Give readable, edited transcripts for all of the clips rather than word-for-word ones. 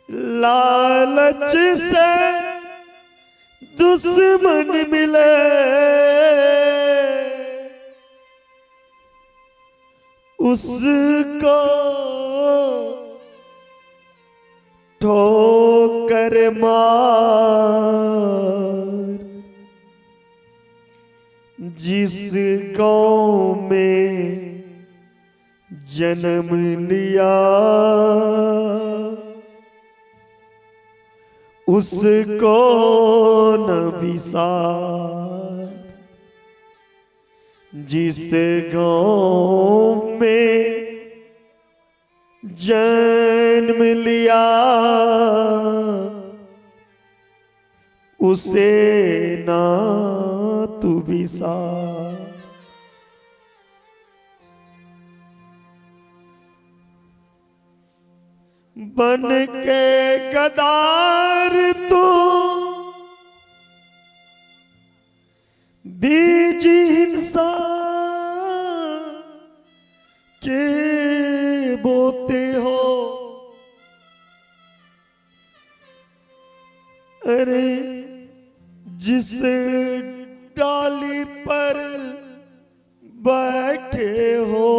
लालच से दुश्मन मिले, उसको ठोकर मार। जिस गांव में जन्म लिया उसको न विसार। जिस गांव में जन्म लिया उसे ना तू विसार। बन के गदार तो बीज हिंसा के बोते हो। अरे जिस डाली पर बैठे हो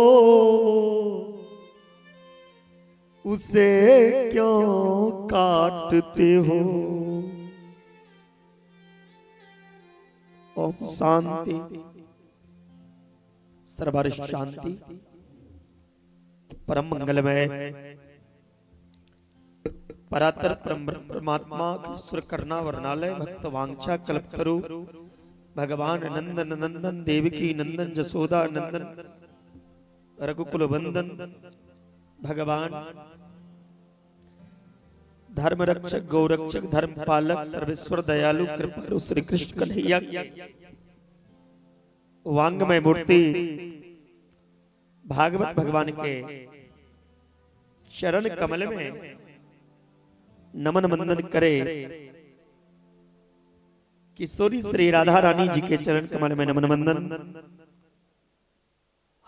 उसे क्यों काटते हो। ओम शांति सर्वर शांति। परम मंगलमय परातर परमात्मा सुर करना वर्णालय भक्त वांछा कल्पतरु भगवान नंदन नंदन देवकी नंदन जसोदा नंदन रघुकुल वंदन भगवान धर्म रक्षक गौरक्षक धर्म पालक सर्वेश्वर दयालु कृपालु श्री कृष्ण कन्हैया वांगमय मूर्ति भागवत भगवान के चरण कमल में नमन मंदन करे। किशोरी श्री राधा रानी जी के चरण कमल में नमन मंदन,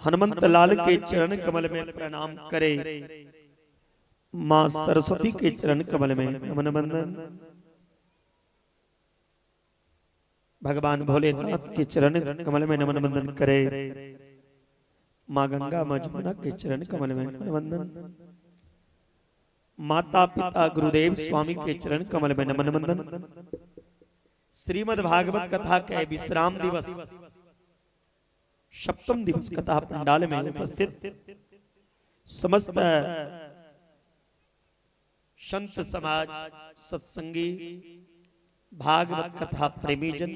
हनुमंत लाल के चरण कमल में प्रणाम करे। मां सरस्वती के चरण कमल में नमन मंदन, भगवान भोलेनाथ के चरण कमल में नमन मंदन करे। मां गंगा मां जमुना के चरण कमल में नमन मंदन, माता पिता गुरुदेव स्वामी के चरण कमल में नमन मंदन। श्रीमद् भागवत कथा के विश्राम दिवस सप्तम दिवस कथा पंडाल में उपस्थित समस्त संत समाज सत्संगी भागवत कथा प्रेमी जन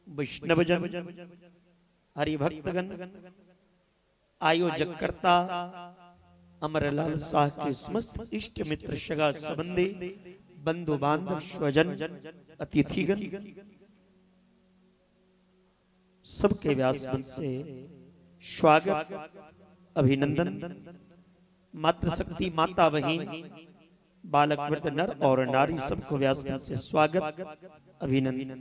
वैष्णव जन हरिभक्तगण आयोजकर्ता अमरलाल शाह के समस्त इष्ट मित्र सगा संबंधी बंधु बांधव स्वजन अतिथिगण सबके व्यास मंच से स्वागत अभिनंदन। मातृशक्ति माता बहन बालक वृद्ध नर और नारी सबको व्यास मंच से स्वागत अभिनंदन।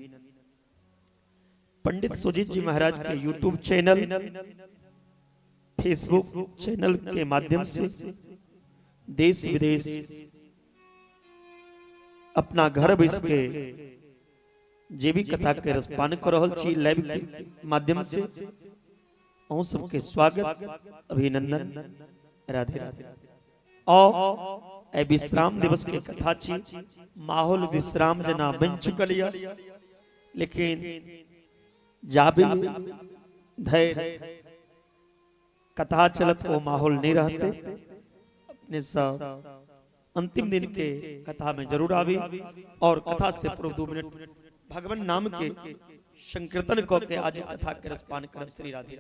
पंडित सुजीत जी महाराज के यूट्यूब चैनल फेसबुक चैनल के माध्यम से देश विदेश अपना घर बैस के जेबी कथा के रसपान कर रहल छी लाइव के माध्यम से अहू सबके स्वागत अभिनंदन राधे राधे। और विश्राम दिवस के कथा छी माहौल विश्राम जना बन चुकल है, लेकिन जाबे धैर्य कथा चलत वो माहौल नहीं रहते। अपने सब अंतिम दिन के कथा में जरूर आवी और कथा से पूर्व 2 मिनट भगवान नाम के संकीर्तन को के आज कथा के रसपान करब। श्री राधे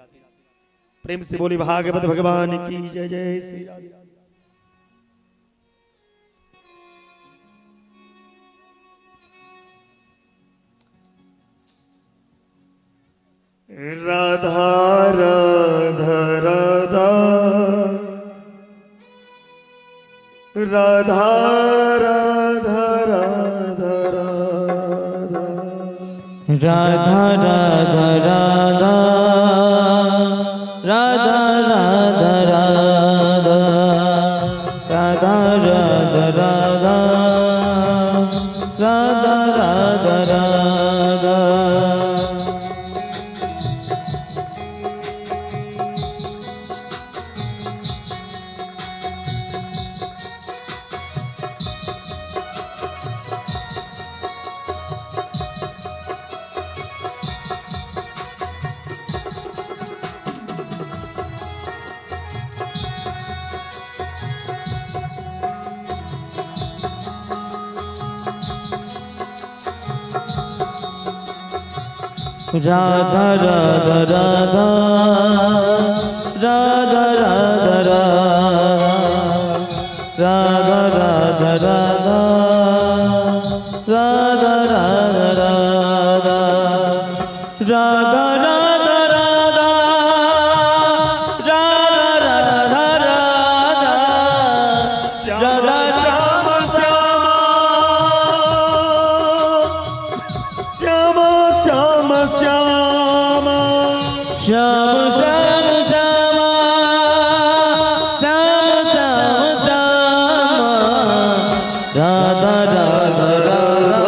प्रेम से बोली भागवत भगवान की जय जय श्री राधे। राधा राधा राधा राधा राधा राधा राधा राधा राधा राधा राधा राधा राधा राधा राधा राधा राधा राधा राधा राधा राधा राधा राधा राधा राधा राधा राधा राधा राधा राधा राधा राधा श्याम श्याम श्याम श्याम श्याम श्याम राधा राधा राधा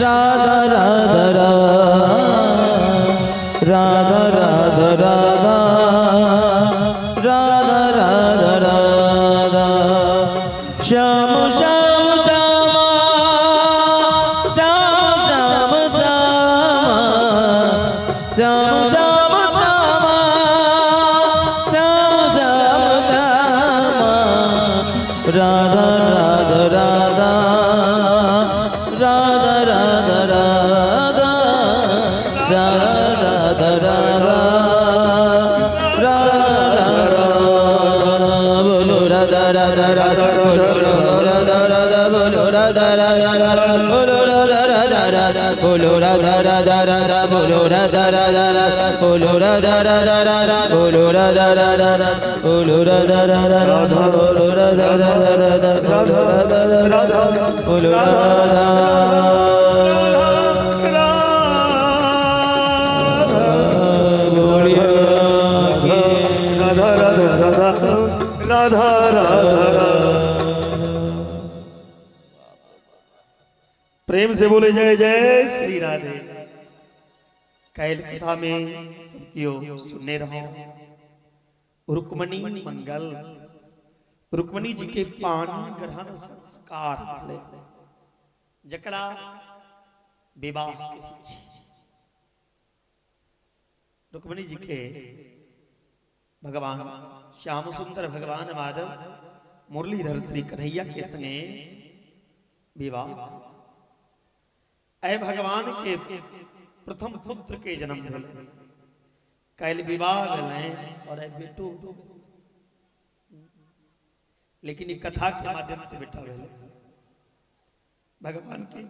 राधा राधा राधा राधा राधा राधा राधा राधा श्याम श्याम श्याम श्याम श्याम श्याम श्याम श्याम श्याम श्याम श्याम राधा राधा राधा राधा राधा राधा राधा राधा राधा बोलो राधा राधा राधा बोलो राधा राधा बोलो राधा राधा राधा बोलो राधा राधा राधा बोलो राधा राधा राधा बोलो राधा राधा राधा बोलो राधा राधा राधा बोलो राधा राधा राधा बोलो राधा राधा राधा बोलो राधा राधा राधा बोलो राधा राधा बोलो राधा राधा राधा प्रेम से बोले जय जय श्री राधे। कैल कथा में सबकियो सुनने रहो रुक्मणी मंगल रुक्मणी जी के पानी ग्रहण संस्कार भले जकरा विवाह रुक्मणी जी के भगवान श्याम सुंदर भगवान माधव मुरलीधर श्री कन्हैया के संगे विवाह ऐ भगवान के प्रथम पुत्र के जन्म भेल कैल विवाह भेल और ऐ बेटो लेकिन कथा के माध्यम से बेटा भेल भगवान के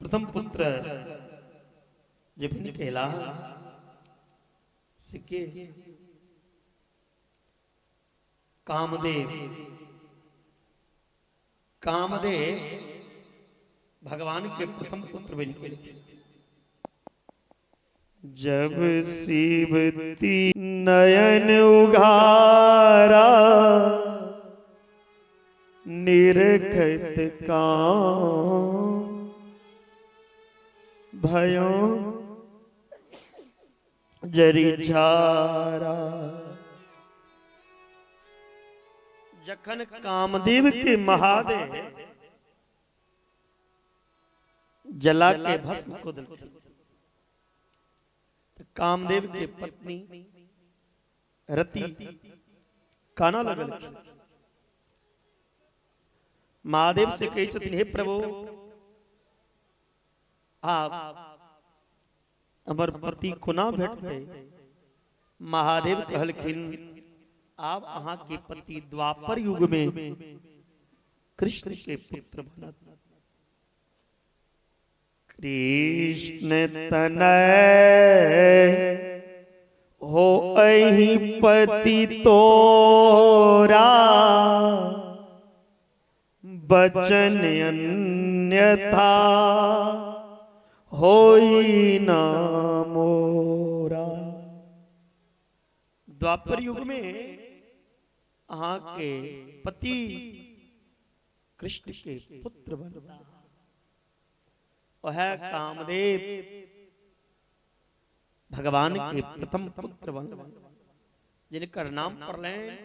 प्रथम पुत्र जब कहला सिके कामदेव कामदेव भगवान के प्रथम पुत्र बन के जब शिवती नयन उघारा निरखत काम भयो जरी झारा जखन कामदेव के महादेव जला के भस्म को दिलखिन तो कामदेव के पत्नी रति काना लगल महादेव से कही छथिन हे प्रभु आप हमर पति कोना भेटते महादेव कहलखिन आप अहाँ के पति द्वापर युग में कृष्ण के पुत्र बनत कृष्ण तनय हो अहि पति तोरा बचन अन्यथा होई ना मोरा। द्वापर युग में अहाँ के पति कृष्ण के पुत्र बनता। वह कामदेव भगवान के प्रथम पुत्र बन, जिनका नाम पर लें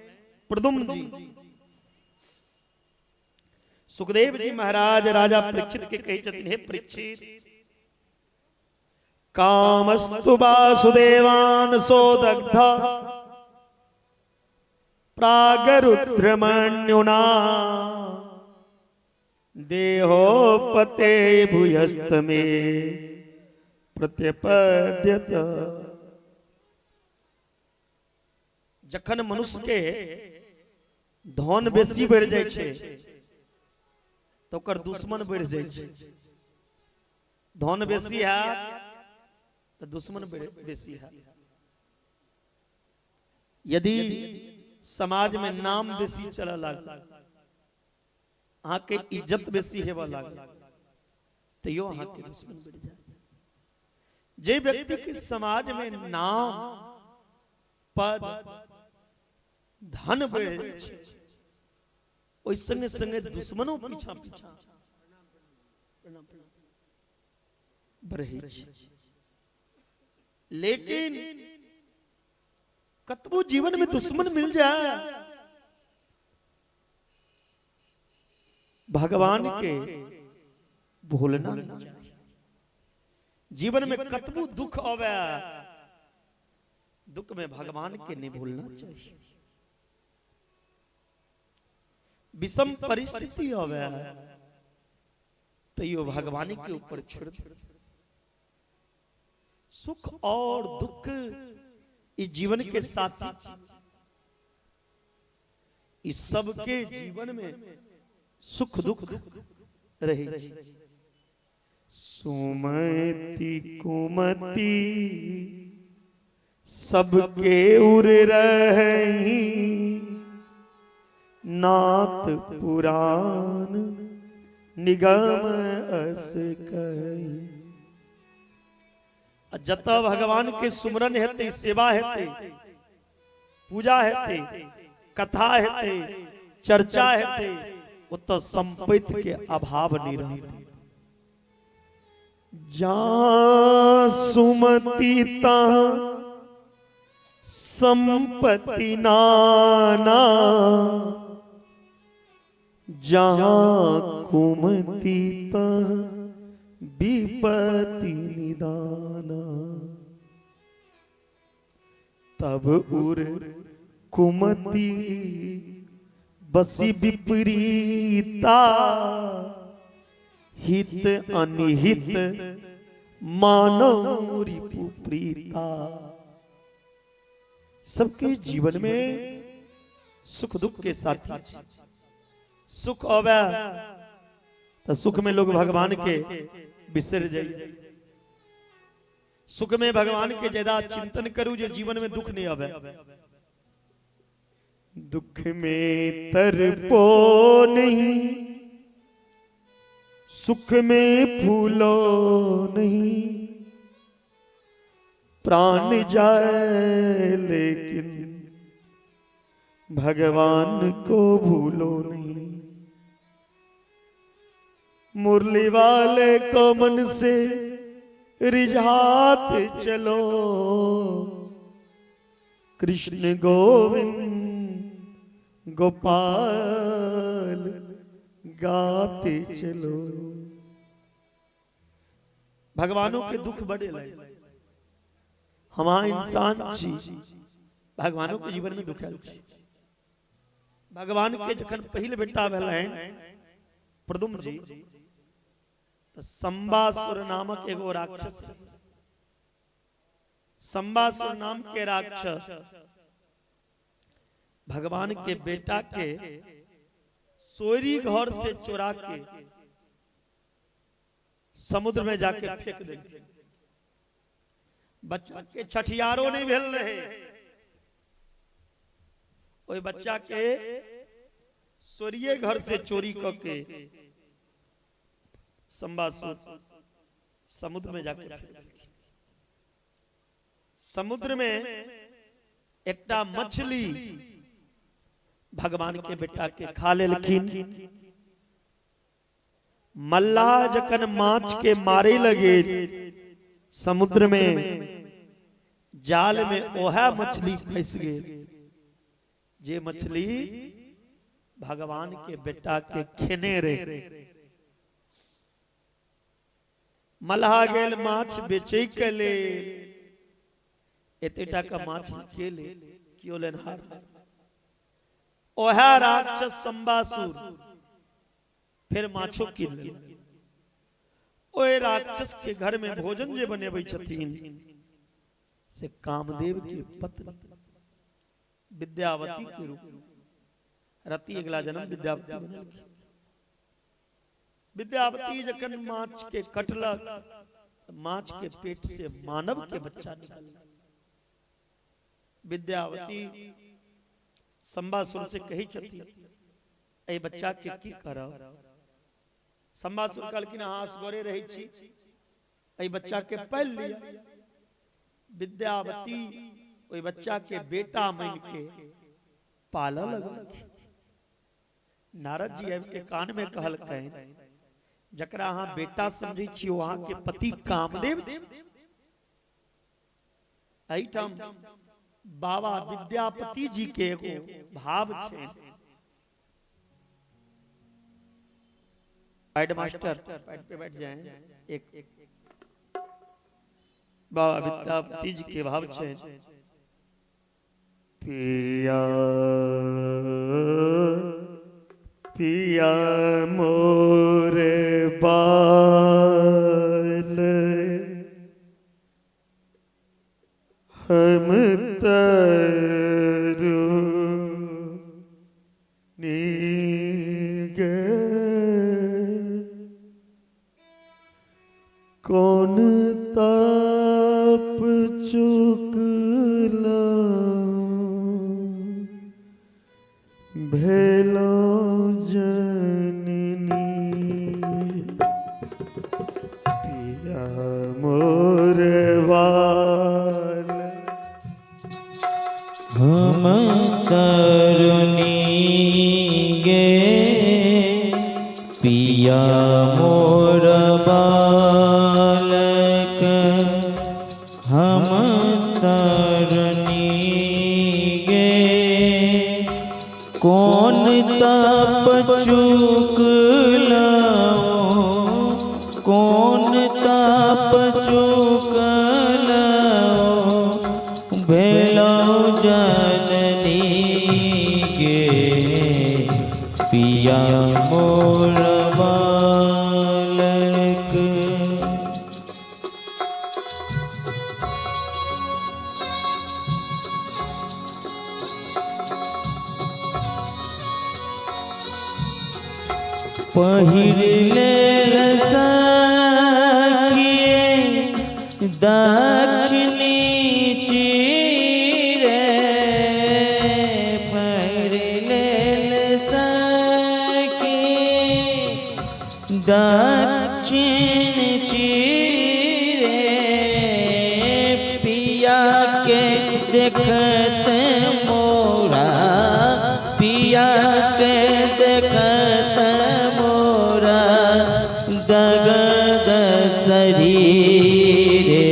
प्रद्युम्न जी। सुखदेव जी महाराज राजा परीक्षित के कही चतिन, हे परीक्षित, कामस्तु वासुदेवान सोदग्ध प्रागरुद्रमण्युना देहोपते भूयस्त में प्रत्यपद्यत। जखन मनुष्य के धन बेसी बढ़ जाए छे तो ओकर दुश्मन बढ़ जाए छे। धन बेसी है तो दुश्मन बेसी है। यदि समाज में नाम बेसी चला लग, अहाँ के इज्जत बेसी हेवा लग, तो यो अहाँ के दुश्मन बढ़ जाए। जे व्यक्ति के समाज में नाम पद धन बढ़ जाए, ओइ संगे संगे दुश्मनों पीछा पीछा बढ़े। लेकिन कतबो जीवन में दुश्मन मिल जाए, भगवान के भूलना नहीं चाहिए। जीवन में कतबो दुख आवे, दुख में भगवान के नहीं भूलना चाहिए। विषम परिस्थिति आवे तो यो भगवान के ऊपर छोड़। सुख और दुख इस जीवन के साथी, इस सब के जीवन में सुख दुख रहे। सुमति कुमति सबके उर रही, नाथ पुराण निगम अस कही। जता भगवान के सुमरन हेते, सेवा हेते, पूजा हेते, कथा हेते, चर्चा हेते, उत संपत्ति के अभाव नहीं रहते। जहाँ सुमति तहाँ संपत्ति नाना, जहाँ कुमति तहाँ विपत्ति निदाना। तब उर कुमति बसी विपरीता, हित अनिहित मानव रिपु प्रीता। सबके जीवन में सुख दुख के साथ सुख आवे तो सुख में लोग भगवान के बिसर जाए। सुख में भगवान के ज्यादा चिंतन करूं जो जीवन में दुख नहीं आवे। दुख में तरपो नहीं, सुख में फूलो नहीं। प्राण जाए लेकिन भगवान को भूलो नहीं। मुरली वाले को मन से रिझाते चलो, कृष्ण गोविंद गोपाल गाते चलो। भगवानों के दुख बड़े लगे। हमारा इंसान छी, भगवानों के जीवन में दुख आयल छी। भगवान के जखन पहले बेटा भेल प्रद्युम्न जी, तो संबासुर नामक एगो राक्षस, संबासुर नाम के राक्षस भगवान के बेटा के सोरी घर से चुरा के समुद्र में जाके फेंक दे। बच्चा के छठियारो नहीं भेल रहे, ओए बच्चा के सोरिये घर से चोरी करके संबासुर समुद्र में जाके फेंक दे। समुद्र में एकटा मछली भगवान के बेटा के खा लेलखिन। मल्लाह जखन माछ के मारे लगे समुद्र में जाल में ओहा मछली फंस गई, जे मछली भगवान के बेटा के खेने रे। मल्लाह गेल माछ बेचे के ले, एतेटा का माछ के ले क्यों लेनहार। ओहा राक्षस संबासुर फिर माछो किन ले। ओए राक्षस के घर में भोजन जे बनेबै छथिन से कामदेव के पत्नी विद्यावती के रूप में रति अगला जन्म विद्यावती बनल। विद्यावती जखन माछ के कटलक, माछ के पेट से मानव के बच्चा निकल। विद्यावती संबासुर से कही छथि ए बच्चा के की करब। संबासुर कहलखिन हाँ असगरे रही छी, ए बच्चा के पाल लिया। विद्यावती ओई बच्चा के बेटा मान के पाल लगल। नारद जी आबि के कान में कहलकैन जकरा अहाँ बेटा समझै छी वहां के पति कामदेव छी। एहिठाम बाबा विद्यापति जी के एगो भाव छै। हेड मास्टर पैड पे बैठ जाएं। एक बाबा विद्यापति जी के भाव छै। पिया पिया मोरे बाल हम तरु नीगे कौन ताप चुकला भेलो जननी। पिया मोर वाल हम तरुणी गे पिया मोर बालक हम तरुणी गे कौन ताप चुकलाओ कौन ताप चुकलाओ भेलो जननी गे पिया मोर बालक। पहिर लेल सखिए दक्षिणी चीरे पहिर लेल सखिए दक्षिण चीरे पिया के देखत मोरा पिया के देखत मोरा दगद शरीरे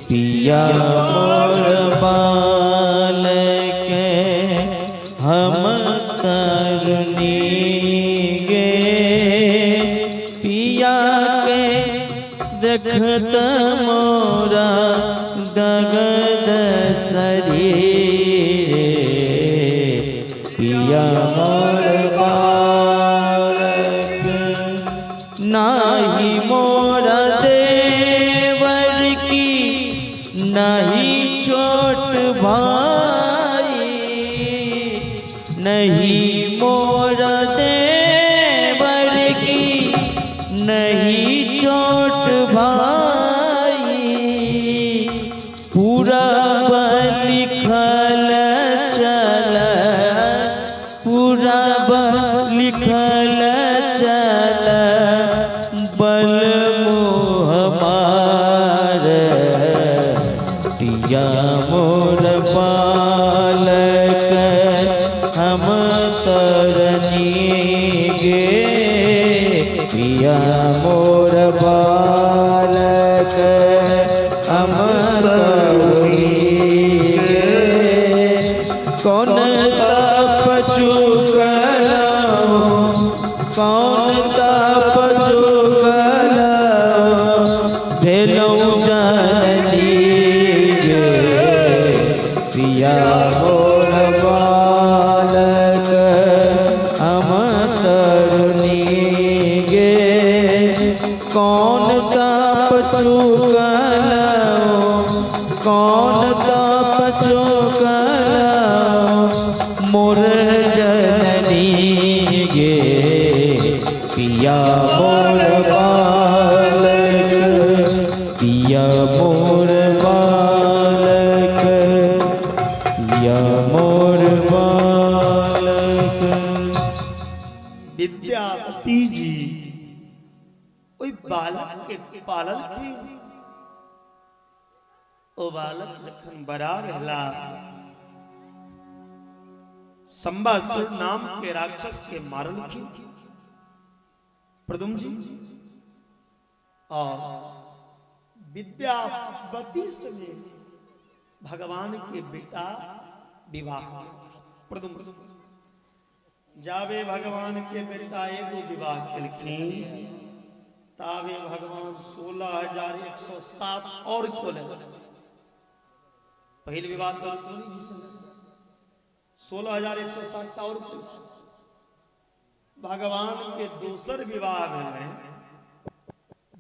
पिया मोर बालक हम तरुणी गे पिया के देखत मोरा दगद शरीरे पिया मोर बालक। नाही मोरा देवर की नहीं छोट भाई नहीं मोरा देवर की नहीं छोट भाई पूरा लिखल चल पूरा लिखल चल बल मोह मार पिया मोर बालक हम तरनी गे गे पिया मोर बालक, पिया मोर बालक, पिया मोर बालक। विद्यापति जी ओई बालक के पालन की ओ बालक जखन बड़ा रहला संबासुर नाम के राक्षस के मारल की प्रदुम जी और विद्यापति से भगवान के बेटा विवाह प्रदुम जावे भगवान के बेटा एगो विवाह केलखिन तावे भगवान 16,107 और खोले पहले विवाह कर 16,107 और भगवान के दूसर विवाह में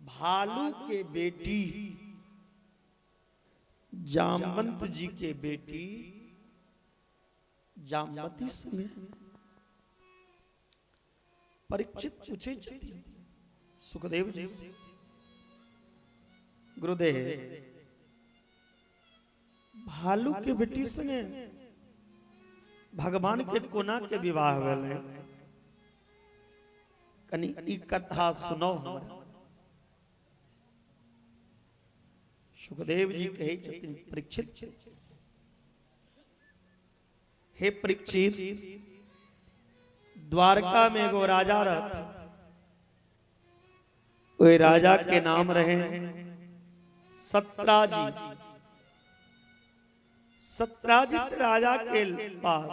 भालू के बेटी जामवंत जी के बेटी जामवती से परीक्षित पूछे सुखदेव जी गुरुदेव भालू के बेटी संगे भगवान के कोना के विवाह भेलै कनी ई कथा सुनो हमरा। सुखदेव जी कहे छथिन परीक्षित हे परीक्षित द्वारका में एगो राजा रहत ओए राजा के नाम रहे सत्राजित। सत्राजित राजा के पास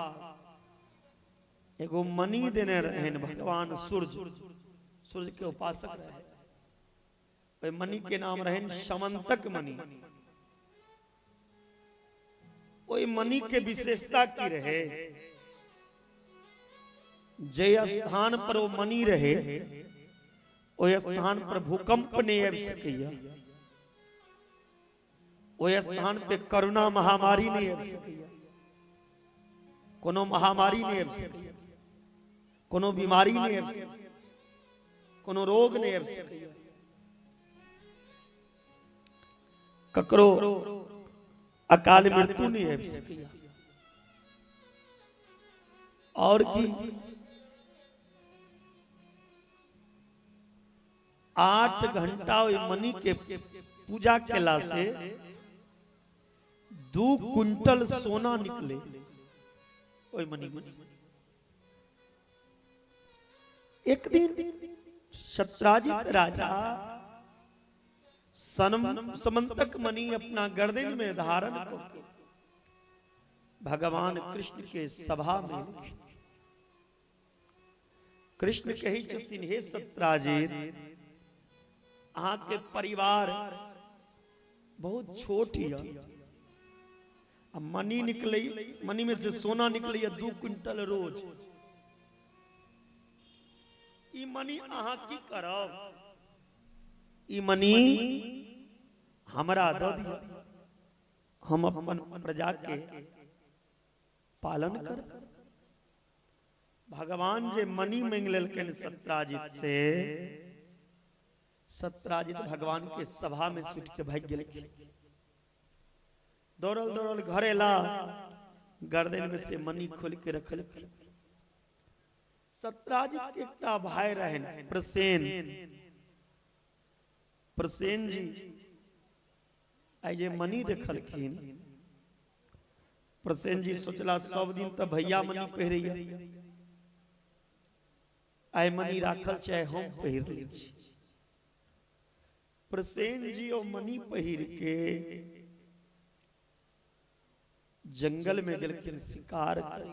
एगो मणि देने रहे भगवान सूर्य के उपासक रहे ओए मणि के नाम रहे समंतक मणि। ओए मणि के विशेषता की रहे जय स्थान पर वो मणि रहे ओहि स्थान पर भूकंप नहीं आबि सकैया, ओहि स्थान पे करुणा महामारी नहीं आबि सकैया, कोनो महामारी नहीं आबि सकैया, कोनो बीमारी नहीं आबि सकैया, कोनो रोग नहीं आबि सकैया, ककरो अकाल मृत्यु नहीं आबि सकैया। और की 8 घंटा मणि के पूजा केला से 2 क्विंटल सोना निकले ओई मणि में। एक दिन सत्राजित राजा समंतक मणि अपना गर्दन में धारण करके भगवान कृष्ण के सभा में कृष्ण कही छथिन हे सत्राजित अहाँ के परिवार बहुत छोट है, मणि निकले मणि में से सोना निकले 2 क्विंटल रोज। ई मणि अहाँ की करब, ई मणि हमरा दऽ दिअ, हम अपन प्रजा के पालन कर। भगवान जे मणि मांग लेलकन सत्राजित से, सत्राजित भगवान के सभा में सुट के भाग गेल। दौड़ल दौड़ल घरे ला गर्दन में से मणि खोल के रखल। सत्राजित के एकटा भाई रहन प्रसेन। प्रसेन जी आई जे मणि देखलखिन, प्रसेन जी सोचला सब दिन तो भैया मणि पहिरैया, आई मणि राखल चाहे हम पहिर लै छी। प्रसेन जी ओ मणि पहिर के जंगल में गेलखिन शिकार करै।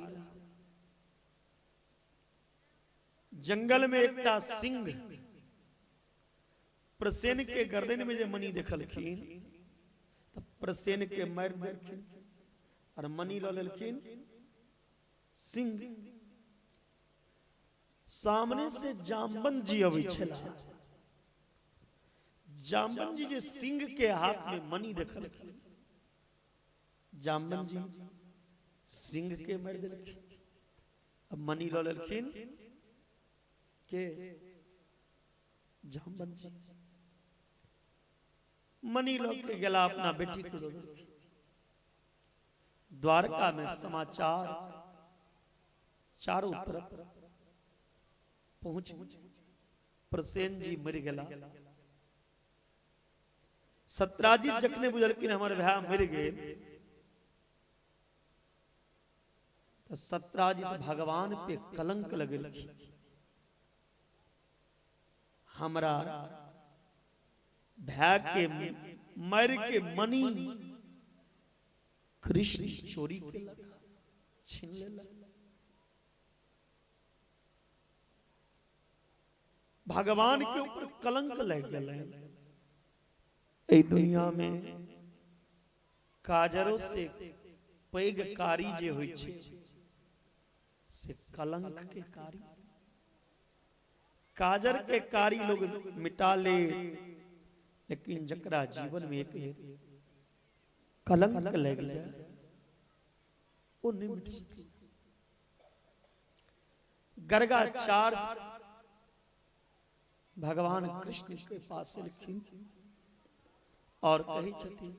जंगल में एकटा सिंह प्रसेन के गर्दन में जे मणि देखलखिन तब प्रसेन के मार देलखिन और मणि लऽ लेलखिन सिंह। सामने से जामवंत जी अबै छला। जामवंत जी जे सिंह के हाथ में मणि देखलखिन, जामवंत जी सिंह के मार देलखिन। अब मणि लऽ लेलखिन के जामवंत जी मनी लोग के गेला अपना बेटी को दो द्वारका में समाचार चारों तरफ पहुंच प्रसेन जी मर गला सत्राजित जखने बुझल कि हमारे भाई मर गए तो सत्राजित भगवान पे कलंक लगल हमरा भाई के मर के मनी कृष्ण चोरी के लगा छीन लेला भगवान के ऊपर कलंक लग गया दुनिया में काजरों से पैग कारी जे होई छे से कलंक के कारी काजर के कारी लोग मिटा ले लेकिन जकरा जीवन में एक कलंक लग गया वो नहीं मिट सकती गर्गाचार्य भगवान कृष्ण के पास से लिखी और कही छथि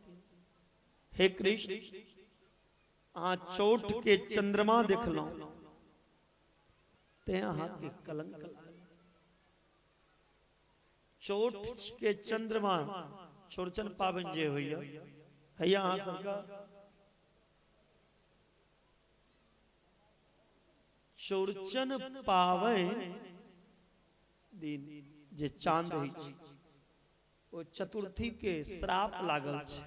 हे कृष्ण आ चोट के चंद्रमा देखलो ते अहाँ के कलंक चोट के चंद्रमा चौरचन पावन जे होइया हैया अहाँ सबका चौरचन पावन दिन जे चांद होई छै ओ चतुर्थी के श्राप लागल छै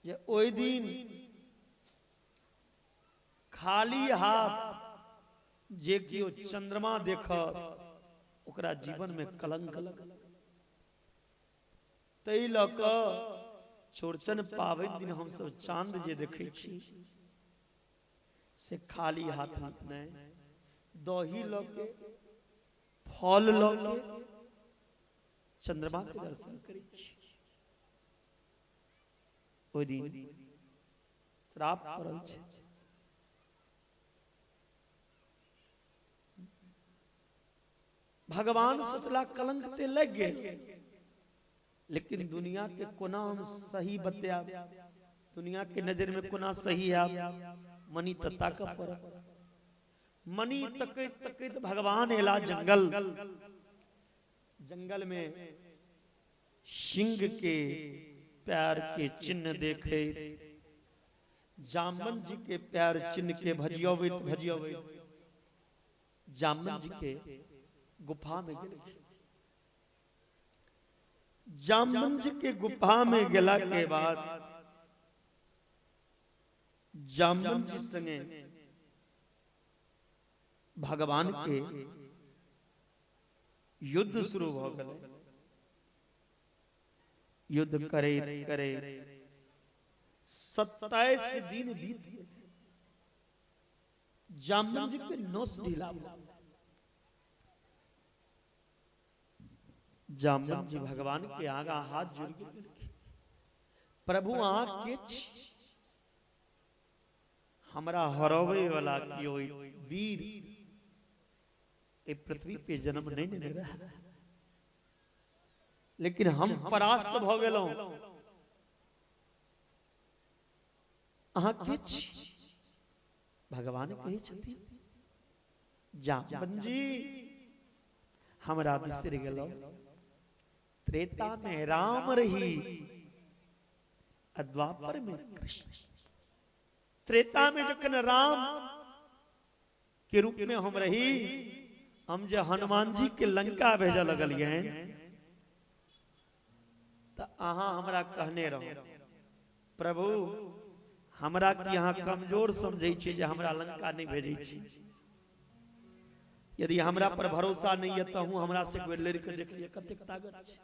जे ओई दिन खाली हाथ जे कियो चंद्रमा देखत ओकरा जीवन में कलंक लगल तै ल क चौरचन पावन दिन हम सब चांद जे देखै छी से खाली हाथ नहीं दही ल के फल ल के चंद्रमा के दर्शन करै छी ओइ दिन श्राप पड़ल छै भगवान सोचला कलंक ते लग गेल लेकिन दुनिया के कोना हम सही बतिया दुनिया के नजर में कोना सही है मनी तत्ता का पर मनी तकैत तकैत भगवान एला जंगल जंगल में सिंह के पैर के चिन्ह देखे जामवंत जी के पैर चिन्ह के भजियौत भजियौत जामवंत जी के गुफा में गेल जामवंत जी के गुफा में गेला के बाद जामवंत जी संगे भगवान के युद्ध शुरू भ गेल युद्ध करे करे 27 दिन बीत गए जामवंत जी के नस ढीला जामवंत जी भगवान के आगा हाथ जोड़ के प्रभु अहाँ के छी हमरा हरवे वाला कियो वीर ए पृथ्वी पे जन्म नहीं ले रहा लेकिन हम परास्त भ गेलौ अहाँ के छी भगवान कहे छथि जामवंत जी हमरा बिसर गेलौ त्रेता में राम रही द्वापर में कृष्ण त्रेता में जखन राम के रूप में हम रही हम जो हनुमान जी के लंका भेजा लगलिए तो अहाँ हमरा कहने रहो प्रभु हमरा की यहाँ कमजोर समझे छी जे हमरा लंका नहीं भेजे छी यदि हमरा पर भरोसा नहीं है तो हूँ हमरा से लड़ के देखिए कतेक ताकत छै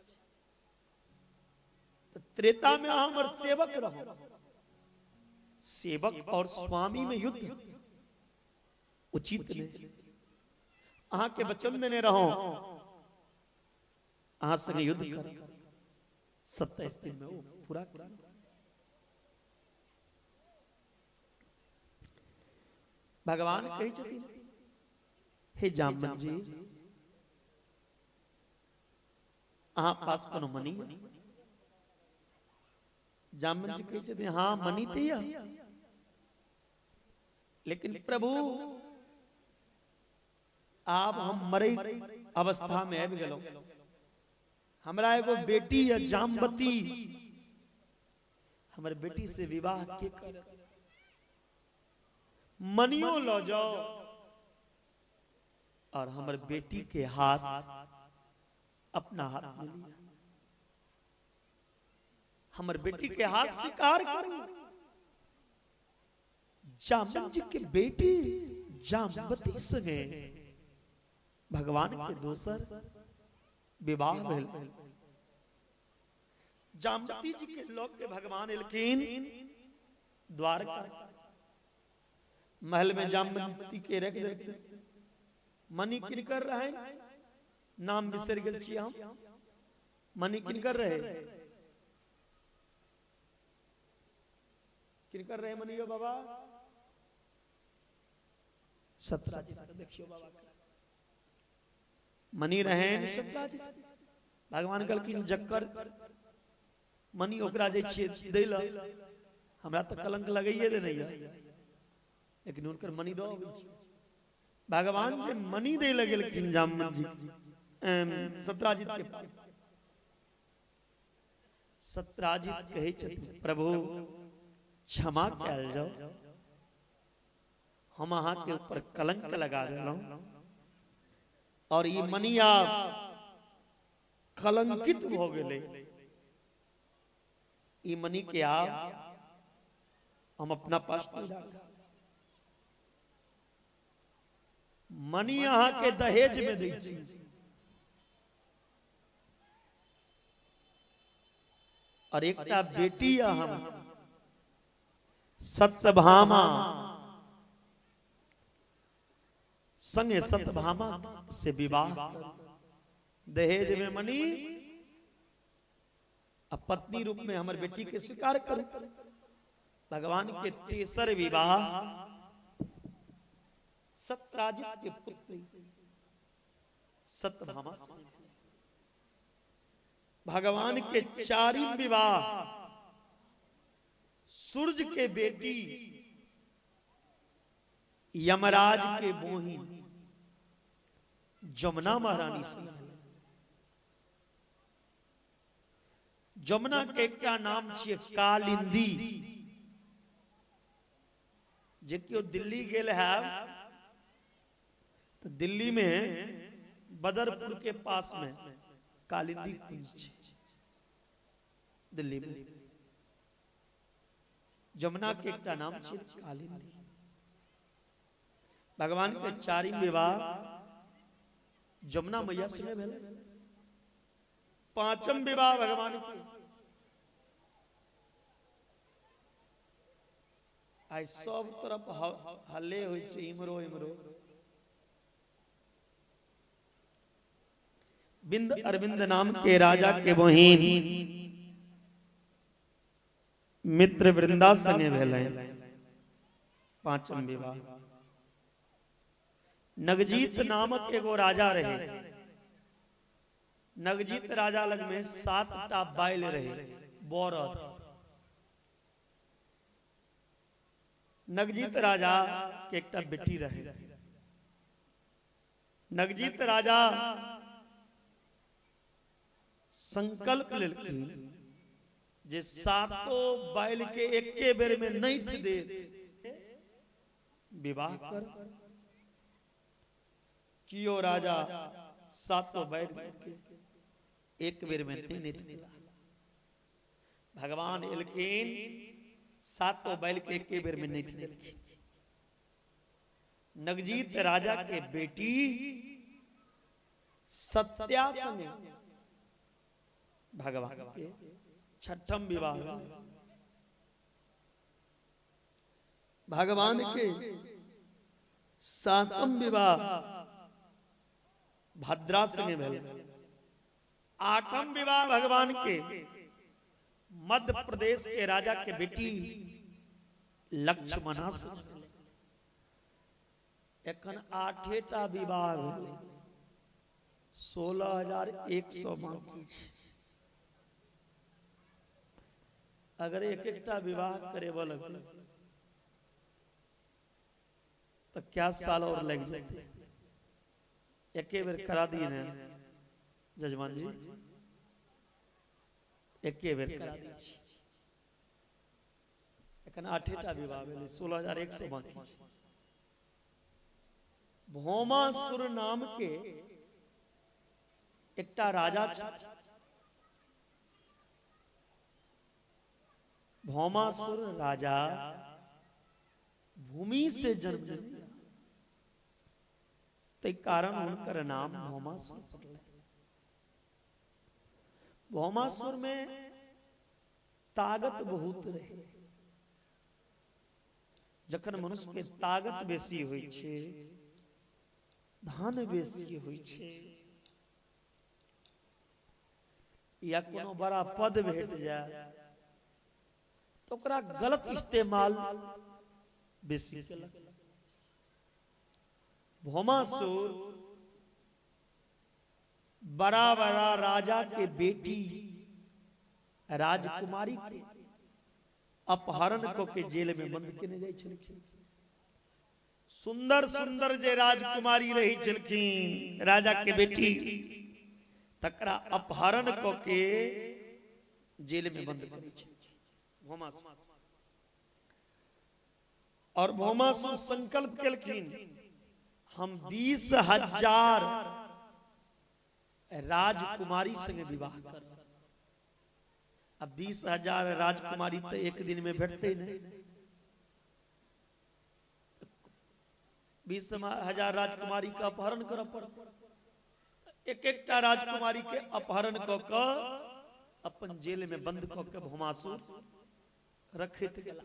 त्रेता में हमर सेवक रहो सेवक और स्वामी में युद्ध उचित नहीं अहाँ के वचन देने रहो अहाँ संगे युद्ध कर 27 दिन में वो पूरा कर भगवान कही छथिन हे जामन जी अहाँ पास कोनो मनी जामन जी कहे छथिन हाँ मनी तो है लेकिन प्रभु आप हम मरे अवस्था में आबि गेलौ हमरा एगो बेटी है जामवती हमर बेटी से विवाह के कर मनियो लो जाओ और हमर बेटी के हाथ अपना हाथ में लिया हमर बेटी के हाथ स्वीकार करो जामन जी के बेटी जामवती संगे भगवान के दोसर विवाह भेल जामवती जी के लोक के भगवान एलखिन द्वारका महल में जामवती के रख देलखिन मनी किनकर रहे नाम बिसर गेल छी हम मनी किनकर रहे किनकर रहे मनियो बाबा सत्राजित देखियो बाबा मनी रहे सत्राजित भगवान कहलखिन जक्कर मनी ओकरा जे छिए दै ल हमरा त कलंक लगाइए दे नहीं लेकिन उनकर मनी दो भगवान जे मनी दे लगेलखिन जामन जी सत्राजित के पास सत्राजित कहे छथिन प्रभु क्षमा कयल जाओ हम अहाँ के ऊपर कलंक लगा देलौं और ये मनिया कलंकित हो गेले ई मनी के आप हम अपना पास मनी अहाँ के दहेज में दै छी और एकटा बेटी हम सत्यभामा संगे सत्यभामा से विवाह दहेज में मनी अब पत्नी रूप में हमारे बेटी के स्वीकार करूं भगवान के तेसर विवाह सत्राजित के पुत्री सत्यभामा से भगवान के चारिम विवाह सूरज के बेटी यमराज के बोहिन जमुना महारानी से जमुना के क्या नाम छिए कालिंदी जे क्यों दिल्ली गेल है तो दिल्ली में बदरपुर के पास में कालिंदी कुंज दिल्ली में जमुना के एक नाम छिए कालिंदी भगवान के चारिम विवाह जमुना मैया से भेल पांचम विवाह भगवान के आई सब तरफ हल्ले होय छै इमरो इमरो बिंद अरविंद नाम के राजा के बहिन मित्र वृंदा संगे भेलै पांचम विवाह नगजीत नामक एगो राजा रहे नगजीत राजा लग में 7टा बैल रहे बौरद नगजीत राजा के एकटा बेटी रहे नगजीत राजा संकल्प लेलखिन जे 7 बैल के एके बेर में नहीं दे विवाह कर कियो राजा 7 बैल के एक बेर में नहीं दिला भगवान एलखिन 7 बैल के एक बेर में नहीं दिलखिन नगजीत राजा के बेटी सत्या संगे भगवान के छठम विवाह भगवान के 7म विवाह भद्रा संगे भेल 8म विवाह भगवान के मध्य प्रदेश के राजा के बेटी लक्ष्मणा से एखन 8टा विवाह भेलै 16,100 बाकी छै। अगर एक एकटा विवाह करेबो लगल तो क्या साल और लग जाते। एके बेर करा दिए ने जजमान जी, एके बेर करा दी। एखन 8टा विवाह भेलै 16,100 बाकी छै। भौमासुर नाम के एकटा राजा छै। भौमासुर राजा भूमि से जन्म लेलक, तै कारण हुनकर नाम भौमासुर पड़लै। भौमासुर में ताकत बहुत रहे। जखन मनुष्य के ताकत बेसी होइ छै, धन बेसी होइ छै, या कोनो बड़ा पद भेट जाए तो ओकरा गलत इस्तेमाल बेसी केलक। भौमासुर बड़ा बड़ा राजा के बेटी राजकुमारी के अपहरण को के जेल में बंद केने जाय छलखिन। सुंदर सुंदर जे राजकुमारी रही छलखिन राजा के बेटी, तकरा अपहरण को के जेल में बंद करे छै भौमासुर। और भौमासुर संकल्प केलखिन हम 20,000 राजकुमारी संगे विवाह करब। अब 20,000 राजकुमारी तो एक दिन में भेटते नहीं। 20,000 राजकुमारी का अपहरण करब पड़त। एक एकटा राजकुमारी के अपहरण क के अपन जेल में बंद क के भौमासुर रखैत गेला।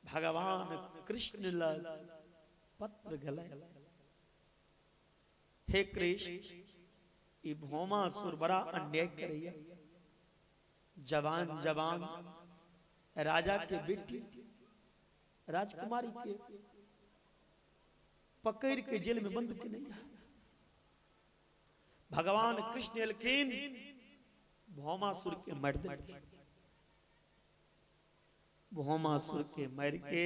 भगवान कृष्ण लग पत्र गेलै, हे कृष्ण ई भौमासुर बड़ा अन्याय करैया। जवान जवान राजा के बेटी राजकुमारी के पकड़ के जेल में बंद केने जा। भगवान कृष्ण एलखिन भौमासुर के मार देलखिन। भौमासुर के मार के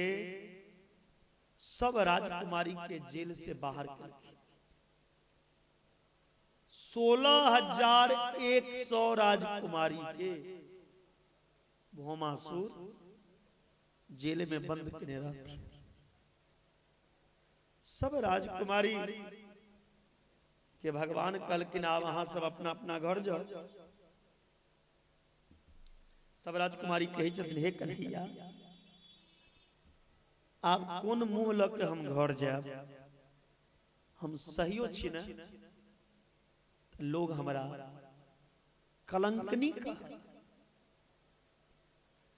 सब राजकुमारी के जेल से बाहर करके 16,100 राजकुमारी के भौमासुर जेल में बंद करने रहती। सब राजकुमारी के भगवान कहलखिन आप अहाँ सब अपना अपना घर जाओ। सब राजकुमारी कही छथिन हे कन्हैया आप कौन मुंह लग के हम घर जाब, हम सहियो छी न, लोग हमरा कलंकनी कह,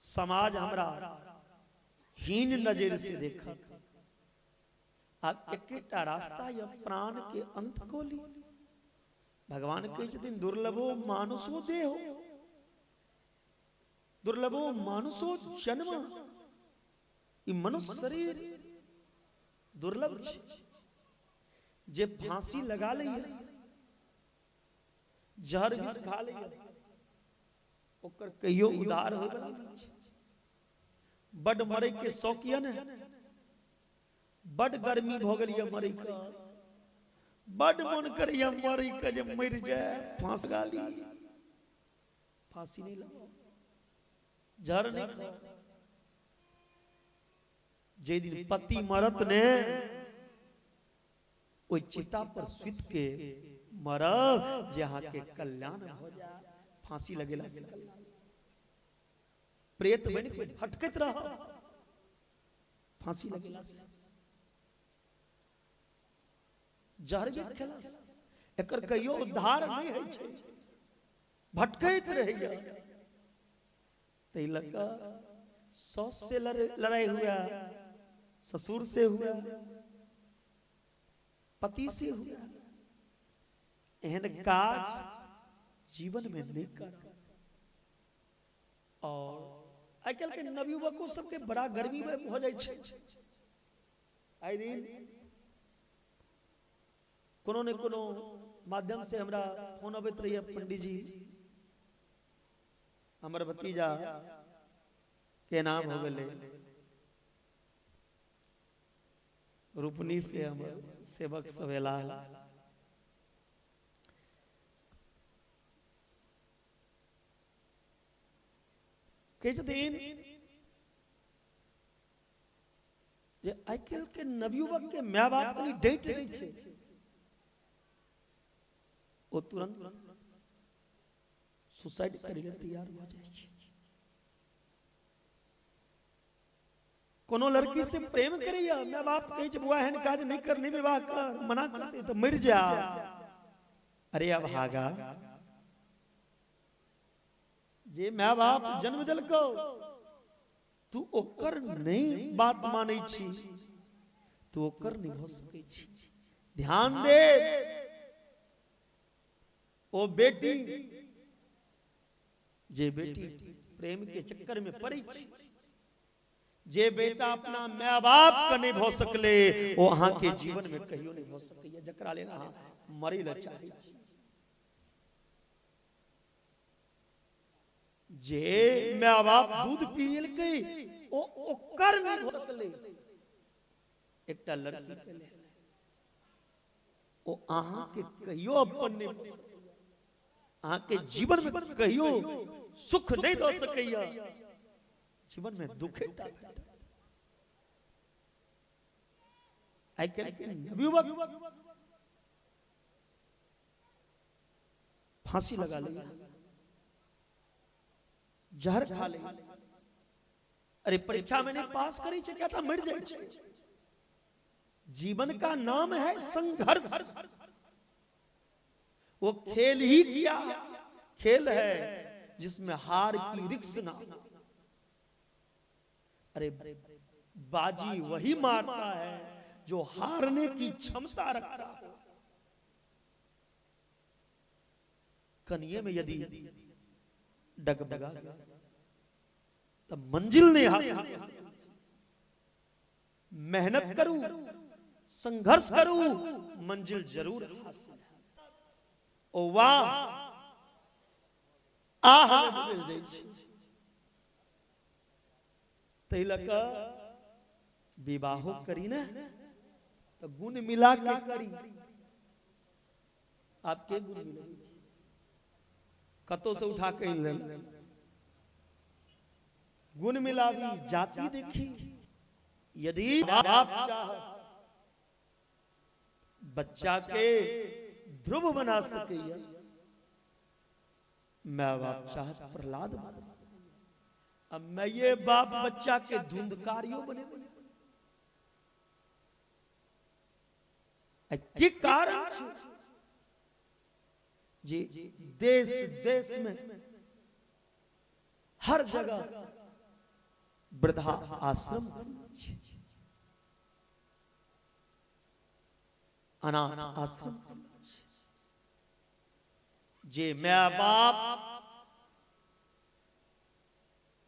समाज हमरा हीन नजर से देखा। आप एकटा रास्ता या प्राण के अंत को ली। भगवान कहे छथिन दुर्लभो मानुषो देहो, दुर्लभो मानुषो जन्म। ई मनुष्य शरीर दुर्लभ छै। जे फांसी लगा लैया, जहर विष खा लैया, ओकर कहियो उदार होबे नहीं छै। बड मरे के शौकिया ने, बड गर्मी भ गेल या मरे के, बड मन करैया मरे के जे मर जाए फांस गाली। फांसी नहीं लगा, जहर नहीं खा। जे दिन पति मरत ने ओई चिता पर सुत के मरब जहाँ के कल्याण हो जाए। फांसी लगेला से प्रेत बन के भटकत रह, फांसी लगेला से जहर भी खेला से एकर कहियो उद्धार नहीं है छै, भटकैत रहैया। तै लगा सास से लड़ाई हुआ, ससुर से हुआ, पति से हुआ, एहन काज जीवन में नहीं कर। और आजकल के नवयुवकों सबके बड़ा गर्मी में हो जाए छै। आए दिन कोनो ने कोनो माध्यम से हमरा फोन अबैत रही पंडित जी हमर भतीजा के नाम हो गए रूपनी से हम सेवक सवेला दिन जे आइकल के नवयुवक के माय बाप कनी डेट रही छे ओ तुरंत सुसाइड करै लेल तैयार हो जाए छे कोनो लड़की से प्रेम करैया माय बाप कहे छे बुआ एहन काज नहीं करनी विवाह कर मना करते तो मर जा अरे अब भागा जे माय बाप जन्म देलको तू ओकर नहीं बात मानै छी तू ओकर नहीं भ सकै छी ध्यान दे ओ बेटी जे बेटी प्रेम के चक्कर में पड़ी छी जे बेटा अपना माय बाप का नहीं भ सकले वो अहाँ के जीवन में कहियो नहीं भ सकैया जकरा लेल अहाँ मरै ल चाहै छी जे माय बाप दूध पियलकै ओ ओकर नहीं भ सकले एकटा लड़की के लेल ओ अहाँ के कहियो अपन नहीं भ सकैया अहाँ के जीवन में कहियो सुख नहीं द सकैया जीवन में दुख आई कैन नवयुवक फांसी लगा ले जहर खा ले अरे परीक्षा में नहीं पास करी छे क्या मर जाए छे जीवन का नाम है संघर्ष वो खेल ही क्या खेल है जिसमें हार की रिक्स ना अरे बाजी वही मारता है जो हारने की क्षमता रखता है कन्ये में यदि डगमगा तब मंजिल नहीं हासिल मेहनत करूं संघर्ष करूं मंजिल जरूर हासिल ओ वाह आहा मिल जाई छै तैलक विवाहो करी ना तो गुण मिला के करी आपके गुण मिले कतो से उठा के ले गुण मिलावी जाति देखी यदि बाप चाह बच्चा के ध्रुव बना सके मैं बाप चाह प्रहलाद बना सके अब मैं ये बाप बच्चा के धुंधकारियों बने के कारण जी देश देश में हर जगह वृद्धा आश्रम अनाथ आश्रम जे माँ बाप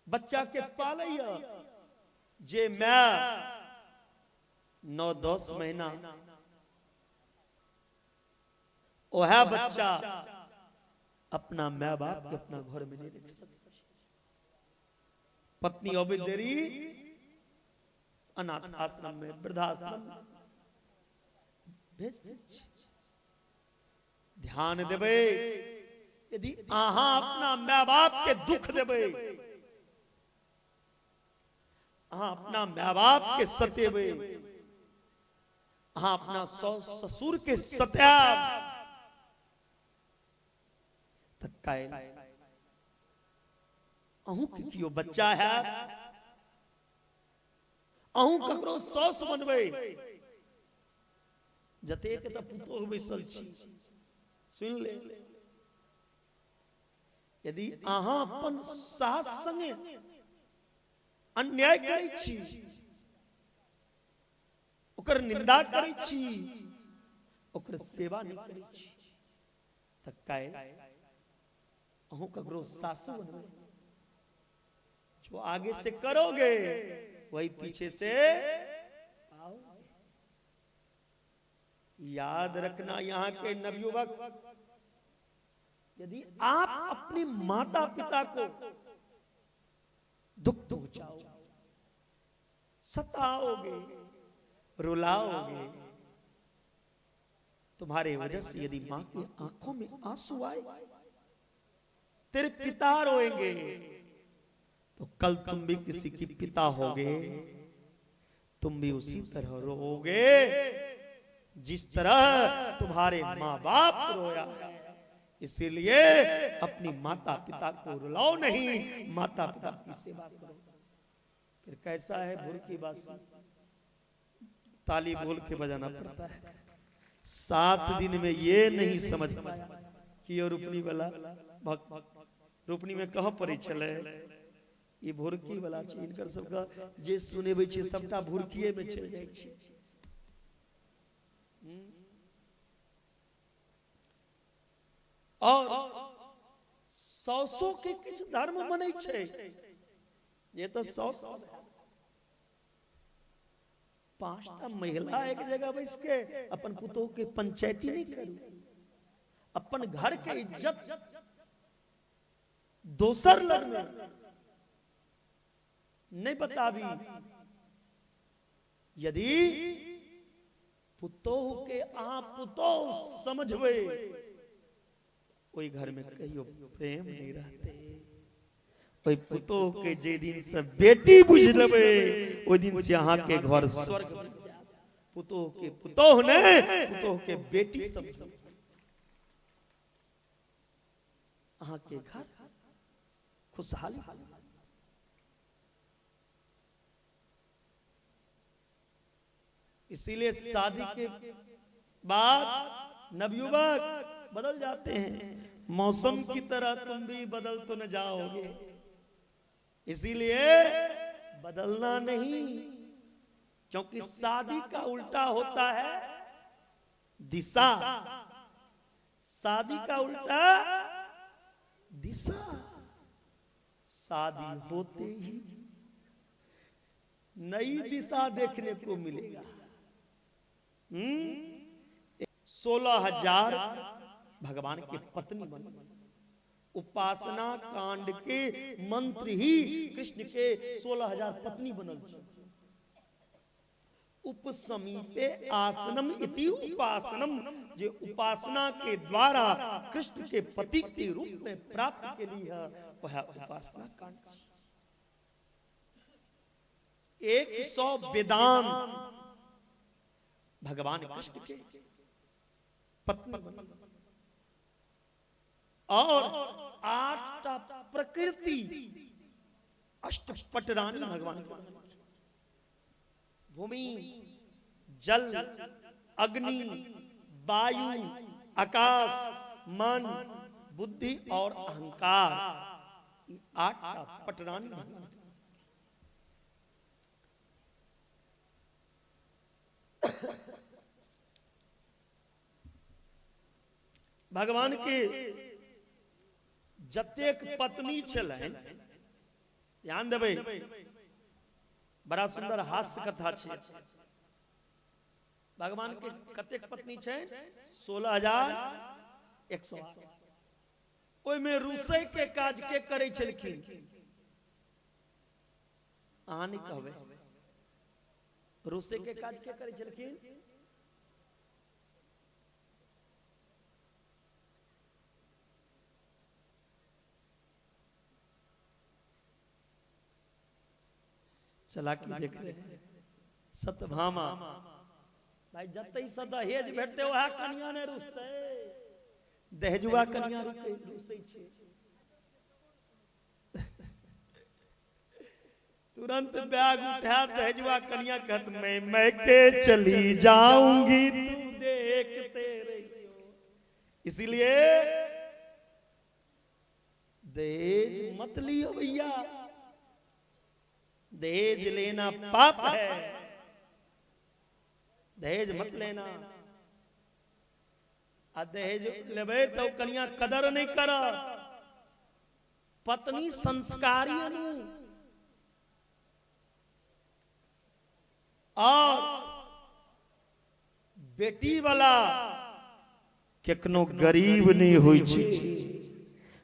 बच्चा के पालैया जे माँ 9-10 महीना ओह बच्चा अपना माँ बाप के अपना घर में नहीं रख सकते पत्नी अबे देरी अनाथ आश्रम में वृद्धाश्रम भेज दे ध्यान देबे यदि अहाँ अपना माँ बाप के दुख देबे अहाँ अपना माँ बाप के सतेबे अहाँ अपना ससुर के सत्याब अहू के कियो बच्चा है अहू ककरो सौस बनबे जतेक त पुतोह बैसल छी सुन ले यदि अहाँ अपन सास संगे अन्याय करै छी ओकर निंदा करै छी ओकर सेवा नहीं करै छी त काय अहू ककरो सासू बनबे जो आगे से करोगे वही पीछे से आओ याद रखना यहाँ के नवयुवक, यदि आप अपने माता पिता को दुख पहुंचाओ, सताओगे, रुलाओगे, तुम्हारे वजह से यदि मां की आंखों में आंसू आए, तेरे पिता रोएंगे, तो कल तुम भी किसी की पिता होगे, तुम भी उसी तरह रोओगे जिस तरह तुम्हारे माँ बाप रोया है। इसीलिए अपनी माता पिता को रुलाओ नहीं, माता पिता की सेवा करो। फिर कैसा है भुरकी बासी, ताली बोल के बजाना पड़ता है। 7 दिन में ये नहीं समझ पाया कि ये रूपनी वाला रूपनी में कहाँ पड़ी चले, ये भुरकी वाला चीज इनकर सबका जे सुने छे सबटा भुरकिए में चल जाए छे। और 100 के किछ धर्म बने छे, ये तो 100 5टा महिला एक जगह बैस के अपन पुतोह के पंचायती नहीं करू, अपन घर के इज्जत दोसर लग में नहीं बताबी। यदि पुतोह के आप पुतोह समझवे, कोई घर में कहियो प्रेम नहीं रहते। कोई पुतोह के जे दिन से बेटी बुझ लेवे, ओई दिन से यहाँ के घर स्वर्ग बन जाए। पुतोह के पुतोह ने पुतोह के बेटी समझ, यहाँ के घर खुशहाली। इसीलिए शादी के बाद नवयुवक बदल जाते हैं, मौसम की तरह तुम भी बदल तो न जाओगे। इसीलिए बदलना नहीं, क्योंकि शादी का उल्टा होता है दिशा, शादी का उल्टा दिशा। शादी होते ही नई दिशा देखने को मिलेगा। 16,000 भगवान की पत्नी बनी। उपासना कांड के मंत्र ही कृष्ण के 16,000 पत्नी बनल छे। उपसमीपे आसनम इति उपासनम, जे उपासना के द्वारा कृष्ण के पति के रूप में प्राप्त के लिए वह उपासना कांड। 100 वेदांत भगवान कृष्ण के पत्नी बनी, और 8टा प्रकृति अष्टपटरानी भगवान की। भूमि, जल, अग्नि, वायु, आकाश, मन, बुद्धि और अहंकार, 8टा पटरानी भगवान। भगवान के जतेक पत्नी छलैन, ध्यान देबै, बड़ा सुंदर हास्य कथा छै। भगवान के कतेक पत्नी छै? 16,100। ओइ में रुसै के काज के करै छलखिन? अहाँ नहीं कहबै, रुसै के काज के करै छलखिन? चलाकी देख रहे हैं। सत्यभामा भाई जतई से दहेज भेटते वह कन्या ने रुसते, दहेजुआ कन्या रुसै छै। तुरंत बैग उठा दहेजुआ कन्या कहत मैं के चली जाऊंगी, तू देखते रहियो। इसीलिए दहेज मत लियो भैया, दहेज लेना पाप है, दहेज मत लेना। आ दहेज लेबे तो कन्या कदर नहीं कर, पत्नी संस्कारी नहीं। और बेटी वाला केकनो गरीब नहीं होई छै,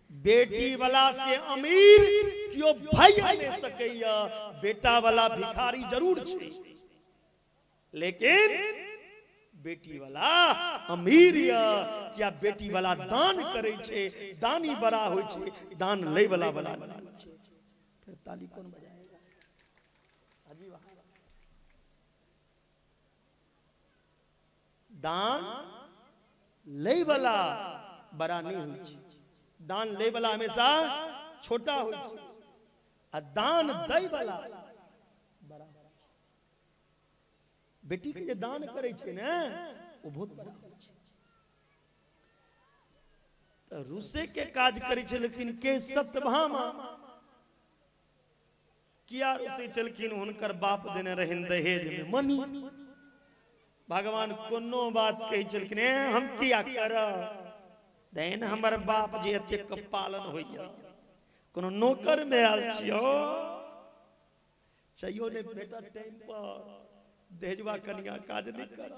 बेटी वाला से अमीर क्यों भय नहीं सकैया, बेटा वाला भिखारी जरूर छै, लेकिन बेटी वाला अमीर या क्या बेटी वाला दान करे छे, दानी बड़ा होय छे, दान लय वाला बड़ा छे। फिर ताली कौन बजाएगा? हाजी वाह। दान लय वाला बड़ा नहीं होय छे, दान लय वाला हमेशा छोटा होय छे, आ दान दय वाला बड़ा। बेटी के जे दान करे छे ने वो बहुत बड़ा होय छे। तो रूसे के काज करे छे, लेकिन के सत्यभामा किया रूसे चलखिन, हुनकर बाप देने रहन दहेज में मनी। भगवान कोनो बात कही चलखिन, हम किया करब, देन हमर बाप जे एते पालन होइया, कोनो नौकर में आल छियो, चाहियो ने बेटा टाइम पर दहेजवा कन्या काज नहीं कर।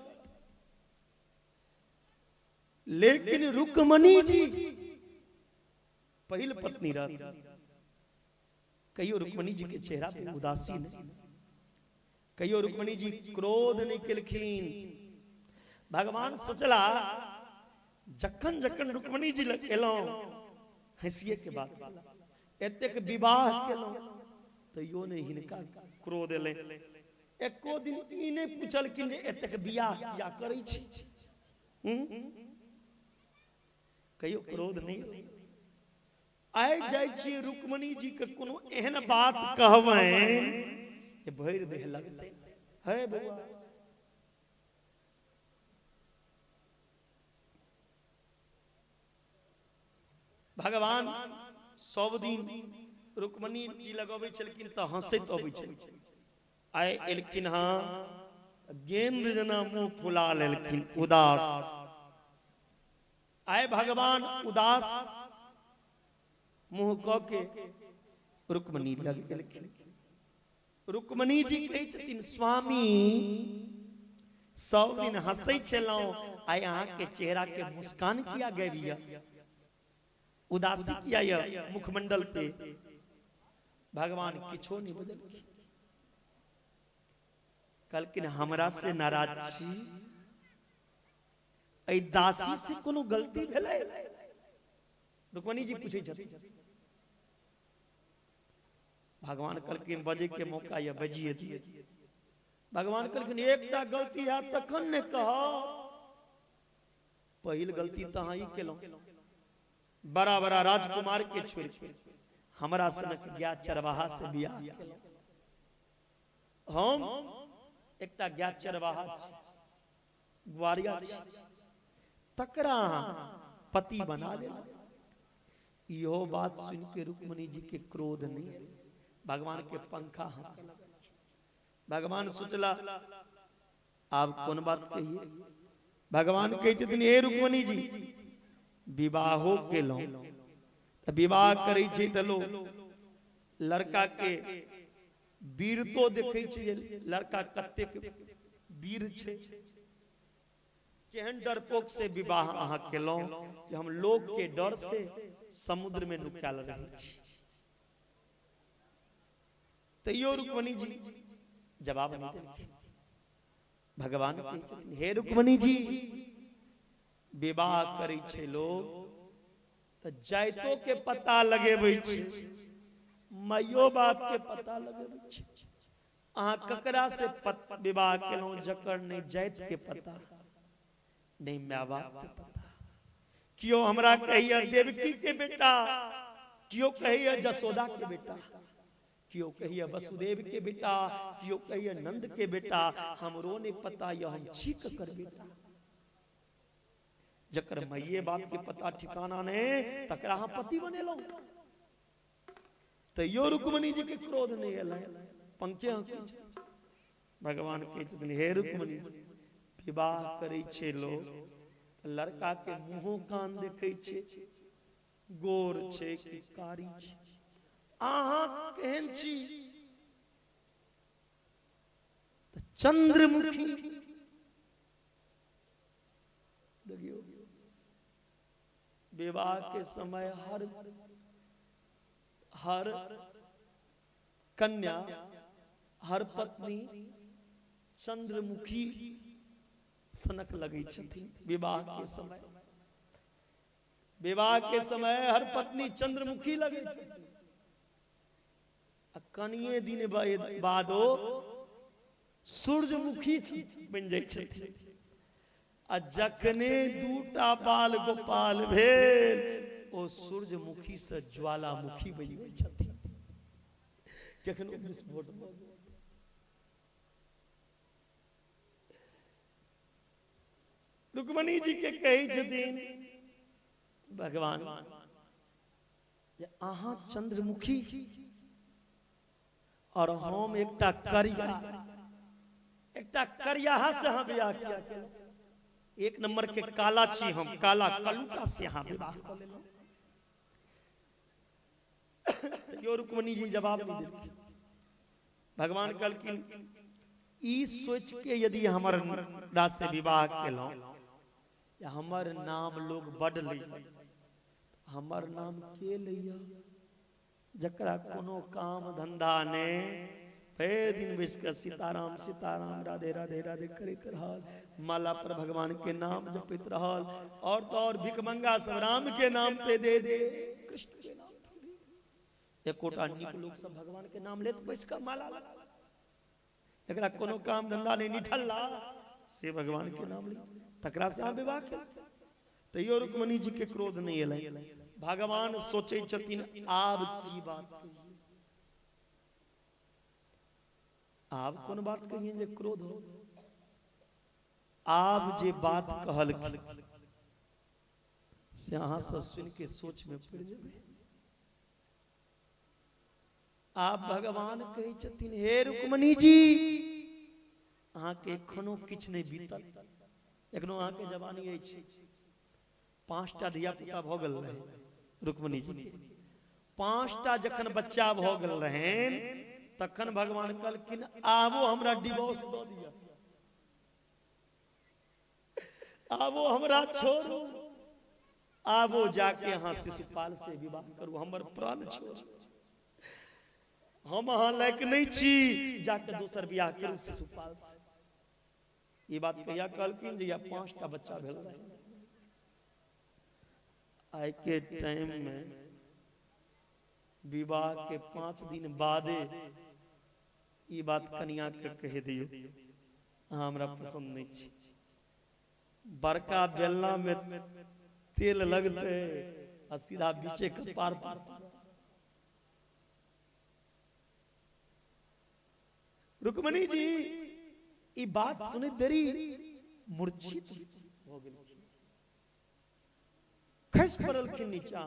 लेकिन रुक्मणी जी पहिल पत्नी रह, कहियो रुक्मणी जी के चेहरा पे उदासी नहीं, कहियो रुक्मणी जी क्रोध नहीं केलखिन। भगवान सोचला जखन जखन रुक्मणी जी लग एलौ हंसिए के बात, एतेक विवाह केलौ तैयो ने हिनका क्रोध एलै। एको दिन ई नहीं पूछलखिन जे एतेक बियाह किया करै छी, कहियो क्रोध नहीं। आइ जाय छी रुक्मणी जी के कोनो एहन बात कहबैन कि भरि देह लगतै, हे बउआ भगवान सब दिन रुक्मणी जी लगबै छलखिन तऽ हंसैत अबै छलखिन। आइ एलखिन हाँ गेंद जना मुंह फुला लेलखिन, उदास। आइ भगवान उदास मुंह क के रुक्मणी लग गेलखिन। रुक्मणी जी कहै छथिन, स्वामी सब दिन हंसै छलौ, आइ अहाँ के चेहरा के मुस्कान किया गैबिया, उदासी किया या मुखमंडल पे? भगवान किछो नहीं बदलखिन, कहलखिन हमरा से नाराज छी, ऐ दासी से कोनो गलती भेलै? रुक्मणी जी पूछै छथिन। भगवान कहलखिन बजे के मौका या बजिए दिए। भगवान कहलखिन एकटा गलती है तखन ने कहो, पहिल गलती तो अहाँ ई केलौ, बड़ा बड़ा राजकुमार के छोड़ के हमरा सनक ज्ञात चरवाहा से बियाह केलौ। हम एकटा ज्ञात चरवाहा छी, ग्वारिया छी, तकरा पति बना ले। इहो बात सुन के रुक्मणी जी के क्रोध नहीं, भगवान के पंखा हाँक। भगवान सोचला आप कौन बात कहिए? भगवान कहे छथिन, हे रुक्मणी जी विवाहो केलौ त विवाह करै छै त लोग लड़का के वीर तो देखै छै, लड़का कतेक वीर छै। केहन डरपोक से विवाह अहाँ केलौ कि हम लोग के डर से समुद्र में नुकायल रहै छी। तैयो रुक्मणी जी जवाब नहीं देलखिन। भगवान कहै छथिन, हे रुक्मणी जी विवाह करै छै लोग त जाइतो के पता लगेबै छै, माइयो बाप के पता लगेबै छै। अहाँ ककरा से विवाह केलौ जकर नहीं जाइत के पता, नहीं माय बाप के पता। कियो हमरा कहिया देवकी के बेटा, कियो कहिया जसोदा के बेटा, कियो कहिया वसुदेव के बेटा, कियो कहिया नंद के बेटा, हमरो ने पता या हम छी ककर बेटा। जकर माइये बाप के पता ठिकाना ने तकरा हम पति बनेलौ। तैयो रुक्मणी जी के क्रोध नहीं एलै, पंखे हाँकै छै। भगवान कहै छथिन, हे रुक्मणी जी विवाह करै छै लोग लड़का के मुंहो कान देखै छै, गोर छै कि कारी छै, अहाँ केहन छी त चंद्रमुखी देखियो विवाह के समय हर कन्या, हर पत्नी चंद्रमुखी सनक लगी छथिन। विवाह के समय, विवाह के समय हर पत्नी चंद्रमुखी लगे छथिन। कनिये दिन बादो सूर्यमुखी बन जाय छथिन। आ जखने दूटा बाल गोपाल भेल ओ सूर्यमुखी से ज्वालामुखी बन जाय छथिन। कखनो विस्फोट रुक्मणी जी के कही छथिन भगवान जे अहाँ चंद्रमुखी और हम एकटा करिया से हाँ विवाह किया। एक नंबर के काला छी हम, काला कलूटा से यहाँ विवाह कर लेलहुं। यो रुक्मणी जी जवाब नहीं देलखिन। भगवान कहलखिन ई सोच के यदि हमर राज से विवाह केलहुं या हमर नाम लोग बड़ लै, हमर नाम के लैया जकरा कोनो काम धंधा ने भर दिन बैस कर सीताराम सीताराम राधे राधे राधे करैत रहल, माला पर भगवान के नाम जपैत रहल। और तो और भिखमंगा सब राम के नाम पे दे दे, कृष्ण के नाम पे दे। एकोटा नीक लोग सब भगवान के नाम लेत बैस कर माला लगा। जकरा कोनो काम धंधा नहीं निठल्ला से भगवान के नाम ले, तकरा से विवाह के। तैयो रुक्मणी जी के क्रोध नहीं एलै। भगवान सोचे छथिन आब की बात कहिए, आब कौन बात कहिए जे क्रोध हो। आब जे बात कहल से अहाँ सब सुन के सोच में पड़ जाबे। आप भगवान कहे छथिन हे रुक्मणी जी अहाँ के एखनो किछ नहीं बीतल, एखनो अहाँ के जवानी अछि। 5टा धिया पुता भ गेल रहे रुक्मणी जी के। 5टा जखन बच्चा भ गेल रहेन तखन भगवान कहलखिन आबो हमरा डिवोर्स द दिया, आबो हमरा छोड़ो, आबो जाके अहाँ शिशुपाल से विवाह करू, हमर प्राण छोड़। हम अहाँ लायक नहीं छी जाके दोसर बियाह करू शिशुपाल से। ये बात कहिया कहलखिन जे 5टा बच्चा भेल रहे। आई के टाइम में विवाह के 5 दिन बादे ये बात कन्या के कह दियो हमरा पसंद नहीं छी। बड़का बेलना में तेल लगते आ सीधा बीचे कपार पर। रुक्मणी जी ई बात सुने देरी मूर्छित हो गेल, खस पड़लखिन नीचा।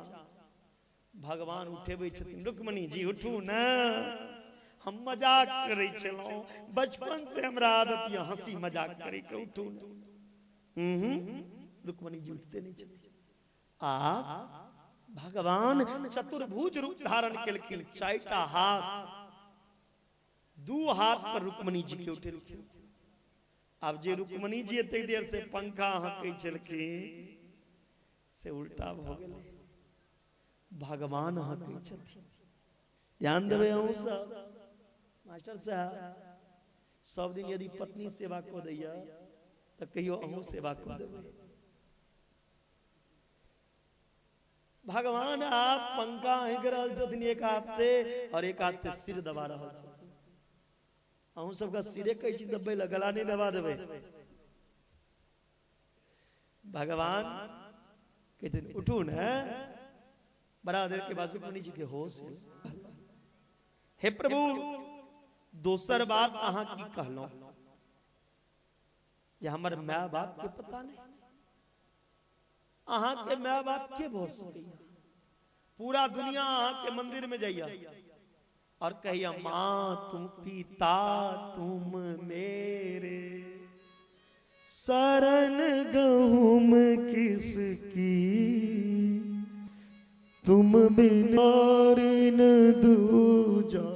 भगवान उठेबै छथिन रुक्मणी जी उठू ना, हम मजाक करे छलौं, बचपन से हमरा आदत ये हंसी मजाक करे के, उठू ना। रुक्मणी जी उठते नहीं छथिन। आ भगवान चतुर्भुज रूप धारण केलखिन। 4टा हाथ, 2 हाथ पर रुक्मणी जी के उठेलखिन। अब जे रुक्मणी जी एते देर से पंखा हकै छलखिन से उल्टा भ गेलै। भगवान हकै छथिन। ध्यान देबै अहूँ सब मास्टर साहब, सब दिन यदि पत्नी सेवा कऽ दैया तऽ कहियो अहूँ सेवा कऽ देबै। भगवान आप पंखा हक रहल छथिन एक हाथ से और एक हाथ से सिर दबा रहल छथिन। अहूँ सबका सिरे कहै छी दबे ला, गला नहीं दबा देबै। भगवान कहते उठू न। बड़ा देर के बाद रुक्मणी जी के होश, हे प्रभु दोसर बात अहाँ की कहलौं जे हमर माय बाप के पता नहीं, अहाँ के माय बाप के भऽ सकैया। पूरा दुनिया अहाँ के मंदिर में जाइया और कहिया माँ तुम पिता तुम मेरे, शरण गहुम किसकी, तुम बिना न दूजा,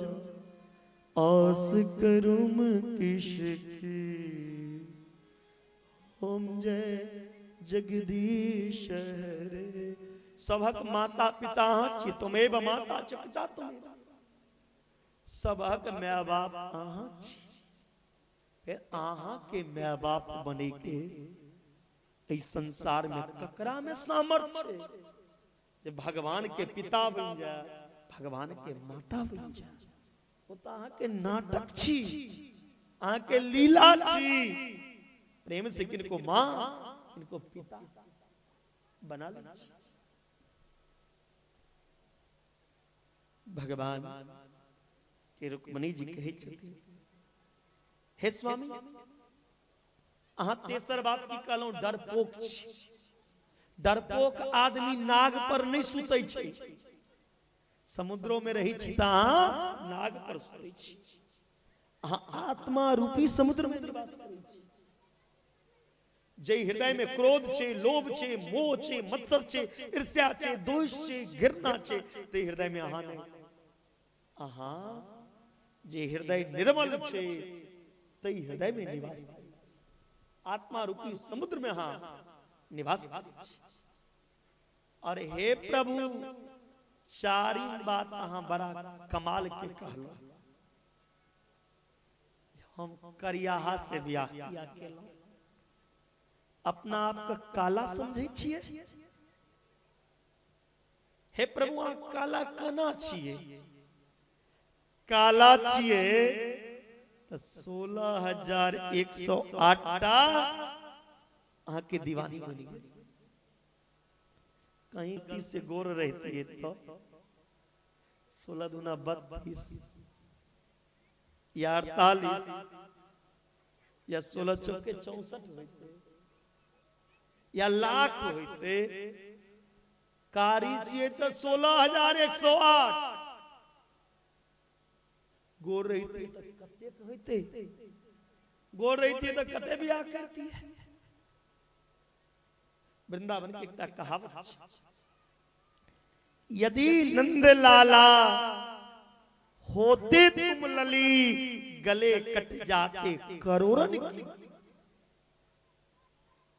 आस करुम किसकी। हम जय जगदीश हरे। सबहक माता पिता छी तुमेव माता च पिता तुमेव, सबहक माय बाप अहाँ छी। फिर अहाँ के माय बाप बने के इस संसार में ककरा में सामर्थ्य जे भगवान के पिता बन जाए, भगवान के माता बन जाए। वो तो अहाँ के नाटक छी, अहाँ के लीला छी। प्रेम से किनको माँ किनको पिता बना ले। भगवान के रुक्मणी जी कहे छथिन, हे स्वामी अहाँ तेसर बात की कहलौं, डरपोक छी। डरपोक आदमी नाग पर नहीं सुतै छै, समुद्रों में रही छी त अहाँ नाग पर सुतै छी। अहाँ आत्मा रूपी समुद्र में निवास करै छी। जे हृदय में क्रोध छे, लोभ छे, मोह छे, मत्सर छे, ईर्ष्या छे, दोष छे, घृणा छे, ते हृदय में अहाँ नहीं। अहाँ जे हृदय निर्मल छे ते हृदय में निवास करै, आत्मा रूपी समुद्र में अहाँ निवास करै छी। और हे प्रभु चारी बात अहाँ बड़ा कमाल के कहलौ। हम करियाहा से बियाह किया केलौं, अपना आप का काला समझे छिए। हे प्रभु अहाँ काला कना छिए? काला छिए तो 16,108 अहाँ के दीवानी बनी गई। कहीं 30 से गोर रहती है तो 16 दूना 32 या 48 या 16 चौके 64 होते या लाख होते। कारी छिए तो 16,108। गोर रहती तो कते होते, गोर रहती तो कते बियाह करती है। वृंदावन की एक कहावत, यदि नंद लाला होते तुम लली, गले कट जाते करोड़न की।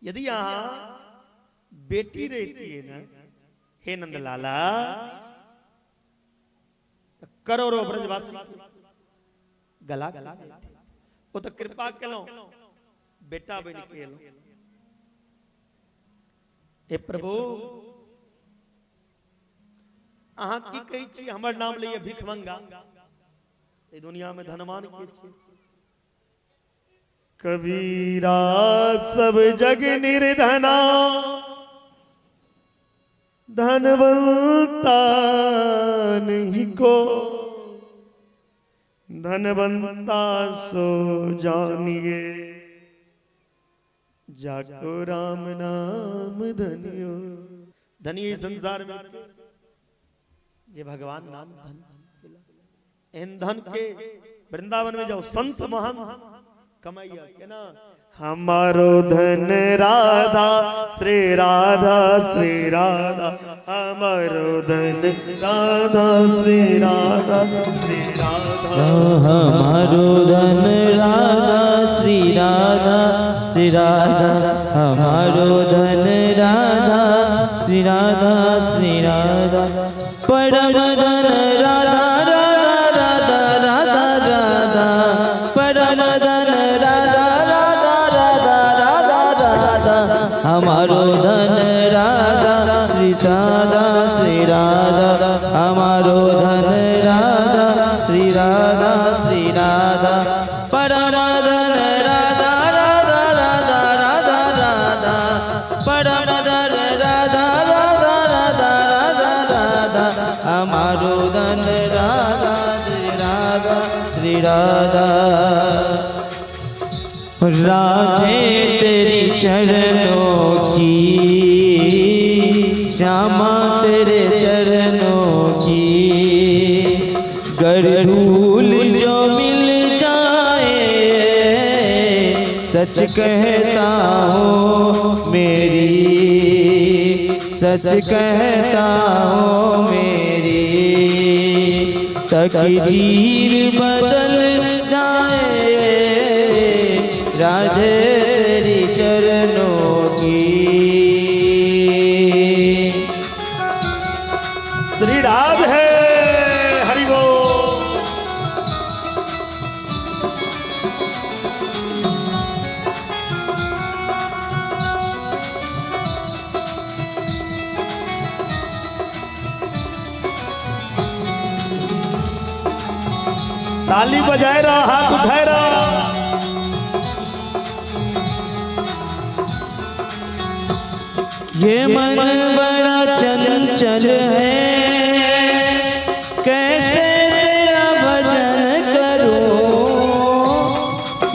यदि यहां बेटी रहती है ना, हे नंद लाला, तो करोड़ों ब्रजवासी गला गला वो तो कृपा कलो बेटा बन के लो। हे प्रभु अहाँ की कही छी हमर नाम लिए भिख मंगा, ये दुनिया में धनवान के छी। कबीरा सब जग निर्धना, धनवंता नहीं को, धनवंता सो जानिए, जाको राम नाम धनियो। धनिये संसार में जे भगवान नाम धन, इन धन के वृंदावन में जाओ, संत महान कमाइया के ना। हमारो धन राधा श्री राधा श्री राधा, हमारो धन राधा श्री राधा श्री राधा, हमारो धन राधा श्री राधा श्री राधा, हमारो धन राधा श्री राधा श्री राधा। परम धन राधा राधा राधा राधा राधा, परम धन राधा राधा राधा राधा राधा, हमारो धन राधा श्री राधा श्री राधा, हमारो धन राधा श्री राधा श्री राधा। परम धन राधा राधा राधा राधा राधा, परम धन राधा राधा राधा राधा राधा, हमारो धन राधा श्री राधा श्री राधा। राधे तेरी चरणों की, श्यामा तेरे चरणों की, गर धूल जो मिल जाए, सच कहता हूँ मेरी, सच कहता हूँ मेरी, तकदीर बदल जाए, राधे तेरी चरणों की। ताली बजाए रहो, हाथ उठाए रहो। ये मन बड़ा चंचल है, कैसे तेरा भजन करूं।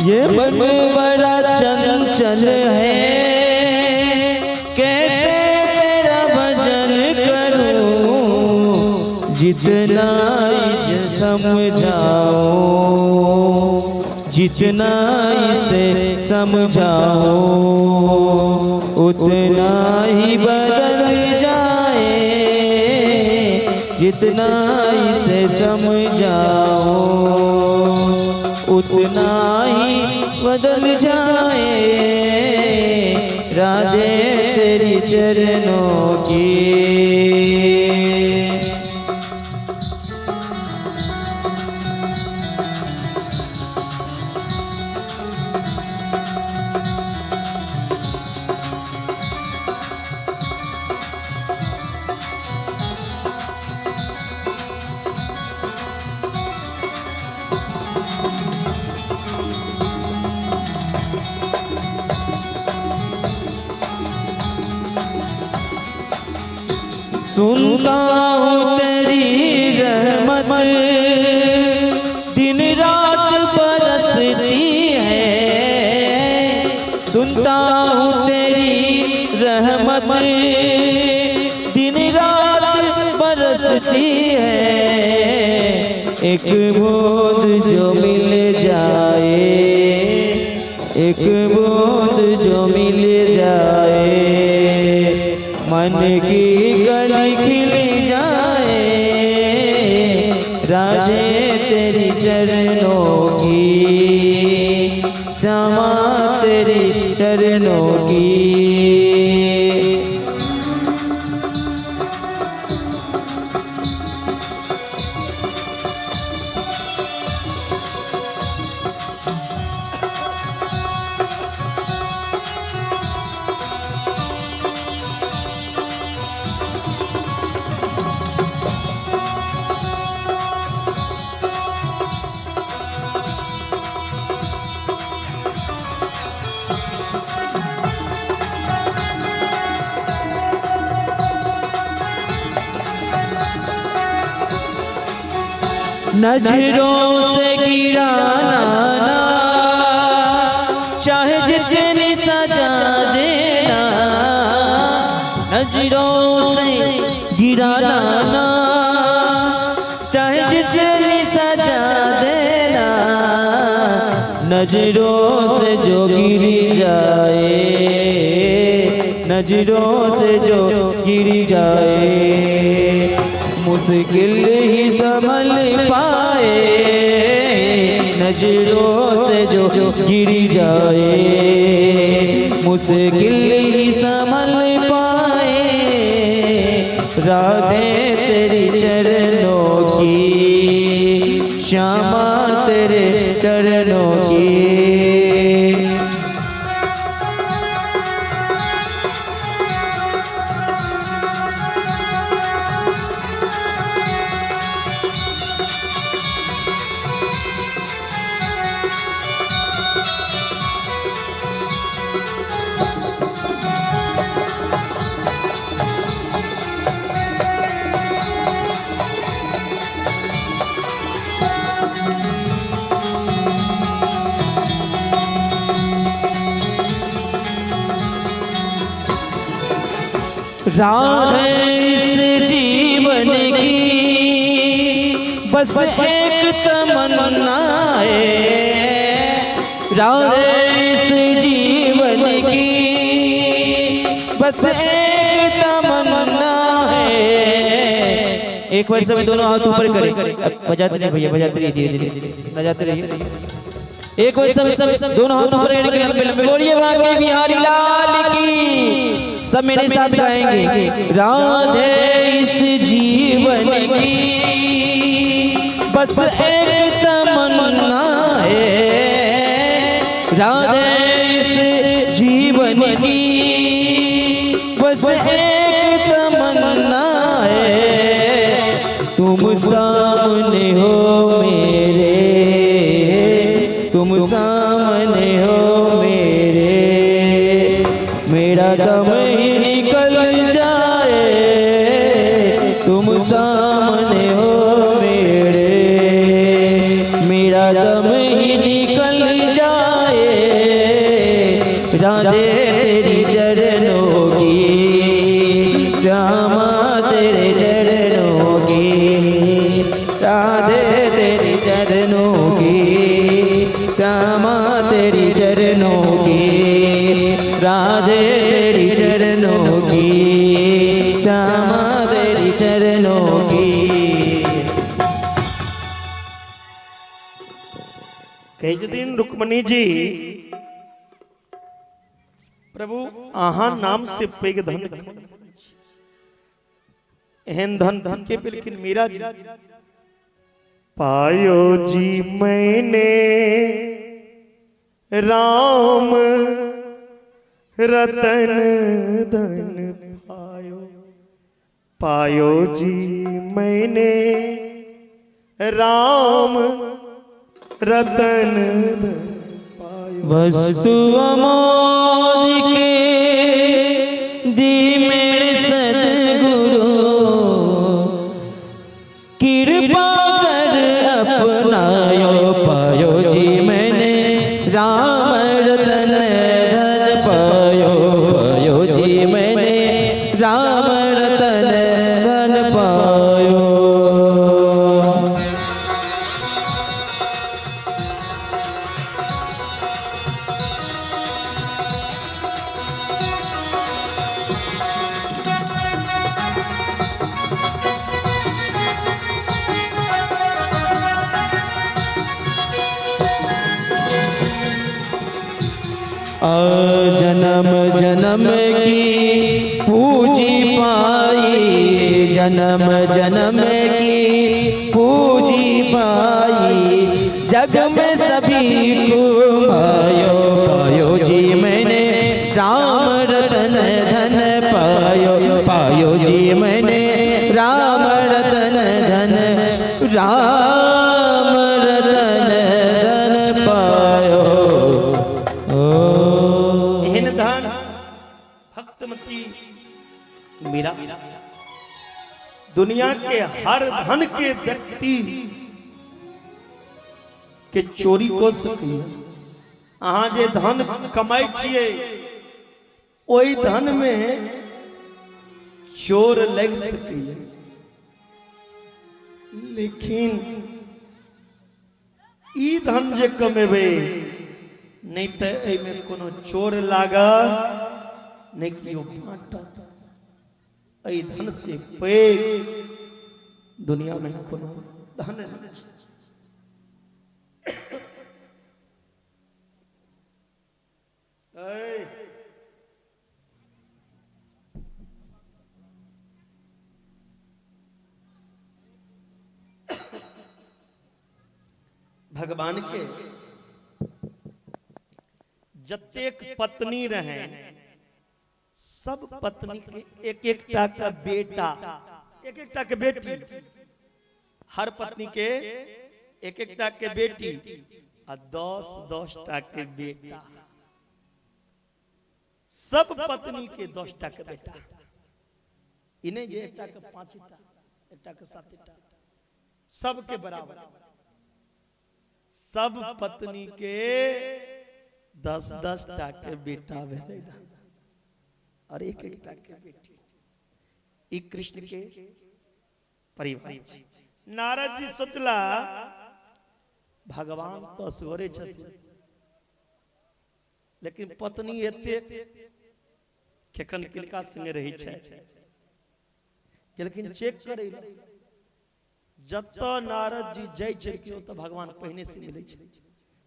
ये मन बड़ा चंचल है, कैसे तेरा भजन करूं। जितना इसे समझाओ, जितना इसे समझाओ, उतना ही बदल जाए। जितना इसे समझाओ, उतना ही बदल जाए। राधे तेरी चरणों की। सुनता हूँ तेरी रहमत दिन रात बरसती है। सुनता हूँ तेरी रहमत दिन रात बरसती है। एक बूंद जो मिल जाए, एक बूंद जो मिल जाए, मन की कली खिल जाए। राधे तेरी चरणों की, श्यामा तेरी चरणों की। नजरों से गिराना ना, चाहे जितनी सजा देना। नजरों से गिराना ना, चाहे जितनी सजा देना। नजरों से जो गिर जाए, नजरों से जो गिर जाए, मुश्किल ही संभल पाए। नजरों से जो गिर जाए, मुश्किल ही संभल पाए। राधे तेरी चरणों की, श्यामा तेरे चरणों की। राधे इस जीवन की बस एक तमन्ना है। राधे इस जीवन की बस एक तमन्ना है। एक बार सब दोनों हाथ ऊपर करें, बजाते रहिए भैया, बजाते रहिए, धीरे धीरे बजाते रहिए। एक बार सब दोनों हाथ ऊपर करके लंबे लंबे बोलिए बांके बिहारी लाल की। सब मेरे साथ गाएंगे। राधे इस जीवन की बस एक तमन्ना है। राधे इस जीवन की बस एक तमन्ना है। तुम सामने हो मेरे, तुम सामने हो मेरे, मेरा दम ही निकल जाए, तुम सामने हो मेरे, मेरा दम ही निकल जाए। राधे तेरी चरणों की, श्यामा तेरे चरणों की, राधे तेरी चरणों की, श्यामा तेरी चरणों की, राधे तेरी चरणों की, श्यामा तेरी चरणों की। कहे दिन रुक्मणी जी प्रभु आहा नाम से पैग धन एहन धन धन के पे, लेकिन मीरा जी पायो जी मैंने राम रतन धन पायो, पायो जी मैंने राम रतन धन पायो। वस्तु अमोद के दी मेरे सद्गुरु, कृपा कर अपनायो, पायो जी मैंने राम रतन धन पायो, पायो जी मैंने राम रतन धन पायो। जन्म जन्म की पूजी पाई, जन्म जन्म की पूजी पाई, जग में सभी को पायो, पायो जी मैंने राम रतन धन पायो, पायो जी मैंने राम रतन धन, राम रतन धन पायो। एहन धन भक्तमती मीरा दुनिया के हर धन के व्यक्ति के चोरी को सकी। अहाँ जे धन कमाई छिए ओई धन में चोर लग सकी, लेकिन ई धन जे कमेबे नहीं तो एमे कोनो चोर लागत नहीं कियो बाँटत। एई धन से पैघ दुनिया में कोनो धन नहीं। भगवान के जतेक पत्नी रहे सब पत्नी के एक एक टा का बेटा, एक एक टा के बेटी, हर पत्नी के एक एक टा के बेटी और 10-10 टा के बेटा, सब पत्नी के 10 टा के बेटा। इन्हें जे एक टा के 5 टा, एक टा के 7 टा, सब के बराबर, सब पत्नी के 10-10 टा के बेटा भेलेगा और एक एक टा के बेटी। ई कृष्ण के परिवार। नारद जी सोचला भगवान तो असगरे छथिन, लेकिन पत्नी एते केखन किनका संगे रही छै, लेकिन चेक करे जत नारद जी जाय छलखिन तो भगवान पहने से मिले छै।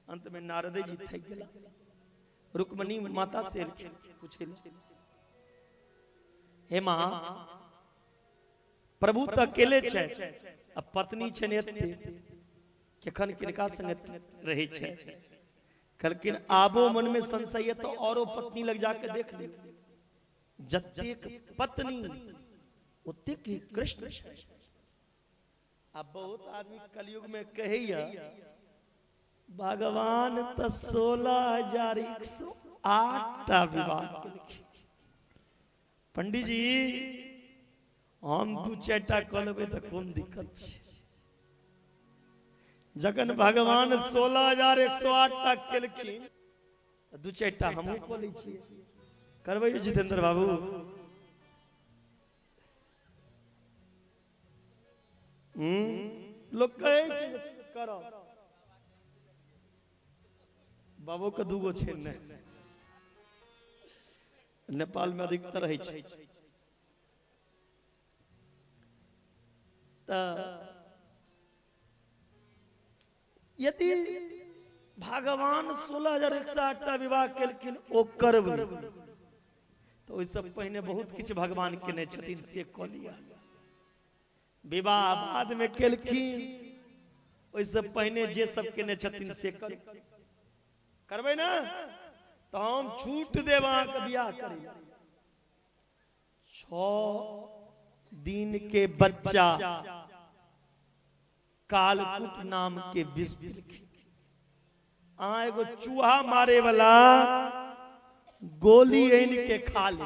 अंत में नारद जी थक गेला, रुक्मणी माता से पूछे हे मां प्रभु तो अकेले छै, अब पत्नी छै ने केखन किनका संगे रही छै। कहलखिन आबो मन में संशय है तो औरो पत्नी लग जाके देख ले, जतेक पत्नी उतेक ही कृष्ण छै। अब बहुत आदमी कलयुग में कहैया भगवान तो 16,108 विवाह केलखिन। पंडित जी हम 2-4टा कऽ लेबै तऽ कोन दिक्कत छै? जखन भगवान 16,108 केलखिन 2-4टा हमहूँ कऽ लै छियै। करबै जितेंद्र बाबू? लोग कहै छै करो, बाबू के 2 गो छै ने, नेपाल में अधिकतर है छै। यदि भगवान 16,108 विवाह केलखिन ओ करबै तो ओइसे पहिने बहुत किछ भगवान केने छथिन से कऽ लिया। विवाह बाद में केलखिन, ओइसे पहिने जे सब केने छथिन से करबै ना तो हम छूट देब अहाँके बियाह करै। 6 दिन के बच्चा कालकूट नाम के विष अहाँ एगो चूहा मारे वाला गोली आन के खा ले,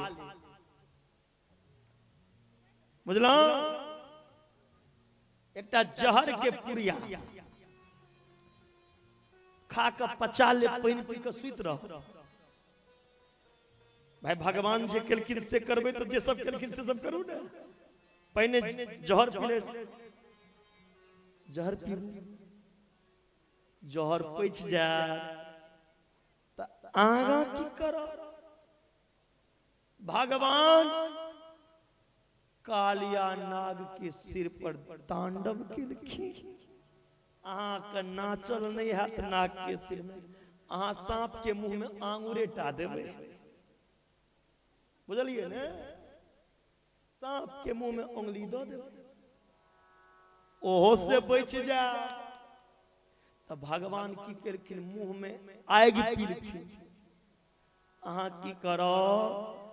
बुझल? एकटा जहर के पुड़िया खा के पचा ले, पानी पी के सुत रह। भाई भगवान जे केलखिन से करबै तो जे सब केलखिन से सब करू ना। पहिने जहर पीले, जहर पीबू, जहर पच जाए त आगा की करब? भगवान कालिया नाग के सिर पर तांडव केलखिन। अहाँ के नाचल नहीं हैत नाग के सिर में, अहाँ सांप के मुंह में आंगुरे टा देबै, बुझलिए ने? सांप के मुंह में उंगली दो देबै, ओहो से बच जा। तब भगवान की केलखिन? मुंह में आगि पीलखिन। अहाँ की करब?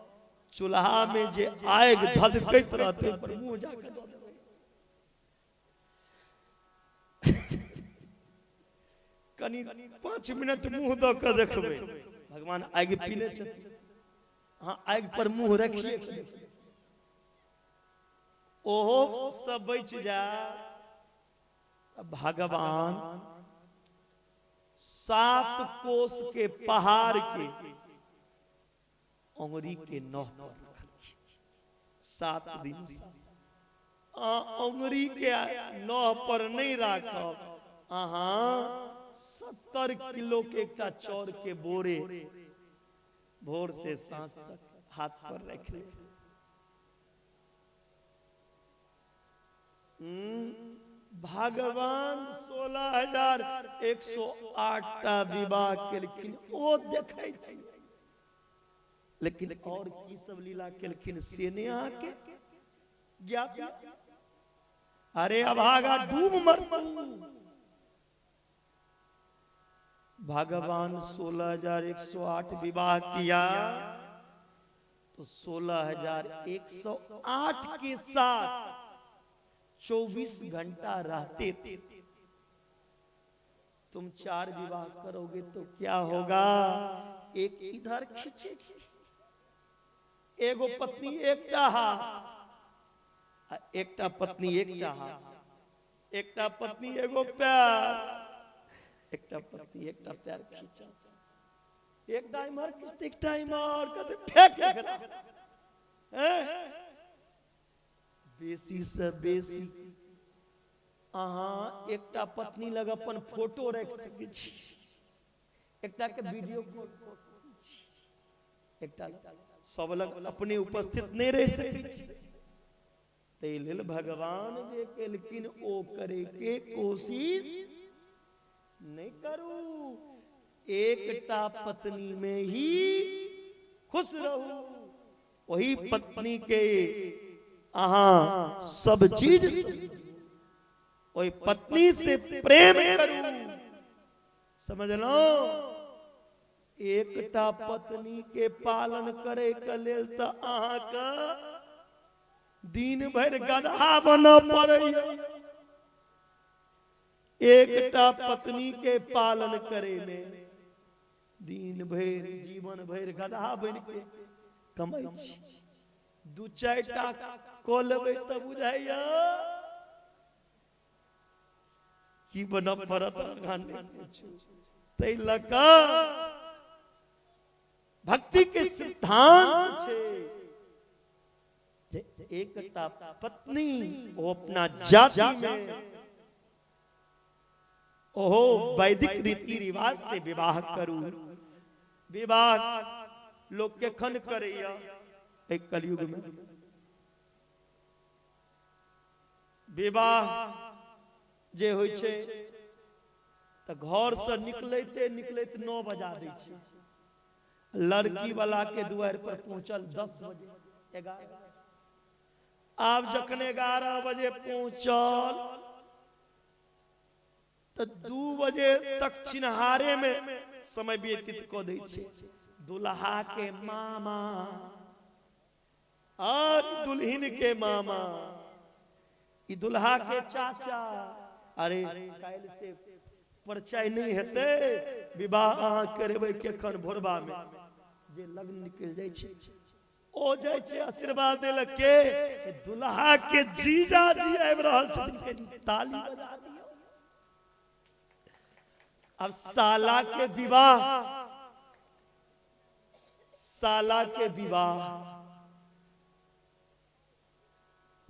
चूल्हा में जे आगि धधकैत रहते पर मुंह जाके दो देबै। कनी 5 मिनट मुंह दो के देखबै, भगवान आगि पीले छथिन। हाँ, आगि पर मुंह रखिए, ओहो सब बच जा। भगवान 7 कोस के पहाड़ के अंगुरी के नौह पर रखलखिन। 7 दिन अंगुरी के नौह पर नहीं राखब, अहाँ 70 किलो के एकटा चाउर के बोरे भोर से सांझ तक हाथ पर रख ले। भगवान 16,108 विवाह केलखिन, ओ देखै छै। लेकिन और की सब लीला केलखिन से ने अहाँ के ज्ञात? अरे अभागा डूब मरतू। भगवान 16,108 विवाह किया तो 16,108 के साथ 24 घंटा रहते थे। तुम 4 विवाह करोगे तो क्या होगा? एक इधर खींचेगी, एगो पत्नी एकटा हाथ, एकटा पत्नी एकटा हाथ, एकटा पत्नी एगो पैर, एकटा पत्नी एकटा पैर खींचा, एक डाइमर किस्त एक डाइमर कहते फेंक बेसी से बेसी अहाँ एकटा पत्नी लग अपन फोटो रख सकै छी, एकटा के वीडियो कॉल कऽ सकै छी, एकटा सब लग अपने उपस्थित नहीं रह सकै छी। तै लेल भगवान जे केलखिन ओ करे के कोशिश नहीं करू। एकटा पत्नी में ही खुश रहू, वही पत्नी के अहाँ सब चीज, वही पत्नी से प्रेम करू। समझ लो, एकटा पत्नी के पालन करे के लेल तो अहाँ का दिन भर गधा बन पड़े। एकटा पत्नी के पालन करे में दिन भर जीवन भर गधा बन के कमाई छी। दू चारिटा कऽ लेबै तऽ बुझाइया की बना पड़त तै लका भक्ति के सिद्धांत छे जे एकटा पत्नी ओ अपना जाति में ओहो वैदिक रीति रिवाज से विवाह करू। विवाह लोग के खन करैया एक कलयुग में विवाह जे होइ छै त घर से निकलते निकलते 9 बजा दै छै। लड़की वाला के द्वार पर पहुंचल 10 बजे 11। आब जखन 11 बजे पहुंचल तो 2 बजे तक चिन्हारे में समय व्यतीत कऽ दै छै। दुल्हा के मामा और दुल्हन के मामा, ई दुल्हा के चाचा, अरे काल्हि से परिचय नहीं हेते, विवाह अहाँ करबै केखन भोरबा में जे लग्न निकल जाय छै ओ जाय छै आशीर्वाद देल के दुल्हा के जीजा जी आबि रहल छथिन के ताली बजा दियौ। अब साला के विवाह, साला के विवाह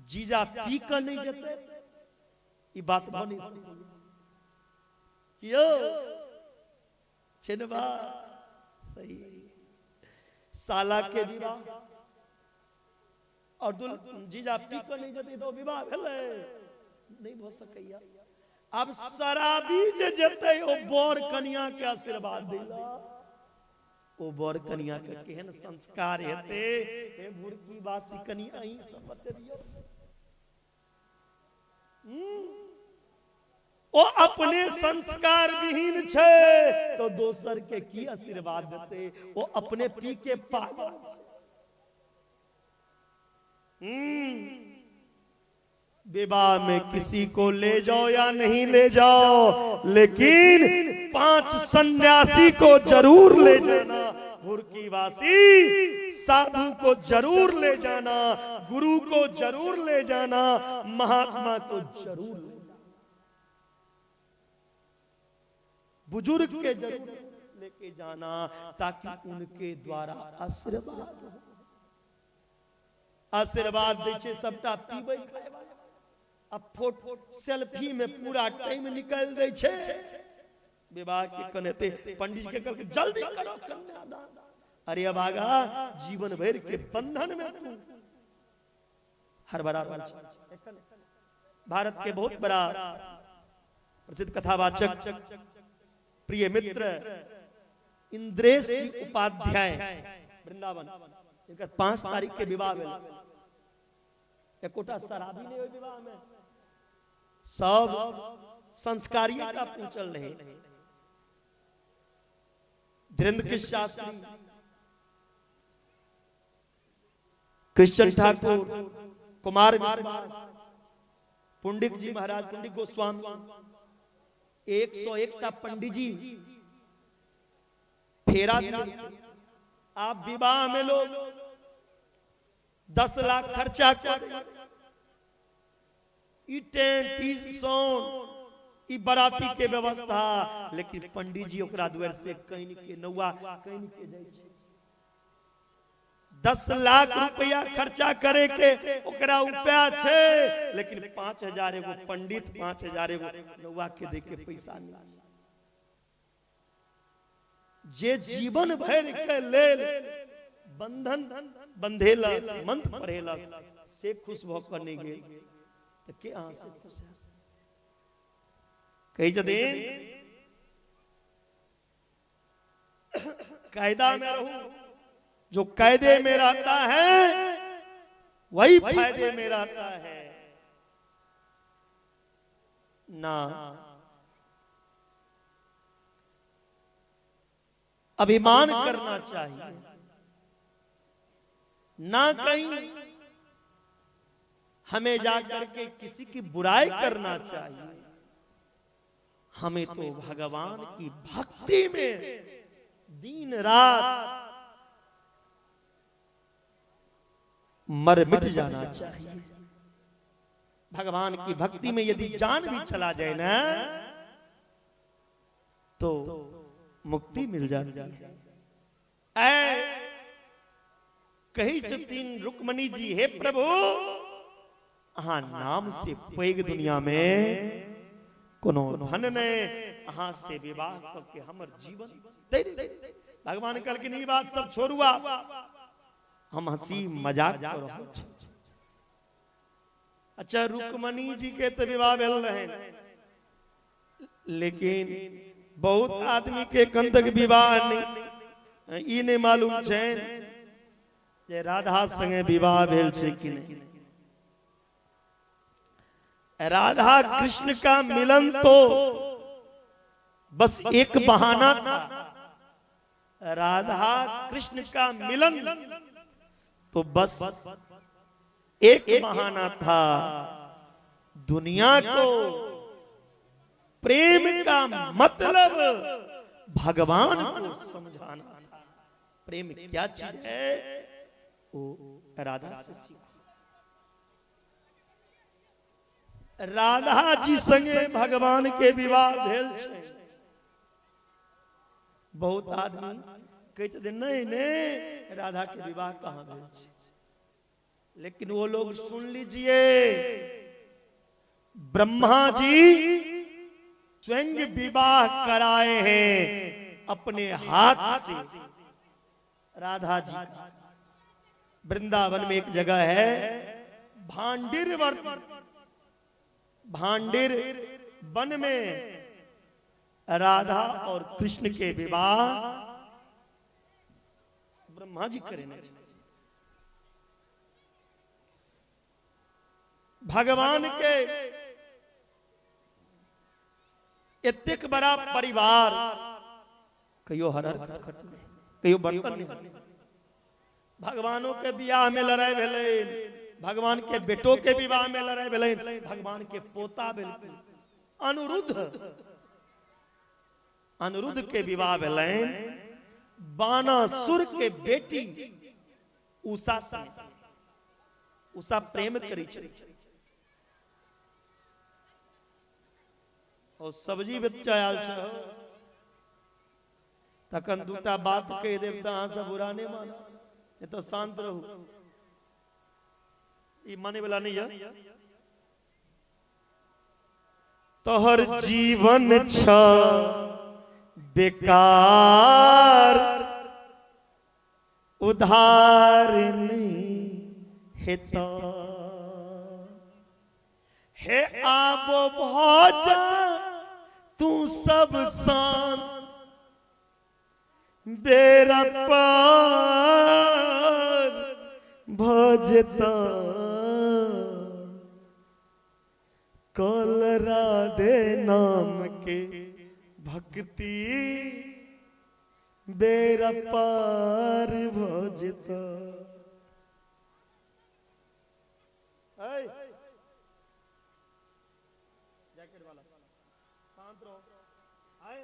जीजा पी कर नहीं जेते, ई बात बनी कियो छिनबा सही। साला के विवाह और जीजा पी कर नहीं जेते तो विवाह भेलै नहीं भ सकैया। अब शराबी जे जेते ओ बर कन्या के आशीर्वाद देला, ओ बर कन्या के केहन संस्कार हेते हे भुरकी वासी कन्या अहीं सब बतबियो। ओ अपने संस्कार विहीन छे तो दोसर के की आशीर्वाद देते, वो अपने पी के पागल। विवाह में किसी को ले जाओ या नहीं ले जाओ, लेकिन 5 सन्यासी को जरूर ले जाना। भुरकी वासी साधु को जरूर ले जाना, गुरु को जरूर ले जाना, महात्मा को जरूर ले जाना, बुजुर्ग के जरूर लेके जाना ताकि उनके द्वारा आशीर्वाद हो। आशीर्वाद दै छै सबटा पीबै खाय वाला। अब फोटो सेल्फी में पूरा टाइम निकल दै छै। विवाह के कनेते पंडित के कहलकै जल्दी करो कन्यादान। अरे अब आगा जीवन भर के बंधन में तू हर बराबर। भारत के बहुत बड़ा प्रसिद्ध कथावाचक प्रिय मित्र इंद्रेश उपाध्याय वृंदावन, इनका 5 तारीख के विवाह भेल। एकोटा शराबी नहीं हुई विवाह में, सब संस्कारियों का पूछल रहे। धीरेन्द्र कृष्ण शास्त्री, कृष्ण ठाकुर, कुमार विश्वास, पुंडित जी महाराज, पुंडित गोस्वामी, 101 का पंडित जी फेरा दिए। आप विवाह में लोग 10 लाख खर्चा कर, ई टेंट, ई साउंड, ई बराती के व्यवस्था, लेकिन पंडित जी ओकरा द्वार से कहीं के नौआ कहीं के जाय छै। 10 लाख रुपया खर्चा करे के ओकरा उपाय छे, लेकिन 5000 एगो पंडित, 5000 एगो नौआ के दे के पैसा नहीं। जे जीवन भर के लेल बंधन बंधेला, मंत्र पढ़ेला, से खुश भ कर नहीं गेल तो के अहाँ से खुश है? कही जदीन कायदा में रहूं, जो कायदे में रहता है वही फायदे में रहता है ना। अभिमान करना चाहिए ना, कहीं हमें जाकर के किसी की बुराई करना चाहिए। हमें तो भगवान की भक्ति में दिन रात मर मिट जाना चाहिए। भगवान की भक्ति में यदि जान भी चला जाए ना तो मुक्ति मिल जाती है। कही चुतीन रुक्मणी जी, हे प्रभु अहा नाम से पैग दुनिया में कोनो धन ने अहा से विवाह करके हमर जीवन दे दे। भगवान कल की नहीं बात सब छोड़ुआ, हम हंसी मजाक कर रहल छी। अच्छा रुक्मणी जी के तो विवाह भेल रहे, लेकिन बहुत आदमी के कन तक विवाह नहीं ई नहीं मालूम छै जे राधा संगे विवाह भेल छै कि नहीं। राधा कृष्ण का मिलन तो बस एक बहाना था। राधा कृष्ण का मिलन तो बस एक बहाना था। दुनिया को प्रेम का मतलब भगवान को समझाना था। प्रेम क्या चीज है वो राधा से सीखो। राधा जी संगे भगवान के विवाह भेल छै। बहुत आदमी कहते थे नहीं नहीं राधा के विवाह कहां भेल छै, लेकिन वो लोग सुन लीजिए, ब्रह्मा जी स्वयं विवाह कराए हैं अपने हाथ से राधा जी का। वृंदावन में एक जगह है भांडिर भांडिर वन में राधा और कृष्ण के विवाह ब्रह्मा जी करेंगे। भगवान के इतक बड़ा परिवार कहियो हरहर खटखट कहियो बर्तन भगवानों के विवाह में लड़ाई भेलै, भगवान के बेटों के विवाह में लड़ाई भेलै, भगवान के पोता भेल अनिरुद्ध के विवाह भेलै बानासुर के बेटी उषा से। उषा प्रेम करी छै और सब्जी बच्चा आयल छै तखन दूटा बात कह देव त अहां सब बुरा नहीं माना, ये तो शांत रहू, ये माने वाला नहीं है। तोहर जीवन छ बेकार उधार नहीं हेता, हे आबो भौजा तू सब शांत बेरा पार भजता कल राधे नाम के भक्ति बेरा पार भजता। जैकेट वाला शांत रहो। आए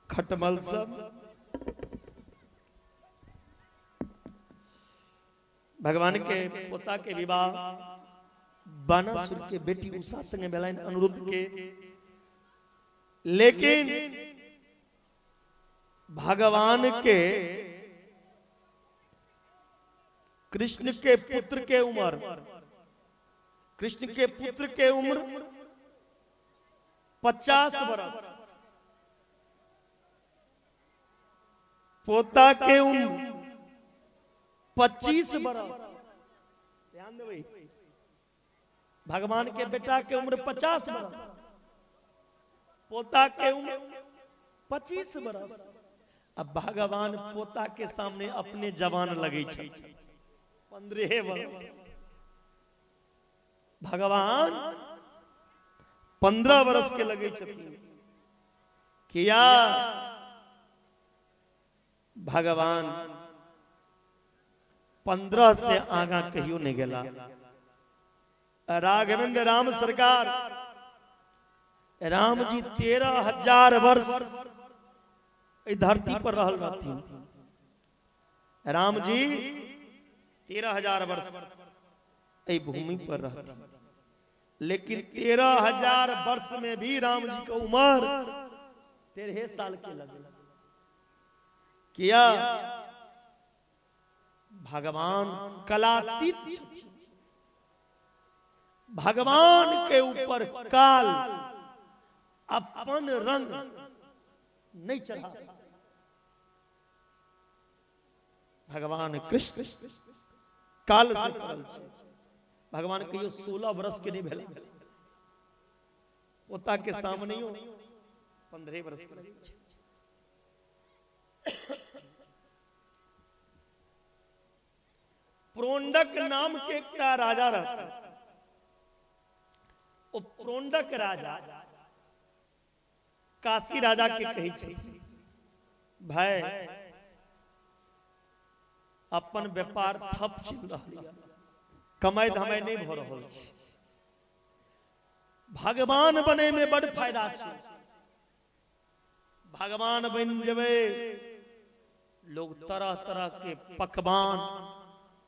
खटमल सब भगवान के पोता के विवाह बानासुर के बेटी उषा संगे भेलैन अनिरुद्ध के, लेकिन भगवान के कृष्ण के पुत्र के उम्र 50 बरस, पोता के उम्र 25 बरस। ध्यान दे भाई, भगवान के बेटा के उम्र 50 बरस, पोता के उम्र 25 बरस। अब भगवान पोता के सामने अपने जवान लगे 15 वर्ष। भगवान 15 वर्ष के लगे किया भगवान 15 से आगा कहियो नहीं गेला। राघवेंद्र राम सरकार राम जी 13,000 वर्ष इस धरती पर रहल रहथिन। राम जी 13,000 वर्ष इस भूमि पर रहथिन, लेकिन 13,000 वर्ष में भी राम जी का उम्र 13 साल के लगे। किया भगवान कलातीत, भगवान के ऊपर काल अपन रंग नहीं चढ़ा। भगवान कृष्ण काल से करल छै। भगवान कहियो 16 वर्ष के नहीं भेला, पोता के सामने 15 वर्ष के। प्रोंडक नाम के क्या राजा रहता, वो प्रोंडक राजा काशी राजा के कही छै, भाई अपन व्यापार ठप चल रहा, कमाई धमाई नहीं भ रहल छै, भगवान बने में बड़ फायदा छै। भगवान बन जेबे लोग तरह तरह के पकवान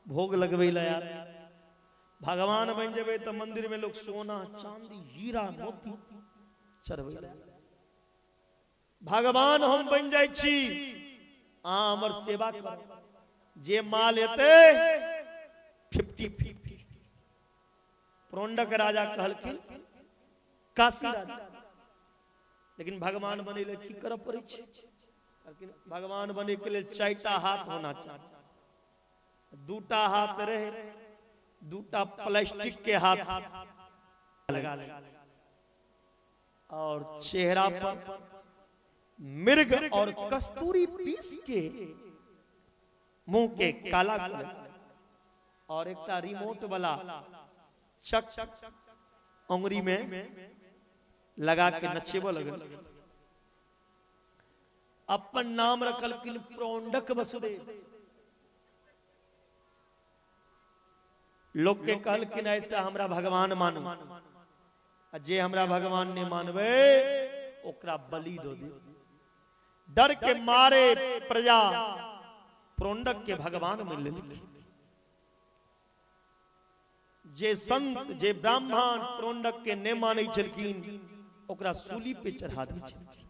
भोग लगवे ला यार। भगवान बन जेबे तो मंदिर में लोग सोना चांदी हीरा मोती चढ़वे ला। भगवान हम बन जाय छी, हमर सेवा कर, जे माल एते 50-50। प्रोंडक राजा कहलखिन काशी राजा, लेकिन भगवान बने ले की करब पड़े छै। भगवान बने के लिए 4टा हाथ होना चाहिए, 2टा हाथ रहे, 2टा प्लास्टिक के हाथ लगा ले, और चेहरा पर मिर्ग और कस्तूरी पीस के मुंह के काला कर, और एक रिमोट वाला चक उंगली में लगा के नचेबो लगल। अपन नाम रखल किन प्रोंडक वसुदेव। लोग के कहल कि ऐसा हमरा भगवान मानू, जे हमरा भगवान ने मानवे ओकरा बलि दो दे। डर के मारे प्रजा प्रोंडक के भगवान में ले लिखी। जे संत जे ब्राह्मण प्रोंडक के ने माने छलखिन ओकरा सूली पे चढ़ा दी छलखिन।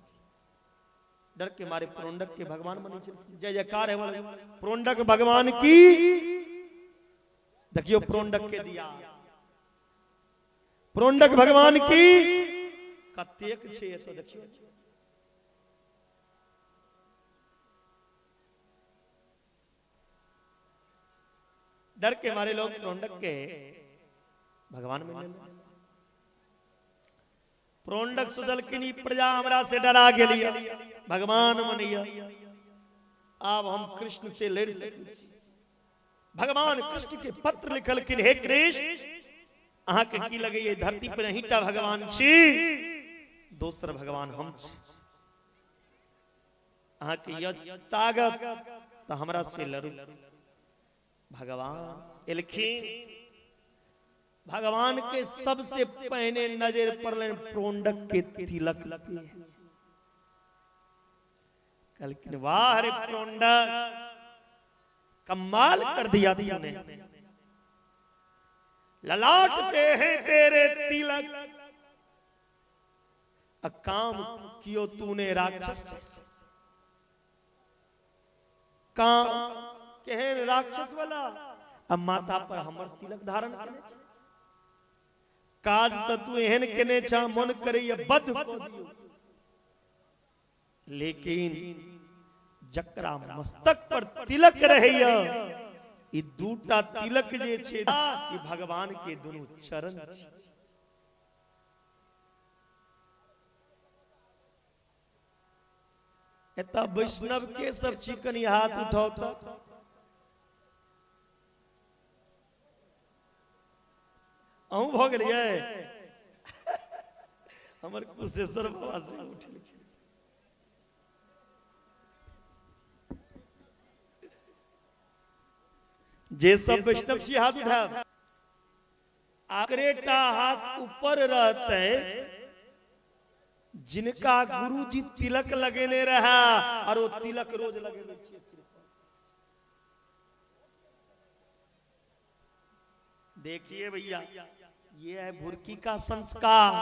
डर के मारे प्रोंडक के भगवान माने छलखिन। जय जयकार है बोले प्रोंडक भगवान की। देखियो प्रोंडक के दिया, प्रोंडक भगवान की कतेक छे तो देखियो। डर के मारे लोग प्रोंडक के भगवान में ले। प्रोंडक सुझलखिन प्रजा हमरा से डरा गेलिया, भगवान मनिया, अब हम कृष्ण से लड़ सकते। भगवान कृष्ण के पत्र लिखलखिन, हे कृष्ण अहाँ के की लगे ये धरती पर हीटा भगवान छी, दोसर भगवान हम छी। अहाँ के य ताकत तो हमरा से लड़ू। भगवान एलखिन, भगवान के सबसे पहले नजर पड़ल प्रोंडक के तिलक लगे। कहलखिन वाह रे प्रोंडक, कमाल कर दिया तूने। ललाट पे है तेरे तिलक, काम कियो तूने राक्षस। काम केहन राक्षस वाला, अब माथा पर हमर तिलक धारण करे छै। काज त तू एहन केने छा मन करैया बद को दियो, लेकिन जकरा मस्तक पर तिलक रहैया ई दूटा तिलक जे छै ई भगवान के दुनू चरण छै। एता वैष्णव के सब चिकन हाथ उठाओ त अहूं भ गेलियै। हमर कुशेश्वर बाबा से उठल जे सब वैष्णव छी हाथ उठाओ। अकरेटा हाथ ऊपर रहते जिनका गुरुजी तिलक लगेने रहा और वो तिलक रोज लगेने छिए सिर पर। देखिए भैया, ये है भुरकी का संस्कार,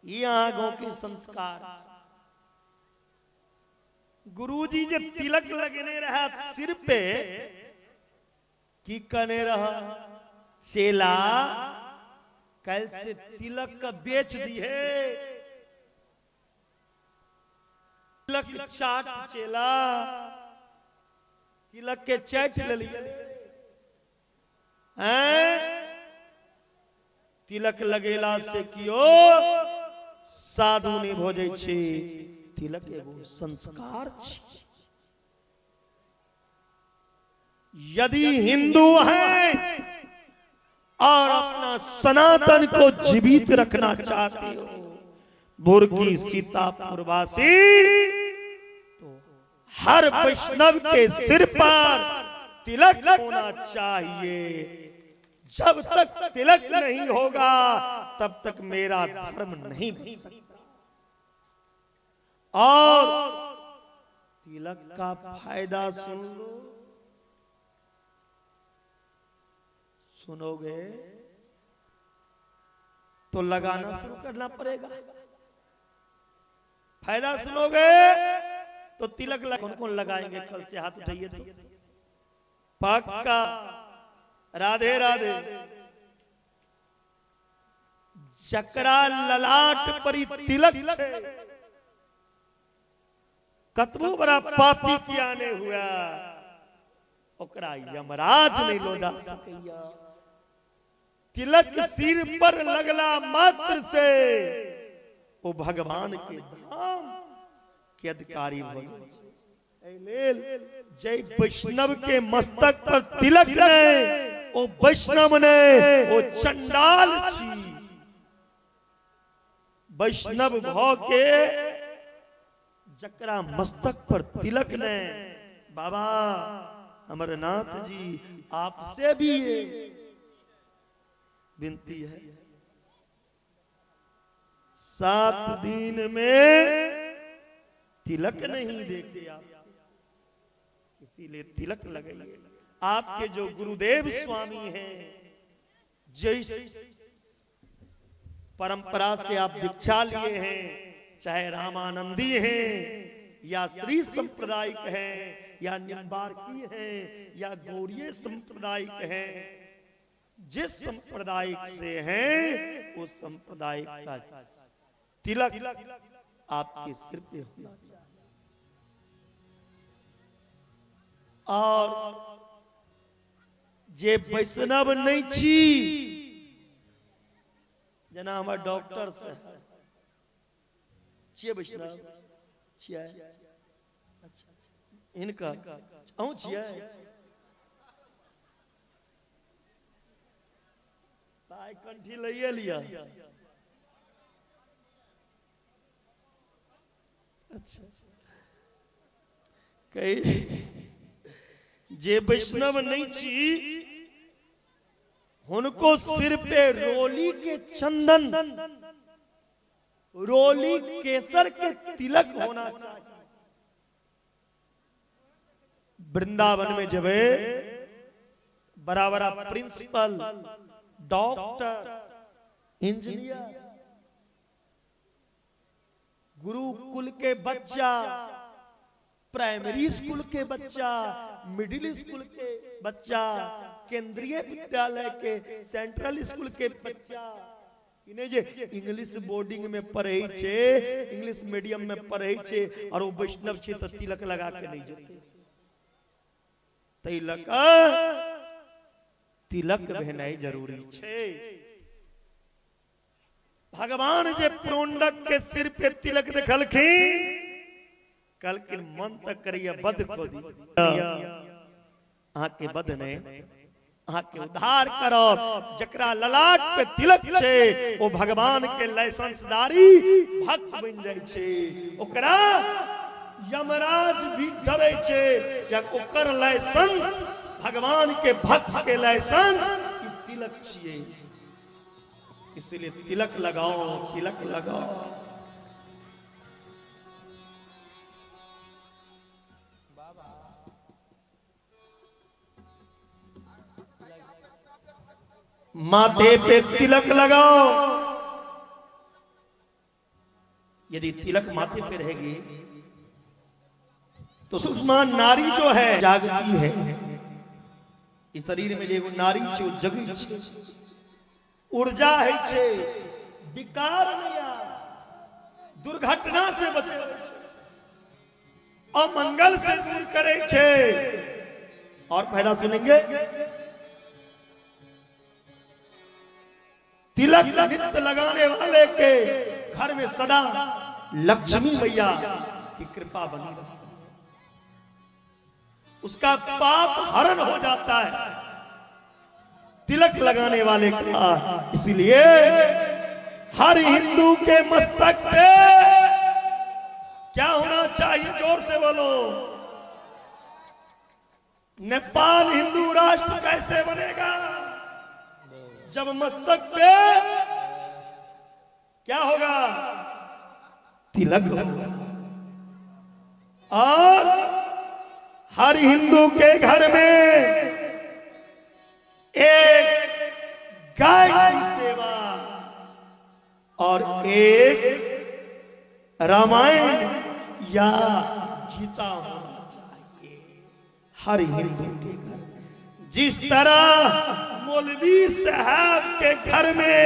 ये आगों के संस्कार। गुरुजी जे तिलक लगने रहा सिर पे की कने रहा चेला कल से तिलक का बेच दिए, तिलक चाट चेला, तिलक के चाट ले लिए। तिलक लगेला से कियो साधु ने भोजे छे, तिलक एगो संस्कार छे। यदि हिंदू हैं और अपना सनातन को जीवित रखना चाहते हो, बुर्गी सीतापुरवासी, तो हर वैष्णव के सिर पर तिलक होना चाहिए। जब तक तिलक नहीं होगा तब तक मेरा धर्म नहीं बन सकता। और तिलक का फायदा सुन लो, सुनोगे तो लगाना शुरू करना पड़ेगा। फायदा सुनोगे तो तिलक कौन कौन लगाएंगे? कल से हाथ उठाइए तो पक्का। राधे राधे। जकरा ललाट पर तिलक छे, कतबो बड़ा पापी किया ने हुआ, ओकरा यमराज नहीं लोदा सकैया। तिलक सिर पर लगला मात्र से वो भगवान के धाम के अधिकारी हो जाए। जय वैष्णव के मस्तक पर तिलक ने, वो वैष्णव ने, वो चंडाल छी। वैष्णव भाव के जकरा मस्तक पर तिलक ने, बाबा अमरनाथ जी आपसे भी ये विनती है, 7 दिन में तिलक नहीं देते आप, इसीलिए तिलक लगाइए। आपके जो गुरुदेव स्वामी हैं, जिस परंपरा से आप दीक्षा लिए हैं, चाहे रामानंदी हैं या श्री सांप्रदायिक हैं या निम्बार्की हैं या गौड़ीय सांप्रदायिक हैं, जिस सांप्रदायिक से हैं उस सांप्रदायिक का तिलक आपके सिर पे होना चाहिए। और जे वैष्णव नहीं छी, जना हमारे डॉक्टर से छिए वैष्णव छिए, अच्छा इनका अहूँ छिए, ताई कंठी लइए लिया। अच्छा कई जे वैष्णव नहीं छी, उनको सिर पे रोली के चंदन, रोली केसर के तिलक होना चाहिए। वृंदावन में जब Barabar principal, doctor, engineer, Gurukul के बच्चा, प्राइमरी स्कूल के बच्चा, मिडिल स्कूल के बच्चा, केंद्रीय विद्यालय के, सेंट्रल स्कूल के बच्चा, इन्हें जे इंग्लिश बोर्डिंग में पढ़े छे, इंग्लिश मीडियम में पढ़े छे और वो वैष्णव छे तो तिलक लगा के नहीं जते। तिलक भेनाई जरूरी छे। भगवान जे प्रोंडक के सिर पे तिलक देखलखिन, कल के मन तक करिए बद को दी आके बद ने आके उद्धार करो। जकरा ललाट पे तिलक छे वो भगवान के लाइसेंसदारी भक्त बन जाय छे। ओकरा यमराज भी डरे छे, या ओकर लाइसेंस भगवान के भक्त के लाइसेंस तिलक छिए, इसलिए तिलक लगाओ, तिलक लगाओ। माथे पे तिलक लगाओ। यदि तिलक माथे पे रहेगी तो सुषमा नारी जो है जागती है। इस शरीर में एगो नारी छे, वो जगी छे, ऊर्जा है छे, विकार नहीं आ, दुर्घटना से बचे, अमंगल से दूर करे छे। और पहला सुनेंगे, तिलक नित्य लगाने वाले के घर में सदा लक्ष्मी मैया की कृपा बनी रहती है, उसका पाप हरण हो जाता है तिलक लगाने वाले का। इसलिए हर हिंदू के मस्तक पे क्या होना चाहिए? जोर से बोलो। नेपाल हिंदू राष्ट्र कैसे बनेगा? जब मस्तक पे क्या होगा? तिलक होगा। और हर हिंदू के घर में एक गाय की सेवा और एक रामायण या गीता होना चाहिए हर हिंदू के घर। जिस तरह मौलवी साहब के घर में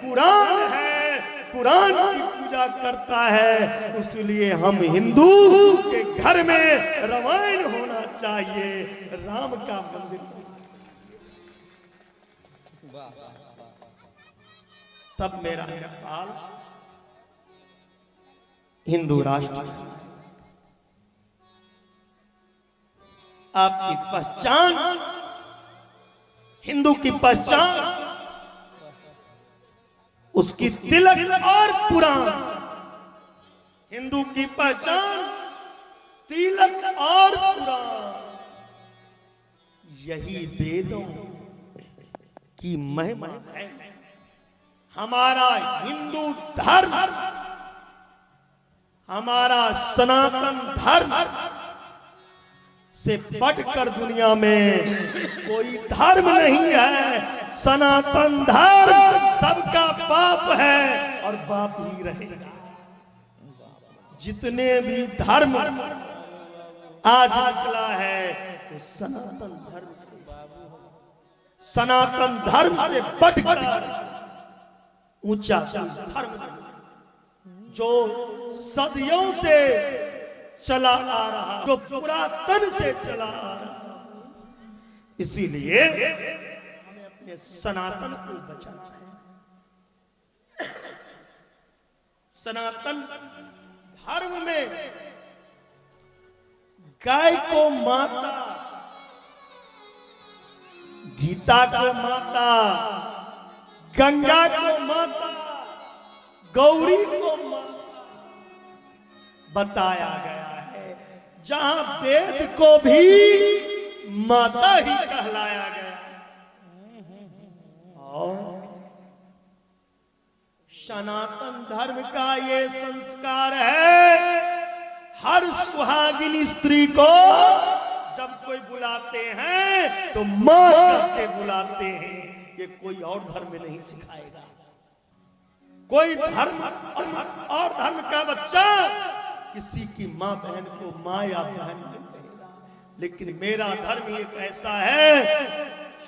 कुरान है, कुरान की पूजा करता है, इसलिए हम हिंदू के घर में रामायण होना चाहिए, राम का मंदिर। तब मेरा नेपाल हिंदू राष्ट्र। आपकी पहचान, हिंदू की पहचान, उसकी तिलक और पुराण। हिंदू की पहचान तिलक और पुराण, यही वेदों की महिमा है। हमारा हिंदू धर्म, हमारा सनातन धर्म से बढ़कर दुनिया में कोई धर्म नहीं है। सनातन धर्म सबका बाप है और बाप ही रहेगा। जितने भी धर्म आज निकला है वो सनातन धर्म से, सनातन धर्म से बढ़कर ऊंचा धर्म जो सदियों से चला आ रहा, जो पुरातन से चला आ रहा। इसीलिए हमें अपने सनातन को बचाना है। सनातन धर्म में गाय को माता, गीता को माता, गंगा को माता, गौरी को माता बताया गया है। जहां वेद को भी माता ही कहलाया गया। और सनातन धर्म का ये संस्कार है, हर सुहागिन स्त्री को जब कोई बुलाते हैं तो मां करके बुलाते हैं। ये कोई और धर्म में नहीं सिखाएगा। कोई धर्म और धर्म का बच्चा किसी की मां बहन को मां या बहन नहीं कहेगा, लेकिन मेरा धर्म एक ऐसा है,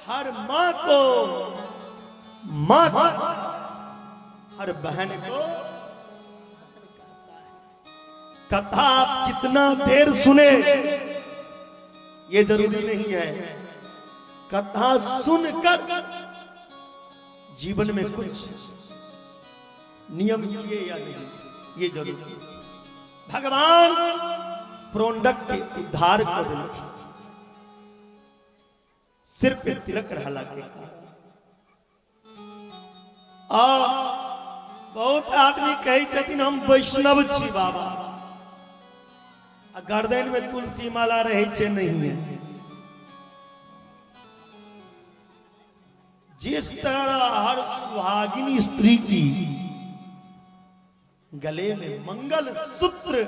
हर मां को मां, हर बहन को। कथा आप कितना देर सुने ये जरूरी नहीं है, कथा सुनकर जीवन में कुछ नियम किए या नहीं ये जरूरी है। भगवान प्रोंडक के उद्धार को दिल सिर पे तिलक रहा लगे। और बहुत आदमी कही छथिन हम वैष्णव छी बाबा, गर्दन में तुलसी माला रहे छे नहीं है। जिस तरह हर सुहागिनी स्त्री की गले में मंगल सूत्र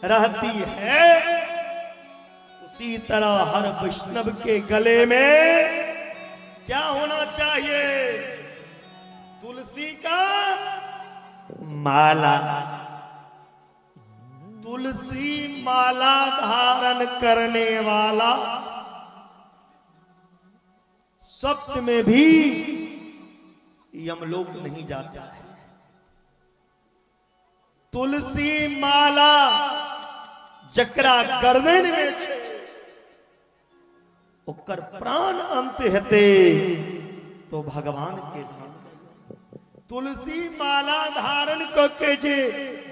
रहती है, उसी तरह हर वैष्णव के गले में क्या होना चाहिए? तुलसी का माला। तुलसी माला धारण करने वाला सप्त में भी यमलोक नहीं जाता है। तुलसी माला जकरा गर्दन में छे ओकर प्राण अंत हेते तो भगवान के धाम। तुलसी माला धारण करके जे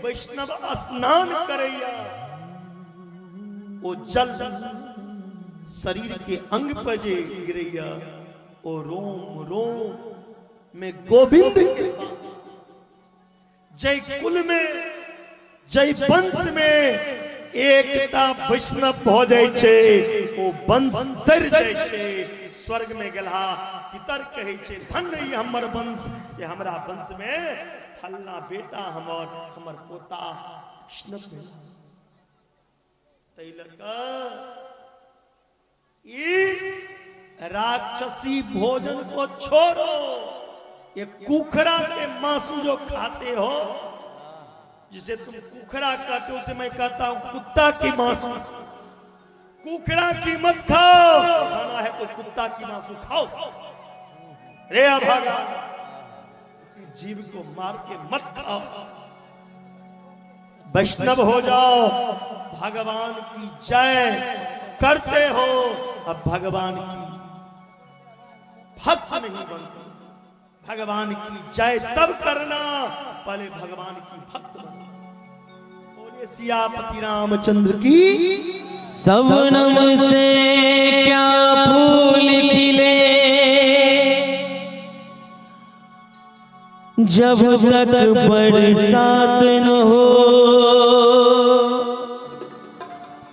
वैष्णव स्नान करैया, वो जल शरीर के अंग पर जे गिरैया, ओ रोम रोम में गोविंद के पास, जय कुल में जय वंश में एकटा वैष्णव भ जाय छे, ओ वंश तर जाय छे। स्वर्ग में गेलहा पितर कहे छे धन्य ई हमर वंश, कि हमरा वंश में फल्ला बेटा हमर पोता वैष्णव भेल। तैलक ई राक्षसी भोजन को छोड़ो, ये कुखरा के मांसू जो खाते हो, जिसे तुम कुखरा कहते हो, उसे मैं कहता हूं कुत्ता की मांसू। कुखरा की मत खाओ, खाना है तो कुत्ता की मांसू खाओ। रे अभागा, किसी जीव को मार के मत खाओ। वैष्णव हो जाओ, भगवान की जय करते हो, अब भगवान की भक्त नहीं बनते। भगवान की जय तब करना, पहले भगवान की भक्त बनना। बोलिए सियापति रामचंद्र की। सवनम से क्या फूल खिले, जब तक बरसात न हो,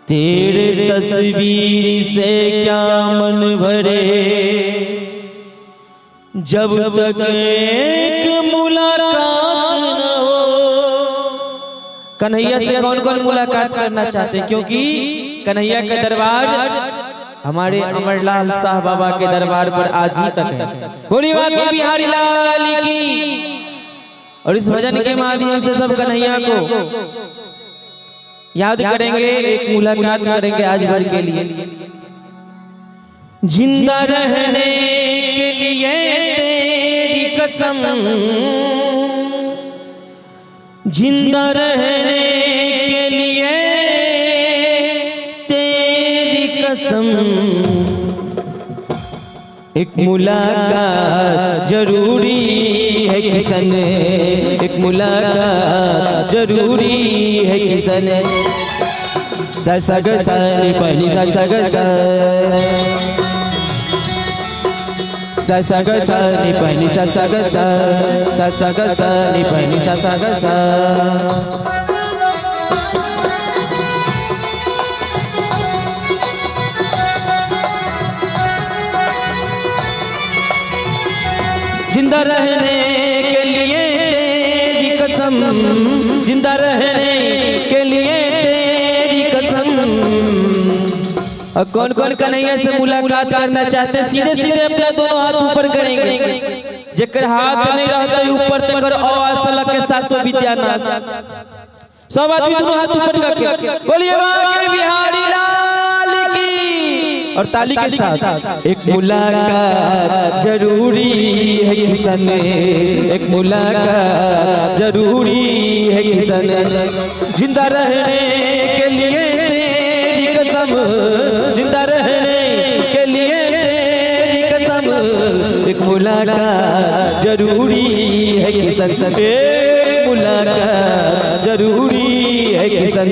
तेरे तस्वीर से क्या मन भरे, जब तक एक मुलाकात न हो। कन्हैया से कौन कौन मुलाकात करना चाहते हैं? क्योंकि कन्हैया का दरबार हमारे अमरलाल शाह बाबा के दरबार पर आज ही तक है। बोली बाकी बिहारी लाल की। और इस भजन के माध्यम से सब कन्हैया को याद करेंगे, एक मुलाकात करेंगे आज भर के लिए। जिंदा रहने के लिए तेरी कसम, जिंदा रहने के लिए तेरी कसम, एक मुलाकात जरूरी है किसन, एक मुलाकात जरूरी है किसन। सा सा ग सा नि प नि सा सा ग सा, सा सा ग सा नि प नि सा सा ग सा, सा सा ग सा नि प नि सा सा ग सा। जिंदा रहने के लिए तेरी कसम, जिंदा रहने के लिए तेरी कसम। और कौन कौन कन्हैया से मुलाकात करना चाहते हैं? सीधे सीधे अपना दोनों हाथ ऊपर करेंगे। जेकर हाथ नहीं रहते ऊपर तक आसला के साथ तो विद्यानाश। सब आदमी दोनों हाथ ऊपर करके बोलिए बाके बिहारी लाल की। और ताली के साथ एक मुलाकात जरूरी है किसन, एक मुलाकात जरूरी है किसन। जिंदा रहने के लिए तेरी कसम, जिंदा रहने के लिए तेरी कसम, एक मुलाकात जरूरी है किसन, एक मुलाकात जरूरी है किसन।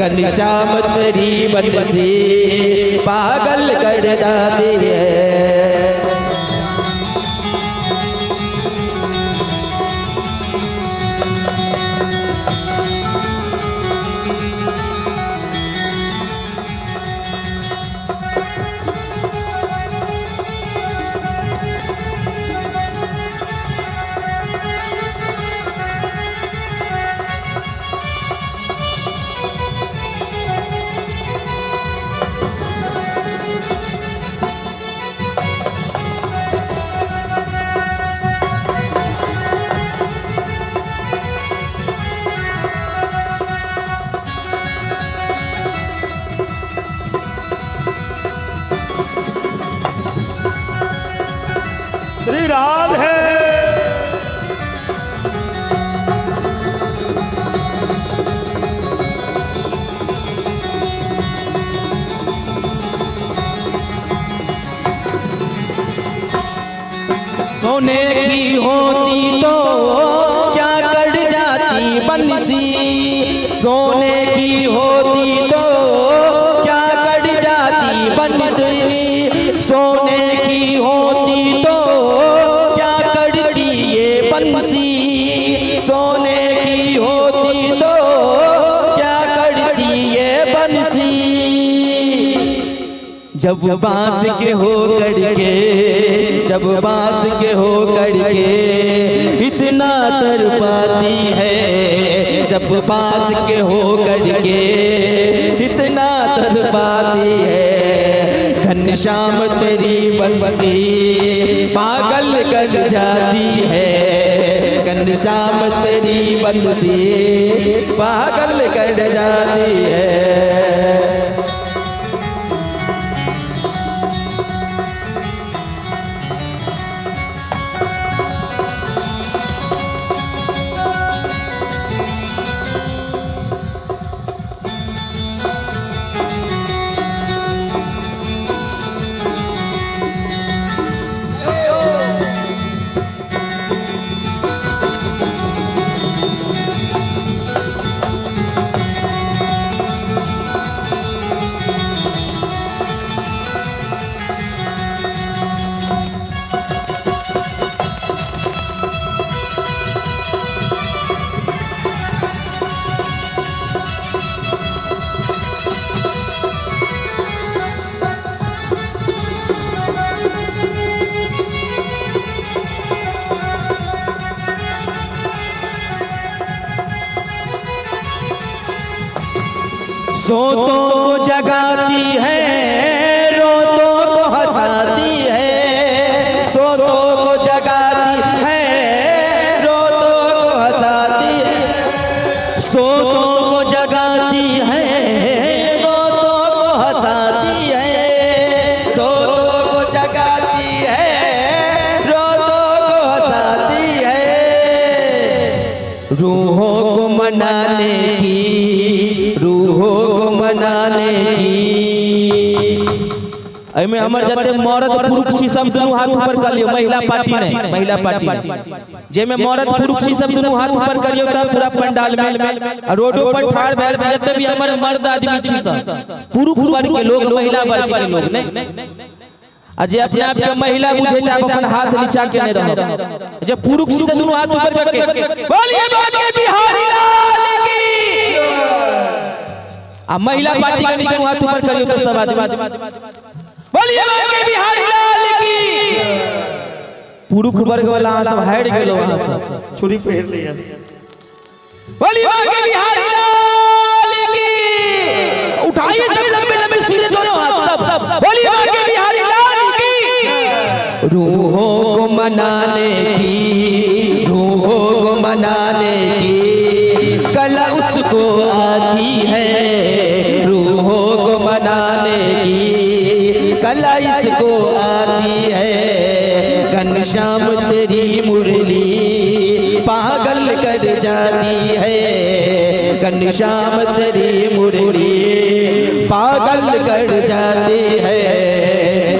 घनश्याम तेरी बंसी पागल कर जाती है। श्री राधे। सोने की होती तो क्या कट जाती बंसी, सोने की होती तो क्या कट जाती बंसी, सोने की होती तो क्या कटती ये बंसी, सोने की होती तो क्या कटती ये बंसी। जब बांस के हो करके, जब बांस के हो करके इतना तर पाती है, जब बांस के हो करके इतना तर पाती है। घनश्याम तेरी बंसी पागल कर जाती है, घनश्याम तेरी बंसी पागल कर जाती है। सोतों को जगाती है, रोतों को हंसाती है, सोतों को जगाती है, रोतों को हंसाती है, सोतों को जगाती है, रोतों को हंसाती है, सोतों को जगाती है, रोतों को हंसाती है। रूहों को मनाने की, रूहों को मनाने की। में हमर जते मर्द पुरुष छी सब दुनू हाथ ऊपर कर लियो, महिला पार्टी नहीं, महिला पार्टी जे में मर्द पुरुष छी सब दुनू हाथ ऊपर करियो त पूरा पंडाल में रोडो पर ठाड़ भेल जते भी हमर मर्द आदमी छी सब पुरुष वर्ग के लोग, महिला वर्ग के लोग नहीं। अजे अपने आप के महिला बुझे त आप अपन हाथ नीचा के नहीं रहो, जे पुरुष से दुनू हाथ ऊपर करके बोलिए बाके बिहारी लाल की। आ महिला पार्टी का नीचे हाथ ऊपर करियो तो सब आदमी बोलिए बाके बिहारी लाल की। पुरुष वर्ग वाला सब हार गेलो, वहां सब छुरी पहन लिया। बोलिए बाके बिहारी लाल की। उठाइए सब लंबे लंबे सीधे दोनों हाथ सब, बोलिए बाके बिहारी लाल की। रूहों को मनाने की, रूहों को मनाने की कला उसको आती है, रूहों को मनाने की कला इसको आती है। घनश्याम तेरी मुरली पागल कर जाती है, घनश्याम तेरी मुरली पागल कर जाती है,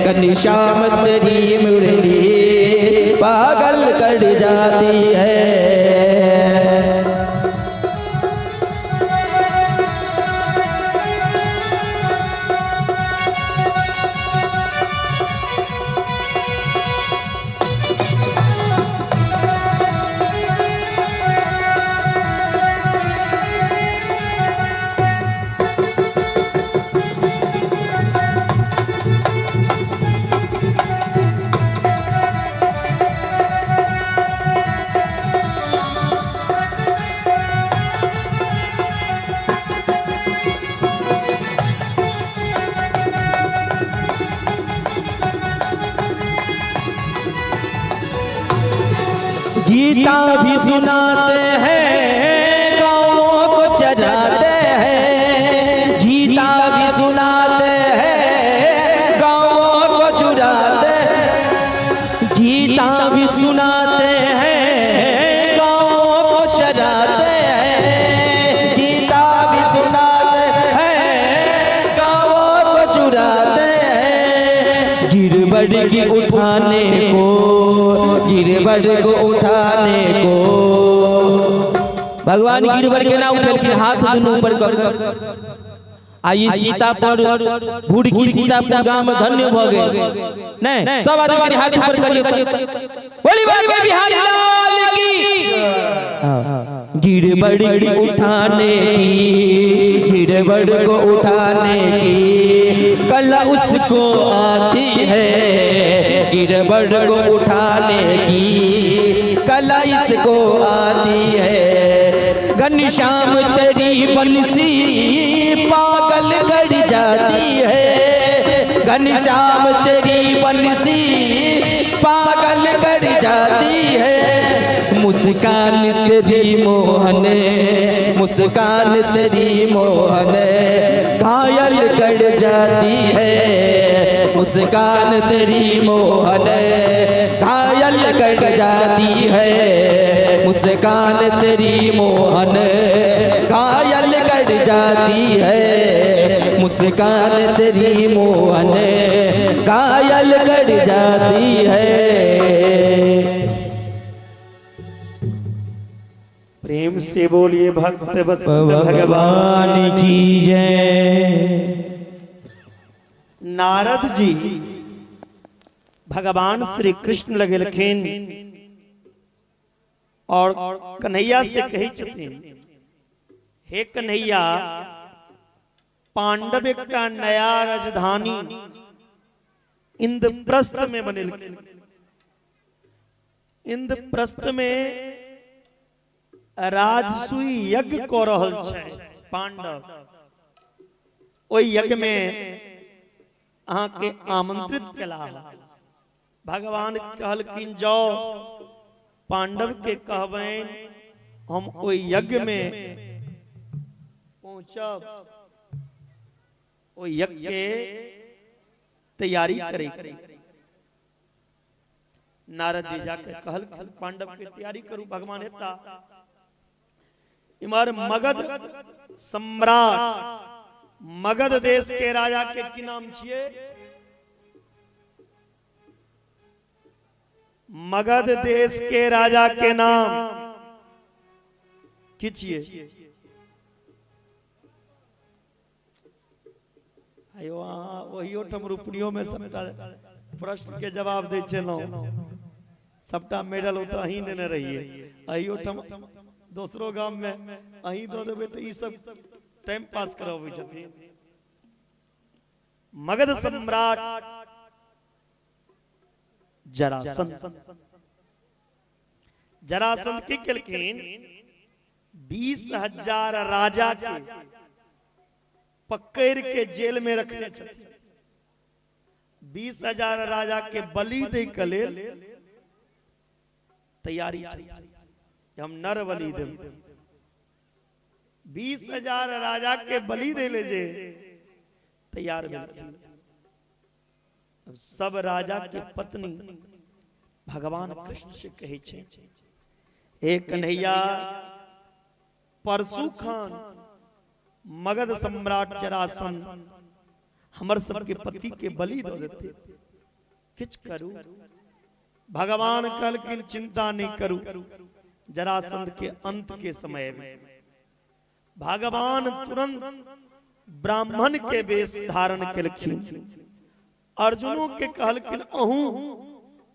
घनश्याम तेरी मुरली पागल कर जाती है। गीता भी सुनाते हैं, गाँवों को चराते हैं। गीता भी सुनाते हैं, गाँवों को चुराते हैं। गीता भी सुनाते हैं, गाँवों को चराते हैं। गीता भी सुनाते हैं, गाँवों को चुराते हैं। गिरबड़ की उठाने को, गिरबड़ को उठाने को भगवान गिरबड़ के ना उठलखिन, हाथ दुनू ऊपर कर। आई सीता पर बूढ़ की सीतापुर गांव में धन्य भ गए। नहीं सब आदमी के हाथ ऊपर करिए, बोली बोली बिहारी लाल की। गिरबड़ की उठाने की, गिरबड़ को उठाने की कला उसको आती है। गिरबड़ को उठाने की कला इसको आती है। घनश्याम तेरी बंसी पागल कर जाती है। घनश्याम तेरी बंसी पागल कर जाती है। मुस्कान तेरी मोहन, मुस्कान तेरी मोहन घायल कर जाती है। मुस्कान तेरी मोहन घायल कर जाती है। मुस्कान तेरी मोहन घायल कर जाती है। मुस्कान तेरी मोहन घायल कर जाती है। प्रेम से बोलिए भक्त भगवान की जय। नारद जी भगवान श्री कृष्ण लगे लखीन और कन्हैया से कही छथिन, हे कन्हैया पांडव एक नया राजधानी इंद्रप्रस्थ में बने। इंद्रप्रस्थ में राजसूय यज्ञ को रहल छै पांडव। ओई यज्ञ में अहाँ के आमंत्रित केला। भगवान कहलखिन जाओ पांडव के कहबैन हम ओई यज्ञ में पहुंचब, ओई यज्ञ के तैयारी करे। नारद जी जाके कहल पांडव के तैयारी करू। भगवान हेता इमर मगध सम्राट, मगध देश के राजा के की नाम छिए? मगध देश के राजा के नाम की छिए? आयो वही ओठम रूपनियों में सबटा प्रश्न के जवाब दे चलो, सबटा मेडल होता ही देने रहिए। अही ओठम दूसरो गांव में अही दो देबे तो ई सब टाइम पास करावे छथिन। मगध सम्राट जरासंध, जरासंध की केलखिन 20,000 राजा के पकड़ के जेल में रखने छथिन। 20,000 राजा के बलि दे के लेल तैयारी छै। हम नर बलि देब। 20,000 राजा के बलि दे ले जे तैयार भेलखिन। अब सब राजा के पत्नी भगवान कृष्ण से कहे छे, हे कन्हैया परशु खान मगध सम्राट जरासंध हमर सबके पति के बलि दो देते, किछ करू। भगवान कहलखिन चिंता नहीं करू। जरासंध के अंत के समय में भगवान तुरंत ब्राह्मण के वेश धारण केलखिन। अर्जुनों के कहलखिन अहू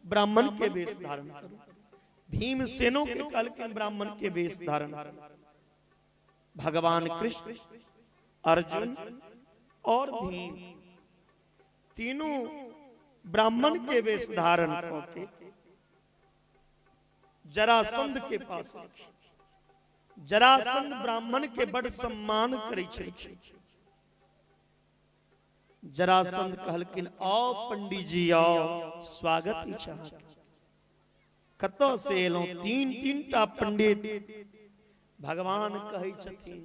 ब्राह्मण के वेश धारण करू। भीमसेनों के कहलखिन ब्राह्मण के वेश धारण। भगवान कृष्ण, अर्जुन और भीम तीनों ब्राह्मण के वेश धारण करके जरासंध के पास। जरासंध ब्राह्मण के बड़ सम्मान करे छे। जरासंध कहलखिन आओ पंडित जी आओ, स्वागत इच्छा। कतौ से एलौ तीन तीन टा पंडित भगवान कहै छथिन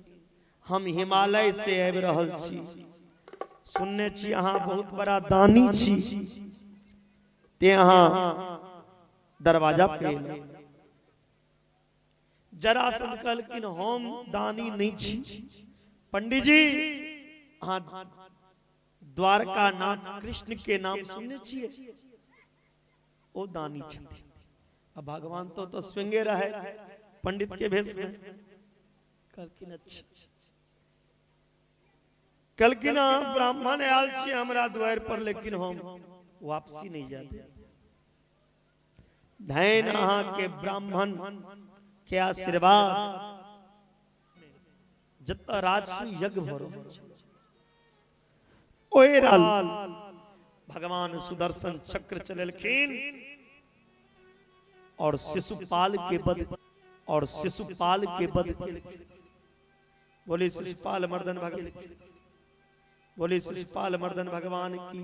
हम हिमालय से आबि रहल छी, सुनने छी अहाँ बहुत बड़ा दानी छी, ते अहाँ दरवाजा पे जरासंध कहलखिन हम दानी नहीं छी, पंडित जी अहाँ द्वारका नाथ कृष्ण के नाम सुनने छिए, ओ दानी छथिन। अब भगवान तो स्वयं रहे पंडित के भेष में। कहलखिन अच्छा, कहलखिन ब्राह्मण आयल छी हमरा द्वार पर, लेकिन हम वापसी नहीं जाते। धैन अहाँ के ब्राह्मण के आशीर्वाद, जत राजसु यज्ञ भ रहल छै ओए भगवान सुदर्शन चक्र चलेलखिन और शिशुपाल के वध केलखिन। बोले शिशुपाल मर्दन भगवान, बोले शिशुपाल मर्दन भगवान की,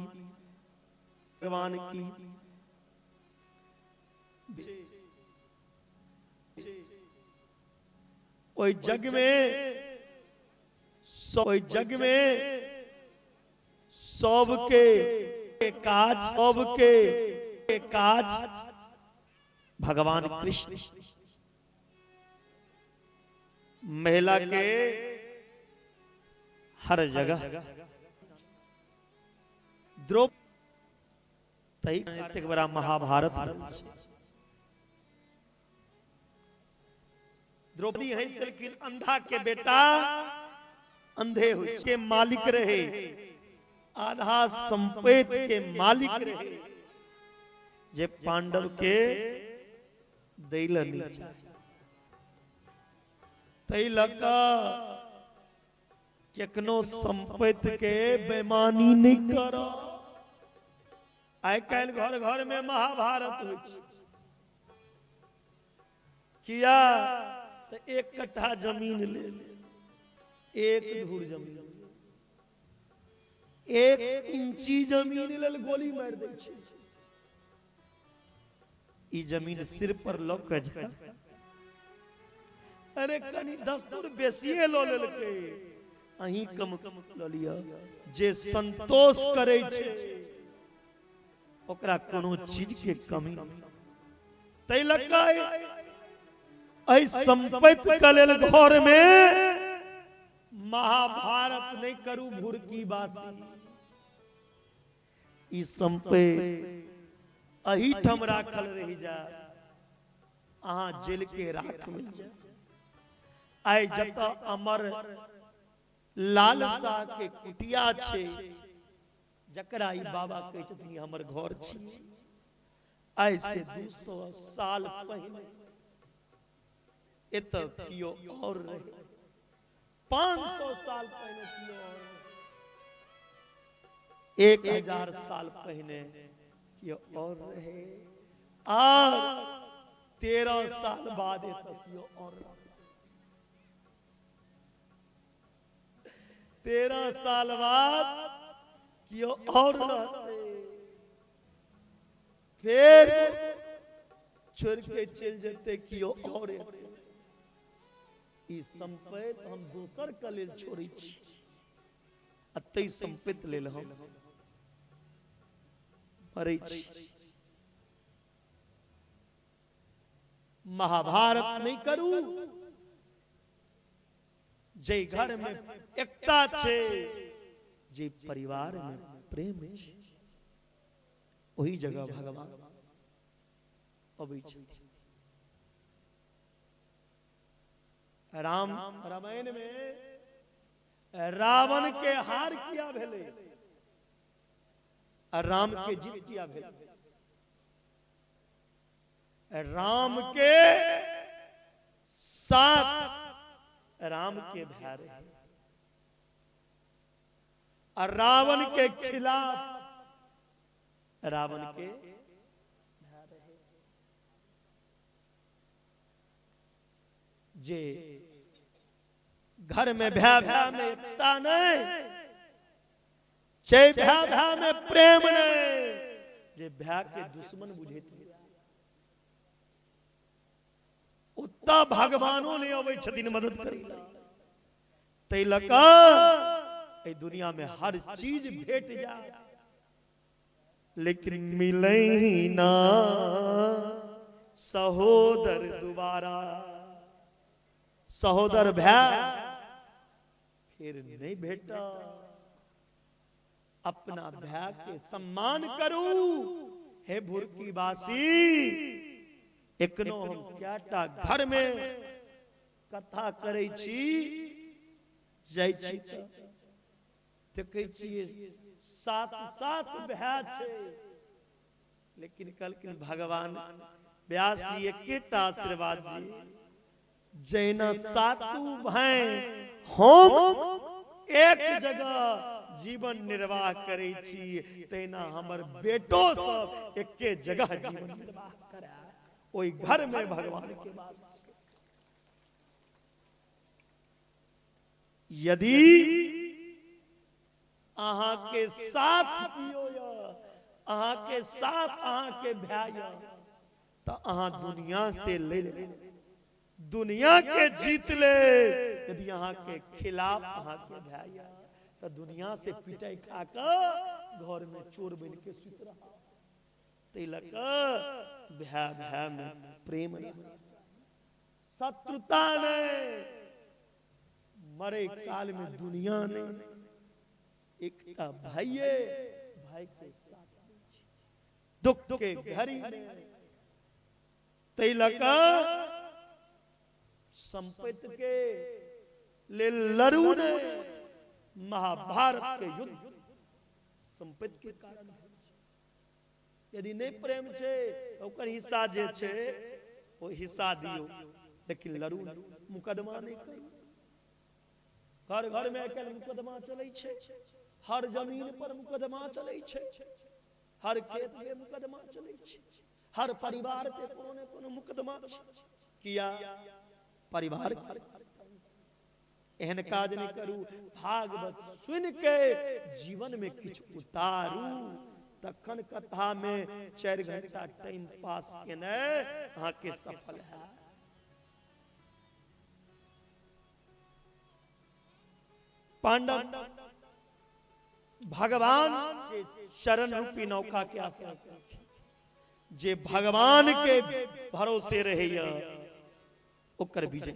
भगवान की। ओई जग में सबके काज भगवान कृष्ण, महिला के हर जगह द्रौपदी बड़ा महाभारत। द्रौपदी हंस देलखिन, अंधा के बेटा अंधे हुए के मालिक रहे, आधा संपत्ति के मालिक रहे, जे पांडव के दैलनी तै लका केकनो संपत्ति के बेईमानी नहीं करो। आइ काल्हि घर घर में महाभारत होइ छै, किया तो एक कट्ठा जमीन ले, एक धूर जमीन, एक इंची जमीन लेल गोली मार दै छै। ई जमीन सिर पर लऽ के जा, अरे कनी 10 धूर बेसिए लऽ लेलकै, अहीं कम लऽ लिया। जे संतोष करे छै ओकरा कोनो चीज के कमी नहीं। तै लगा ऐ संपत्ति के लेल घर में महाभारत नहीं करू भूरकी बासी। ई संपत्ति अही ठम राखल रही जा, अहाँ जेल के राख मिल जा। आइ जत अमर लालसा के कुटिया छे, जकरा ई बाबा कहै छथिन हमर घर छी, आइ से 200 साल पहले एत कियो और रहे, 500 साल पहले कियो और, 1000 साल पहले कियो और रहे, और 13 साल बाद एत कियो और रहे। 13 साल बाद कियो और रहते, फिर छोड़ के चल जेते कियो और। ई संपत्ति हम दोसर के लेल छोड़ै छी, अतै संपत्ति लेल हम मरै छी। महाभारत नहीं करू, जे घर में एकता छे, जे परिवार में प्रेम छे, वही जगह भगवान अबै छथिन। राम रामायण में रावण के हार किया भेले, राम के जीत किया भेले। राम के साथ राम के भाई रहे, और रावण के खिलाफ रावण के भाई रहे। जे घर में भ्या भ्या में एकता नहीं, चे भ्या भ्या में प्रेम नहीं, जे भ्या के दुश्मन बुझे उत्ता भगवानों ने अबै छथिन मदद करेला। तै लका ए दुनिया में हर चीज भेट जाए, लेकिन मिले ही ना सहोदर दोबारा। सहोदर भाई फिर नहीं भेटा। अपना भाई के सम्मान करू। हे भुरकी बासी, एकनो हम क्याटा घर में कथा करे छी, जाय छी देखै छियै 7 भाई छै, लेकिन कहलखिन भगवान व्यास जी एकेटा आशीर्वाद जी, जैना 7 भाई हम एक जगह जीवन निर्वाह करे छी, तैना हमर बेटो सब एके जगह जीवन निर्वाह करे। ओई घर में भगवान के वास। यदि अहाँ के साथ पियो या अहाँ के साथ अहाँ के भाई तो अहाँ दुनिया से ले ले, दुनिया के जीत ले। यदि अहाँ के खिलाफ अहाँ के भाई तो दुनिया से पिटाई खा कर घर में चोर बन के सुत रहा। तिलक भाई भाई में प्रेम नहीं, शत्रुता नहीं, मरे काल में दुनिया नहीं। एक भाई भाई के साथ दुख के घड़ी में। तिलक संपत्ति के ले लड़ू ने महाभारत के युद्ध संपत्ति के कारण। यदि नहीं प्रेम छे तो ओकर हिस्सा जे छे वो हिस्सा दियो, लेकिन लड़ू मुकदमा नहीं करू। घर घर में एकल मुकदमा चलै छे, हर जमीन पर मुकदमा चलै छे, हर खेत में मुकदमा चलै छे, हर परिवार पे कोनो ने कोनो मुकदमा छे। किया परिवार एहन काज नहीं करू। भागवत सुन के जीवन में किछ उतारू, तखन कथा में 4 घंटा टाइम पास केने अहाँ के सफल है। पांडव भगवान के शरण रूपी नौका के आश्रय जे भगवान के भरोसे रहैया ओकर विजय।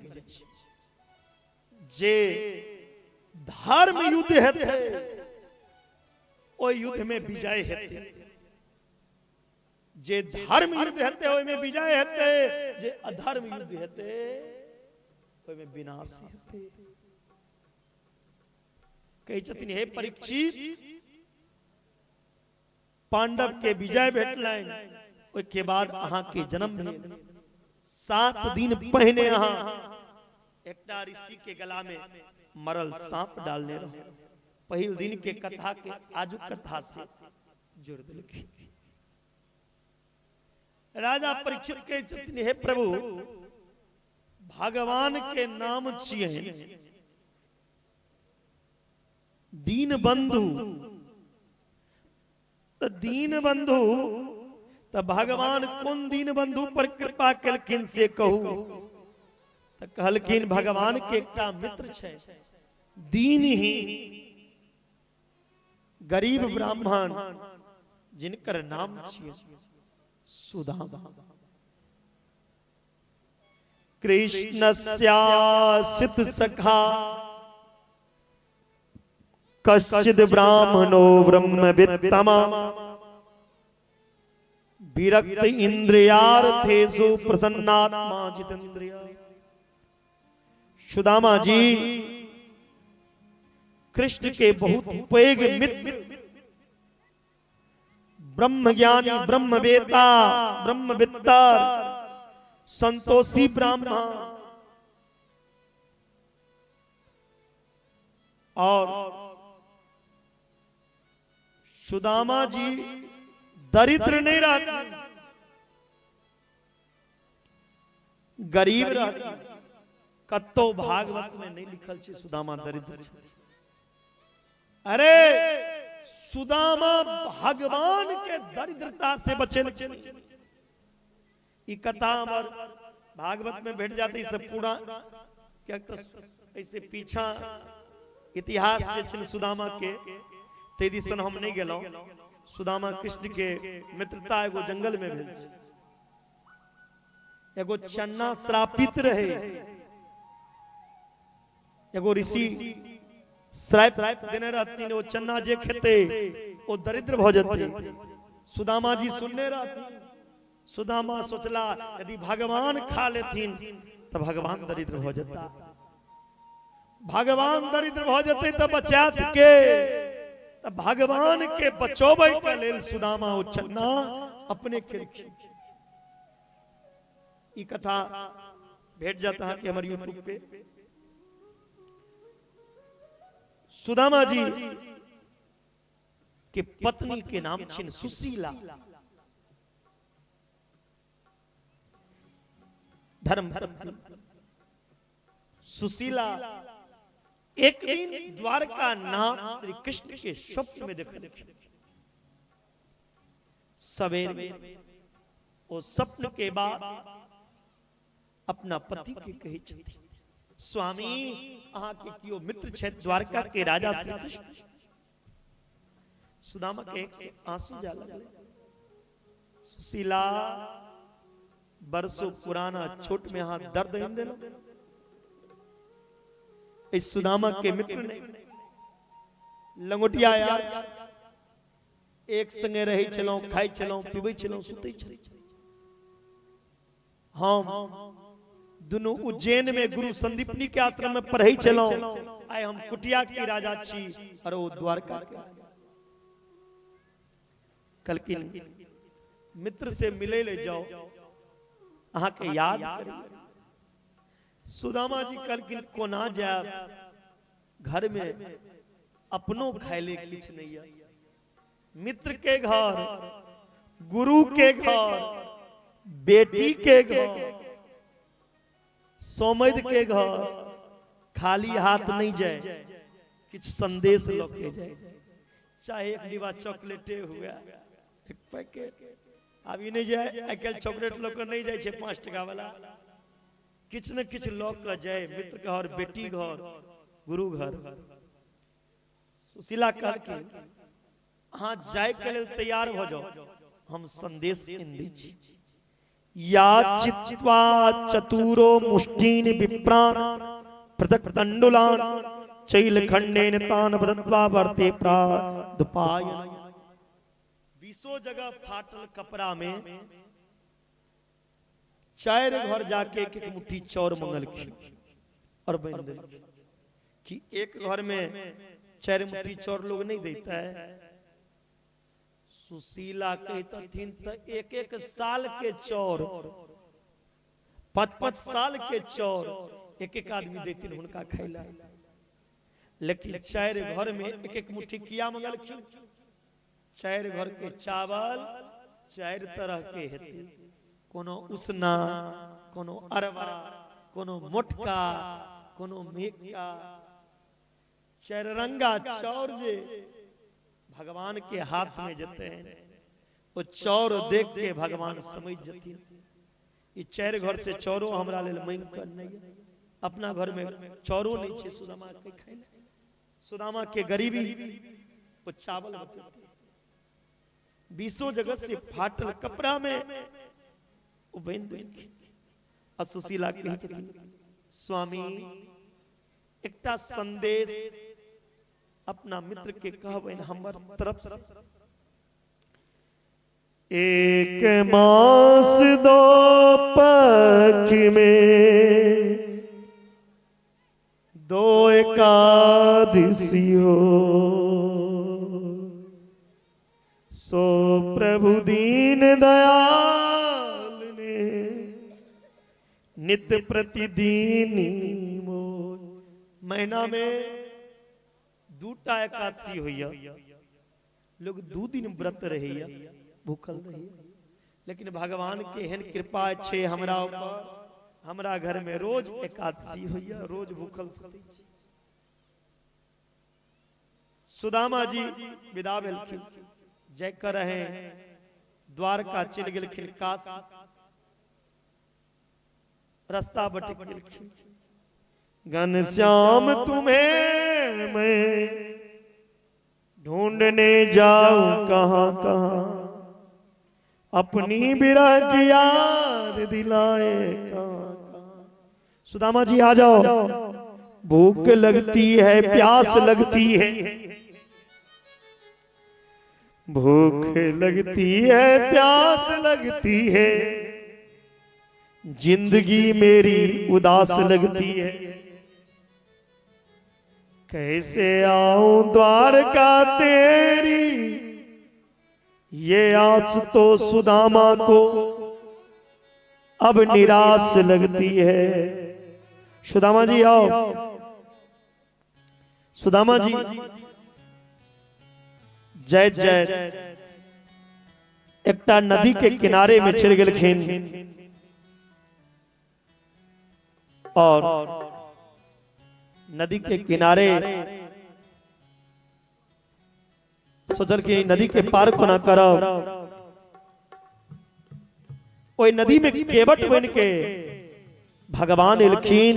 जे धर्म युद्ध हेते ओ युद्ध में विजय हेते, जे धर्म युद्ध हेते ओय में विजय हेते, जे अधर्म युद्ध हेते ओय में विनाश हेते। कही छथिन हे परीक्षित, पांडव के विजय भेटलैन, ओय के बाद अहाँ के जन्म भेल। 7 दिन पहले अहाँ एकटा ऋषि के गला में मरल सांप डालने रहो। पहिल दिन के कथा के आजुक कथा से जोड़ देलखिन। राजा परीक्षित के छथिन हे प्रभु, भगवान के नाम छियै दीन बंधु। तो दीन बंधु तो भगवान कौन दीन बंधु पर कृपा केलखिन से कहू। तो कहलखिन भगवान के एकटा मित्र छे दीन ही गरीब ब्राह्मण, जिनकर नाम छियै सुदामा। कृष्णस्यासित सखा कश्चिद ब्राह्मणो ब्रह्मवित्तमा, विरक्त इंद्रियार्थेषु प्रसन्नात्मा जितेंद्रिय। सुदामा जी कृष्ण के बहुत पैघ मित्र, ब्रह्मज्ञानी, ब्रह्मवेता, ब्रह्मविद्ता, संतोषी ब्राह्मण और सुदामा जी दरिद्र नहीं रहते, गरीब रहते। कत्तो भागवत में नहीं लिखल छे सुदामा दरिद्र छे। अरे सुदामा भगवान के दरिद्रता से बचे। ई कथा हमर भागवत में भेट जाते सब पूरा क्या ऐसे पीछा इतिहास जे छन सुदामा के ते दिसन हम नहीं गेलो। सुदामा कृष्ण के मित्रता एगो जंगल में भेल, एगो चन्ना श्रापित रहे, एगो ऋषि श्राप देने रहती, वो चन्ना जे खेते वो दरिद्र भ जते। सुदामा जी सुनने रहती, सुदामा सोचला यदि भगवान खा लेथिन तो भगवान दरिद्र हो जाता, भगवान दरिद्र हो जाते तो बचात के, तब भगवान के बचोबे के लेल सुदामा वो चन्ना अपने खिलखी। ये कथा भेट जाता है कि हमारे यूट्यूब पे। सुदामा जी के पत्नी के नाम छिन सुशीला, धर्म पत्नी सुशीला। एक दिन द्वारका नाथ श्री कृष्ण के स्वप्न में देखा, सवेरे वो स्वप्न के बाद अपना पति के कहे छथि, स्वामी अहाँ के कियो मित्र छे द्वारका के राजा श्री कृष्ण। सुदामा के एक से आंसू जा लगले। सुशीला बरसों पुराना छोट में हाथ दर्द इन देलो। इस सुदामा के मित्र ने लंगोटिया आज एक संगे रही चलो, खाई चलो, पीबे चलो, सुते चलो। हम दोनों उज्जैन में गुरु संदीपनी के आश्रम में पढ़े चलो, आए हम कुटिया की राजा छी और वो द्वारका के। कल की मित्र से मिले ले जाओ, अहा के याद करिए। सुदामा जी कल की कोना जाए, घर में अपनों खायले किछ नहीं है, मित्र के घर, गुरु के घर, बेटी के घर, सोमैद के घर, खाली हाथ नहीं जाए, किछ संदेश लोके जाए। चाहे एक डिब्बा चॉकलेटे हुआ, एक पैकेट अभी नहीं जाए, आजकल चॉकलेट लोग नहीं जाए 5 टका वाला, किछ न किछ लोग जाए, मित्र घर, बेटी घर, गुरु घर। सुशीला कह के हाँ जाए के लिए तैयार हो जाओ, हम संदेश इन दी छी। या चित्वा चतुरो मुष्टीन विप्रान पृथक तंडुलान चैल खंडेन तान बदत्वा वर्ते प्रादुपायन। 20 जगह फाटल कपड़ा में 4 घर जाके एक एक मुट्ठी चौर मंगल की और बन कि एक घर में 4 मुट्ठी चौर लोग नहीं देता है। सुशीला कहती तो एक एक साल के चौर, 5-5 साल के चौर एक एक आदमी देती उनका खैला। लेकिन 4 घर में एक एक मुट्ठी किया मंगल की, 4 घर के चावल 4 तरह के हेते, कोनो उसना, कोनो अरवा, कोनो मोटका, कोनो मेका, 4 रंगा चौर जे भगवान के हाथ में जते हैं, वो चौर देख के भगवान समझ जती। ये 4 घर से चौरो हमरा लेल मांग कर नहीं, अपना घर में चौरो नहीं छे सुदामा के खाइले। सुदामा के गरीबी वो चावल बचते, 20 जगह से फाटल कपड़ा में वो बहन और सुशीला कही छथिन, स्वामी एकटा संदेश अपना मित्र के कहबे हमर तरफ से। 1 मास 2 पख में 2 एकादशी हो, सो प्रभु दीन दयाल ने नित्य प्रतिदिन मोय। महीना में 2टा एकादशी होइया, लोग 2 दिन व्रत रहिया, भूखल रहिया। लेकिन भगवान के हेन कृपा छे हमरा ऊपर, हमरा घर में रोज एकादशी होइया, रोज भूखल सुती। सुदामा जी विदा भेलखिन, जय कर रहे द्वारका चल गेलखिन काशी। रास्ता भटक गेलखिन। घनश्याम तुम्हें मैं ढूंढने जाऊं कहां कहां, अपनी बिरह की याद दिलाए कहां कहां। सुदामा जी आ जाओ, भूख लगती है प्यास लगती है, भूख लगती है प्यास लगती है, जिंदगी मेरी उदास लगती है। कैसे आऊं द्वारका तेरी, ये आस तो सुदामा को अब निराश लगती है। सुदामा जी आओ, सुदामा जी जय जय एकटा नदी के किनारे में छिड़ गेलखिन और नदी के किनारे सोचल कि नदी के पार को ना करब, ओई नदी में केवट बन के भगवान एलखिन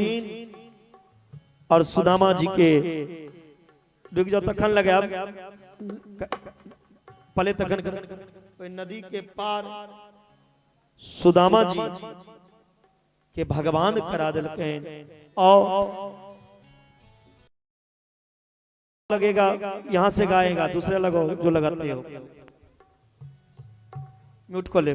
और सुदामा जी के डूब जाओ तखन लगे पले तखन ओई नदी के पार सुदामा जी के भगवान करा दिलखिन। और लगेगा यहां से गाएगा, दूसरे लगो जो लगाते हो। म्यूट को ले।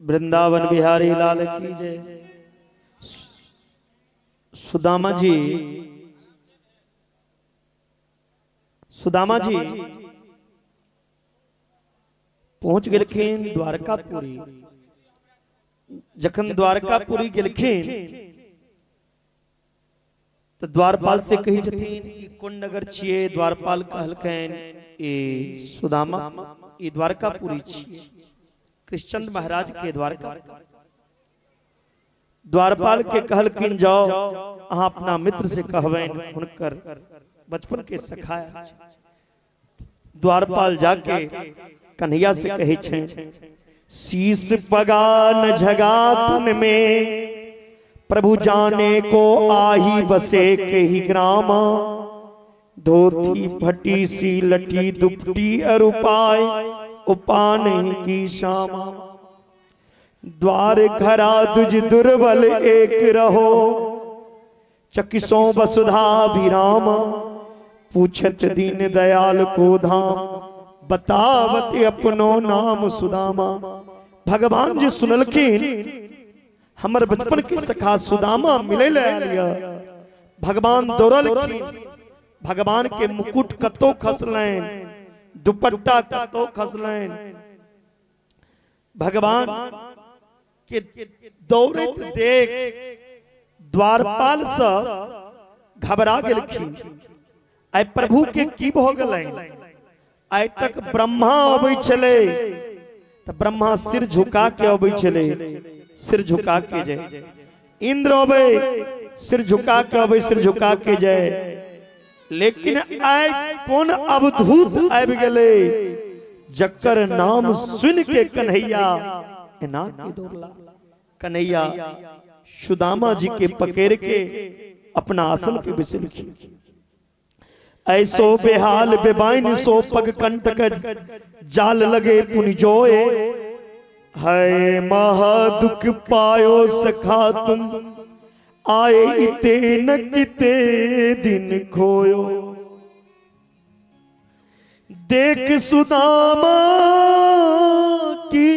वृंदावन बिहारी लाल की जय। सुदामा जी पहुंच गेलखिन द्वारकापुरी। जखन द्वारकापुरी गेलखिन तो द्वारपाल से कही छथिन ई कोन नगर छिए। द्वारपाल कहलकैन ई सुदामा ई द्वारकापुरी छिए, कृष्णचंद्र महाराज के द्वारका। द्वारपाल के कहलखिन जाओ अहाँ अपना मित्र से कहबैन हुनकर बचपन के सखाया। द्वारपाल जाके कन्हैया से कहे छे शीस पगान झगातन में प्रभु जाने को आही बसे के ही ग्रामा। धोती फटी सी लठी दुपटी अरुपाय उपाने की शामा। द्वार घरा दुज दुर्बल एक रहो चकिसों वसुधा विरामा। पूछत दीन दयाल को धाम बतावत अपनो नाम सुदामा। भगवान जी सुनलखिन हमर बचपन के सखा सुदामा मिले लिया। भगवान दौड़लखिन, भगवान के मुकुट कतो खसलैन, दुपट्टा कतो खसलैन। भगवान के दौड़त देख द्वारपाल से घबरा गेलखिन। आइ प्रभु के की भ गेलैन। आइ तक ब्रह्मा अबै छले त ब्रह्मा सिर झुका के अबै छले, सिर झुका के जय। इंद्र अबै सिर झुका के अबै, सिर झुका के जय। लेकिन आइ कौन अवधूत आबि गेले जकर नाम सुन के कन्हैया एना के दौड़ला। कन्हैया सुदामा जी के पकड़ के अपना आसन पे बिछलखिन। ऐसो बेहाल बेबाइन सो पग कंटक जाल लगे पुनि जोए। है महा दुख पायो सखा तुम आए इते न किते दिन खोयो। देख सुदामा की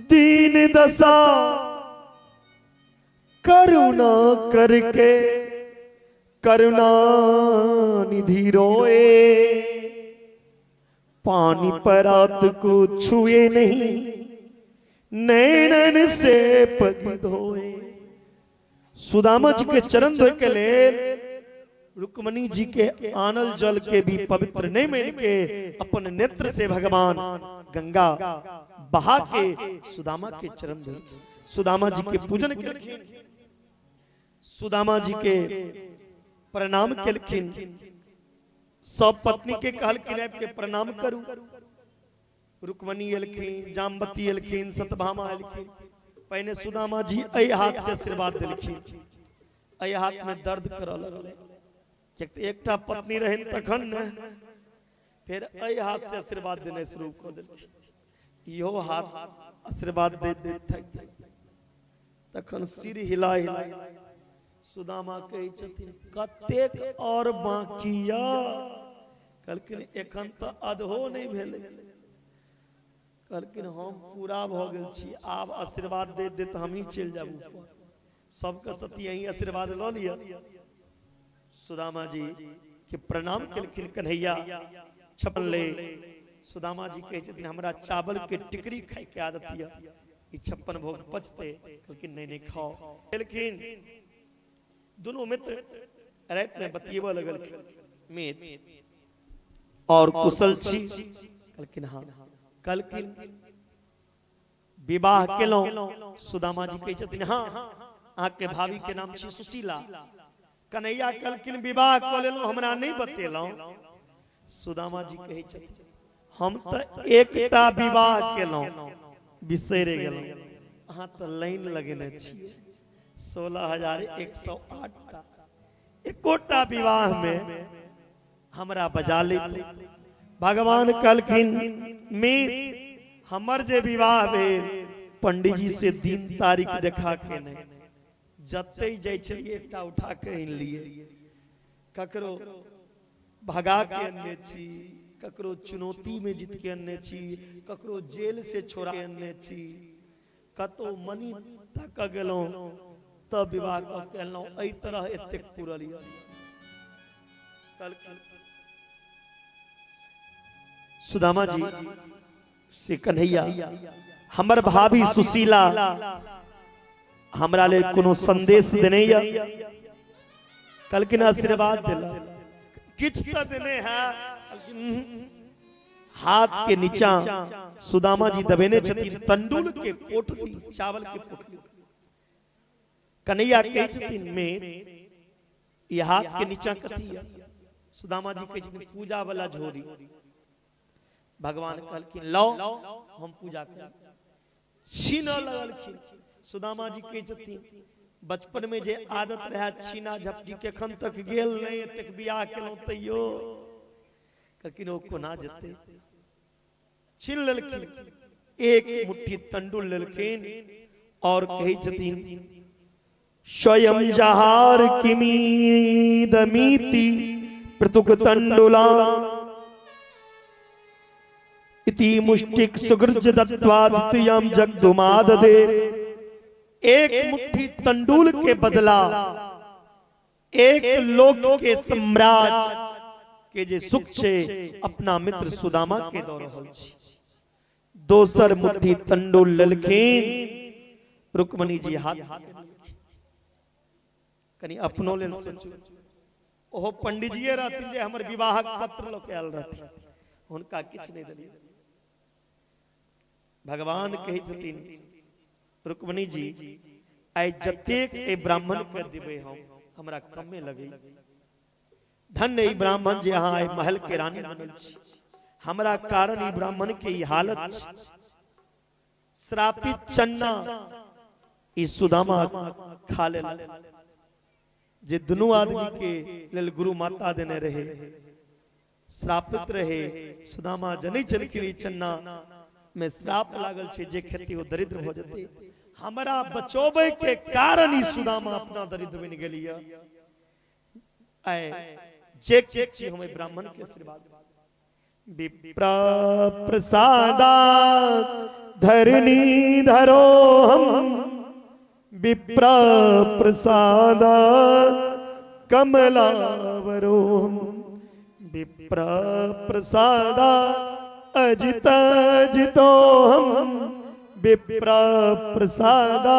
दीन दशा करुणा करके करुणा निधि रोए। पानी परात को छुए नहीं नैनन से पग धोए। सुदामा जी के चरण धोए के लेल रुक्मणी जी के आनल जल के भी पवित्र नहीं मान के अपन नेत्र से भगवान गंगा बहा के सुदामा के चरण धोए। सुदामा जी के पूजन केलखिन, सुदामा जी के प्रणाम केलखिन। सब पत्नी के कहलखिन के प्रणाम करू। रुक्मणी एलखिन, जामवती एलखिन, सतभामा एलखिन। पहले सुदामा जी अय हाथ से आशीर्वाद देलखिन। अय हाथ में दर्द करऽ लगल। एकटा पत्नी रहन तखन न फिर अय हाथ से आशीर्वाद देने शुरू कर देलखिन। इहो हाथ आशीर्वाद दे थक गए। तखन सिर हिला हिला सुदामा कहे छथिन कतेक और बाकिया। कहलखिन एखन तो अधो नहीं भेले। कहलखिन हम पूरा भ गेल छी, आब आशीर्वाद दे दे तो हम ही चल जाबू। सबके सती यही आशीर्वाद ल लिया। सुदामा जी के प्रणाम केलखिन कन्हैया छपन ले। सुदामा जी कहे छथिन हमरा चावल के टिकरी खाए के आदत है, ई 56 भोग पचते। कहलखिन नहीं नहीं खाओ। केलखिन दोनों मित्र रात में बतियेबा लगल मीत और कुशल छी। कहलखिन हाँ। कहलखिन विवाह केलौ। सुदामा जी कहे छथिन हाँ अहाँ के भाभी के नाम छी सुशीला। कन्हैया कहलखिन विवाह क लेलौ हमरा नहीं बतेलौ। सुदामा जी कहे छथिन हम तो एकटा विवाह केलौ बिसरे गेलौ। अहाँ तो लाइन लगेने छी 16,108 टा। एकोटा विवाह में हमरा बजा ले। भगवान कहलखिन मीत हमर जे विवाह भेल पंडित जी से दिन तारीख देखा के नहीं जते जाय छलिए एकटा उठा के आनि लिए। ककरो भगा के अन्ने छी, ककरो चुनौती में जीत के अन्ने छी, ककरो जेल से छोड़ा के अन्ने छी, कतो मनी तक गेलो तब विवाह क केलौ। एहि तरह एतेक पूरल य। कल सुदामा जी से कन्हैया हमर भाभी सुशीला हमरा ले कोनो संदेश देने या, कलकिन आशीर्वाद दिला किछ त देने है। हाथ के नीचा सुदामा जी दबेने छथिन तंडुल के पोटली, चावल के पोटली। कन्हैया कहे छथिन में ये हाथ के नीचा कथी है? सुदामा जी कहे छथिन पूजा वाला झोरी। भगवान कहलखिन लो हम पूजा कर। छीना लगलखिन। सुदामा जी कहे छथिन बचपन में जे आदत रहा छीना झपटी के खन तक गेल नहीं, तक बियाह केलौ तैयो कहलखिन ओ कोना जते। छीन लेलखिन, एक मुट्ठी तंडुल लेलखिन और कहे छथिन स्वयं जहार किमी दमीति प्रतुक तंडुला इति मुष्टिक सुगृज दत्वादित्यम जगदुमाद दे। एक मुट्ठी तंडुल के बदला एक लोक के सम्राट के जे सुख छे अपना मित्र सुदामा के दो रहल छी। दोसर मुट्ठी तंडुल लेलखिन, रुक्मणी जी हाथ कनी अपनो लेल सोचू। ओहो पंडित जी रहथिन जे हमर विवाहक पत्र ल के आयल रहथिन, हुनका किछ नहीं देलिए। भगवान कहे छथिन रुक्मणी जी आइ जतेक ए ब्राह्मण के देबे हम हमरा कमे लगे। धन्य ई ब्राह्मण जे अहाँ आइ महल के रानी बनल छी, हमरा कारण ई ब्राह्मण के ई हालत छी। श्रापित चन्ना ई सुदामा खा लेल जे दुनू आदमी के लेल गुरु माता देने रहे, श्रापित रहे। सुदामा जनै छलखिन ई चन्ना में श्राप लागल छे, जे खेती हो दरिद्र हो जते। हमरा बचोबे के कारण ही सुदामा अपना दरिद्र बन गेलिया। आए जे छी हमें ब्राह्मण के आशीर्वाद। विप्र प्रसादा धरणी धरो हम, विप्र प्रसादा कमलावरो हम, विप्र प्रसादा अजित जितो हम, विप्र प्रसादा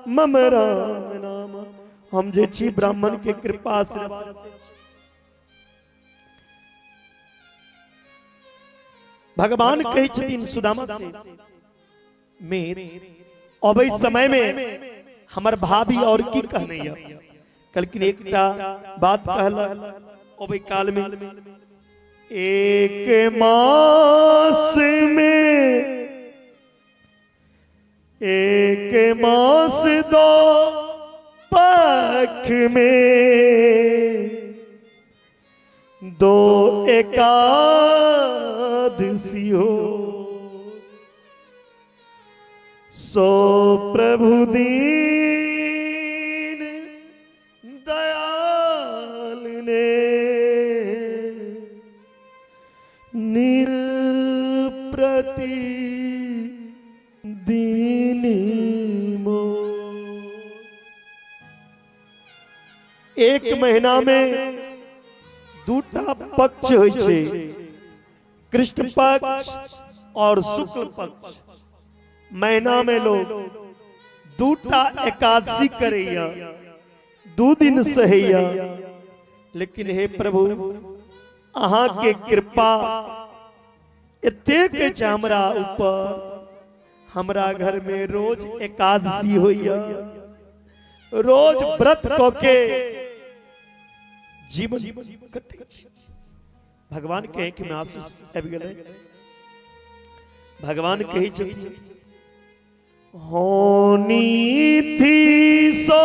मम राम नाम। हम जे छी ब्राह्मण के कृपा से भगवान कहे छथिन सुदामा से मेरे अबै समय में हमर भाभी और की कहने या। कलकिन एकटा बात कहला अबै काल में एक मास में, एक मास दो पख में, दो एकादशी हो, सो प्रभु दीन दयाल ने नील प्रति दीनी मो। एक महीना में दूटा पक्ष होय छे, कृष्ण पक्ष और शुक्ल पक्ष। महीना में लोग दूटा एकादशी करैया, 2 दिन सहैया। लेकिन हे प्रभु अहाँ के कृपा एतेक छै हमरा ऊपर, हमरा घर में रोज एकादशी होइया, रोज व्रत क के जीवन कटे छै। भगवान कहे कि मैं आंसू आबि गेलै। भगवान कहे छथिन होनी थी सो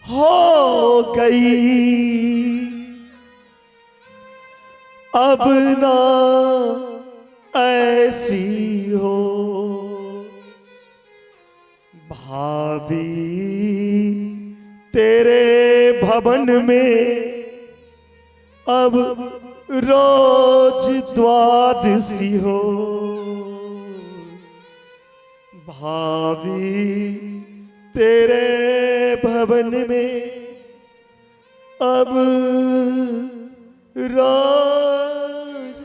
हो गई, अब ना ऐसी हो। भाभी तेरे भवन में अब रोज द्वादशी हो भाभी तेरे भवन में अब रोज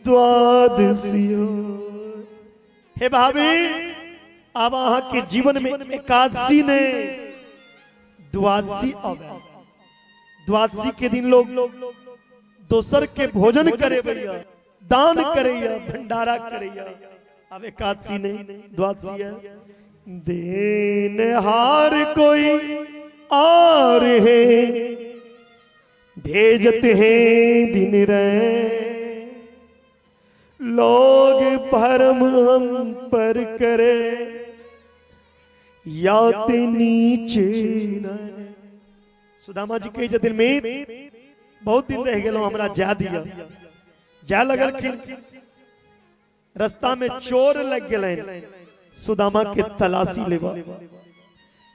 द्वादशी हो। हे भाभी अब अहाँ के जीवन में एकादशी ने द्वादशी आवे। द्वादशी के दिन लोग दोसर के भोजन करे भैया, दान करैया, भंडारा करैया। अब एकादशी नहीं द्वादशी है। देनहार कोई और है भेजते हैं दिन रहे, लोग भरम हम पर करे या ते नीचे न। सुदामा जी के दिन में बहुत दिन रह गए हमरा जा दिया जा लगल कि रास्ता में चोर लग गए सुदामा के तलाशी लेवा।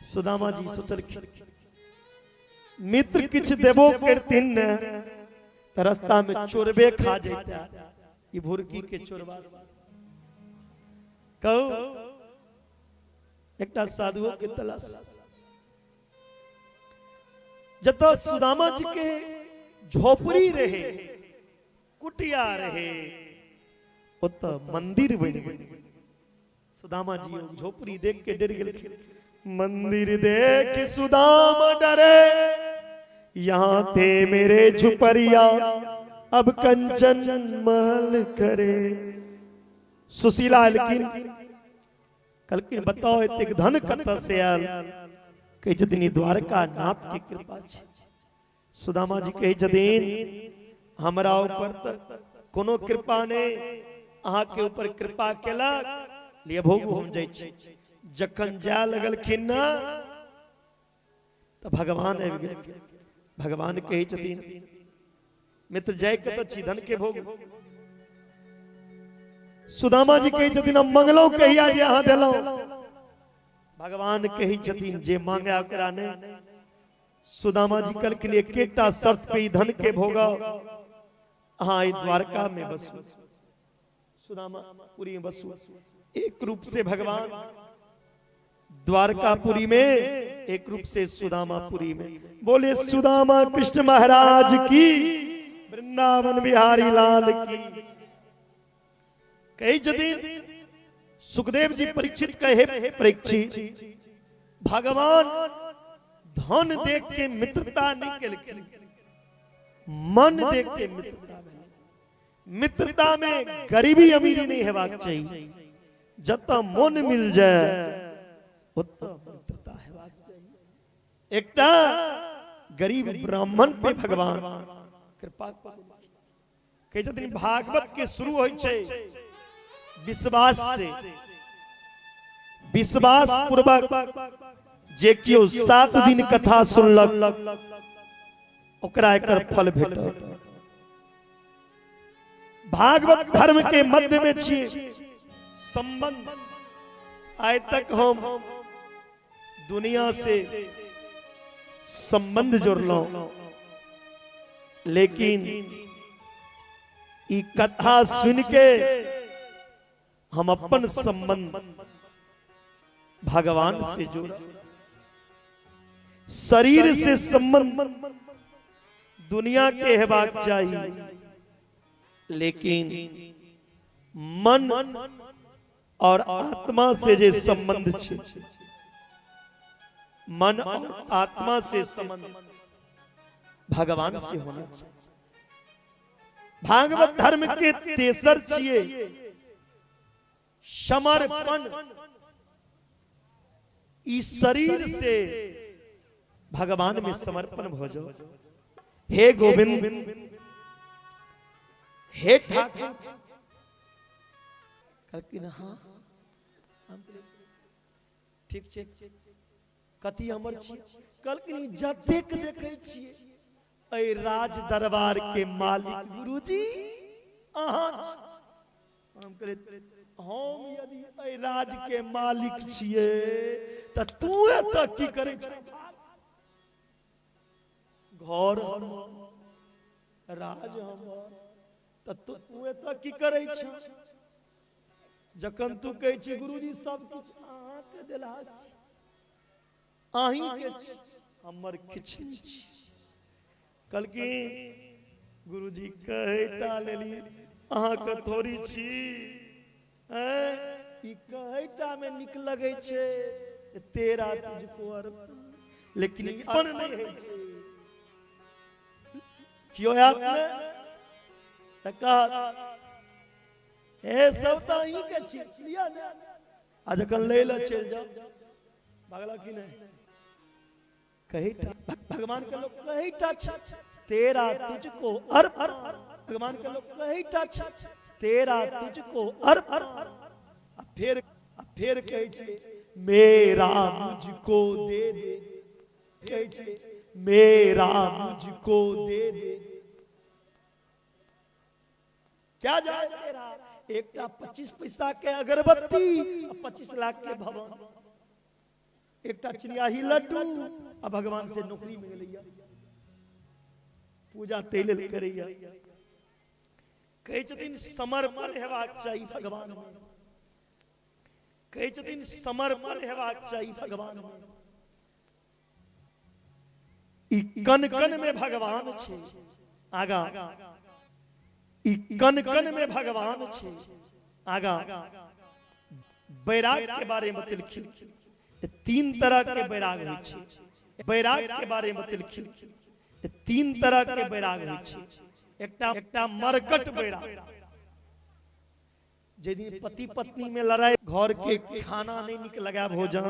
सुदामा जी सोचल मित्र किछ देबो करथिन न त रास्ता में चोरबे खा जाता ई भुरकी के चोरवा कहू एकटा साधुओं के तलाश जत सुदामा जी के झोपड़ी रहे कुटिया रहे उत मंदिर बन गए। सुदामा जी झोपड़ी देख के डर गए। मंदिर देख सुदामा डरे यहाँ थे मेरे झुपरिया अब कंचन महल करे। सुशीला कलकिन बताओ इतने धन कत से आयल कही जतनी द्वारका नाथ की कृपा छे। सुदामा जी कही जदीन हमरा ऊपर कोनो कृपा ने अहाँ के ऊपर कृपा केलक लिए भोग हम जाय छी। जखन जा लगलखिन ना तो भगवान आबि गेल। भगवान कही जदीन मित्र जय कत छी धन के भोग। सुदामा जी कही जदीन हम मंगलो कहिया जे अहाँ देलौ। भगवान कही जदीन जे मांगे ओकरा ने। सुदामा जी कल के लिए केटा शर्त पे धन के भोगा हाँ द्वारका में बसु। सुदामापुरी में बसु। एक रूप से भगवान द्वारकापुरी में एक रूप से सुदामापुरी में। बोले सुदामा कृष्ण महाराज की वृंदावन बिहारी लाल की। कई जदीन सुखदेव जी परीक्षित कहे परीक्षित भगवान धन देख के मित्रता नहीं के मन देख के मित्रता में। मित्रता में गरीबी अमीरी नहीं हेबाक चाहिए। जब मन मिल जाए उतना मित्रता हेबाक चाहिए। एकटा गरीब ब्राह्मण पे भगवान कृपा कहे जतनी भागवत के शुरू होय छे विश्वास से। विश्वास पूर्वक जे कियो 7 दिन कथा सुनलक ओकरा एकर फल भेटत। भागवत धर्म के मध्य में छिए संबंध। आय तक हम दुनिया से संबंध जोड़लो लेकिन ई कथा सुन के हम अपन संबंध भगवान से जोड़ा। शरीर से संबंध दुनिया के हेबाक चाहिए लेकिन मन और आत्मा से जे संबंध छे मन और आत्मा से संबंध भगवान से होना चाहिए। भागवत धर्म के तेसर छिए समर्पण। इस शरीर से भगवान में समर्पण हो जाओ। हे गोविंद हे ठाकुर हाँ ठीक छै कथी हमर छी कलकिनी जतेक देखै छियै ए राज दरबार के मालिक गुरुजी अहाँ हम कहले हम यदि ए राज के मालिक छियै त तू एत की करै छ घर राज हमर तू एतऽ की करै छ जखन तू कहै छी गुरुजी सब किछ अहाँके देला अहीं के हमर किछ नहि छी कहलखिन गुरुजी कहैटा लेली अहाँके थोड़ी छी ई कहैटा में निक लगै छै तेरा तुझको अर्पण लेकिन ई अपन नहीं है क्यों याद ने ए सब तो ही के छी लिया ने आ जखन ले ल चल जाओ भागला कि नहीं कहीटा भगवान के लोग कहीटा तेरा तुझको अर्पण भगवान के लोग कहीटा तेरा तुझको अर्पण फिर कहे छे मेरा मुझको दे दे कहे छे मेरा मुझको दे दे क्या जाए तेरा एकटा 25 पैसा के अगरबत्ती 25 लाख के भवन एकटा चिड़ियाही लड्डू आ भगवान से नौकरी मिल गई पूजा तेल करैया कहे छथिन समर्पण हेबाक चाही भगवान में कहे छथिन समर्पण हेबाक चाही भगवान में ई कन कन में भगवान छे आगा ई कन कन में भगवान छे आगा बैराग के बारे में लिखिल 3 तरह के बैराग होइ छे बैराग के बारे में लिखिल 3 तरह के बैराग होइ छे एकटा मरकट बैराग जे दिन पति पत्नी में लड़ाई घर के खाना नहीं निक लगा भोजन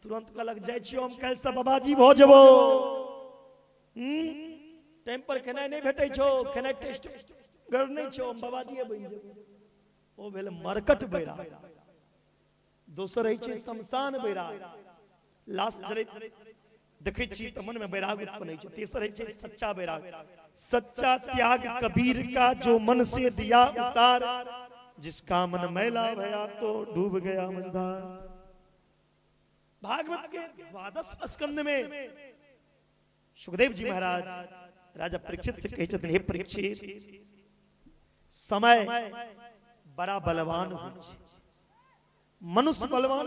तुरंत कहलक जाय छियो हम काल से बाबाजी भ जेबो टाइम पर खेनाई नहीं भेटै छो खेनाई टेस्ट गर नहीं छो हम बाबाजी बनि जेबो ओ भेल मरकट बैराग दोसर रहै छै शमशान बैराग लास्ट जरैत देखै छी त मन में बैराग उत्पन्न होइ छै तेसर रहै छै सच्चा बैराग सच्चा त्याग कबीर का जो मन से दिया उतार जिसका मन मैला भया तो डूब गया मझधार भागवत के 12 स्कंद में सुखदेव जी महाराज राजा परीक्षित से कहे छथिन हे परीक्षित समय बड़ा बलवान हो मनुष्य बलवान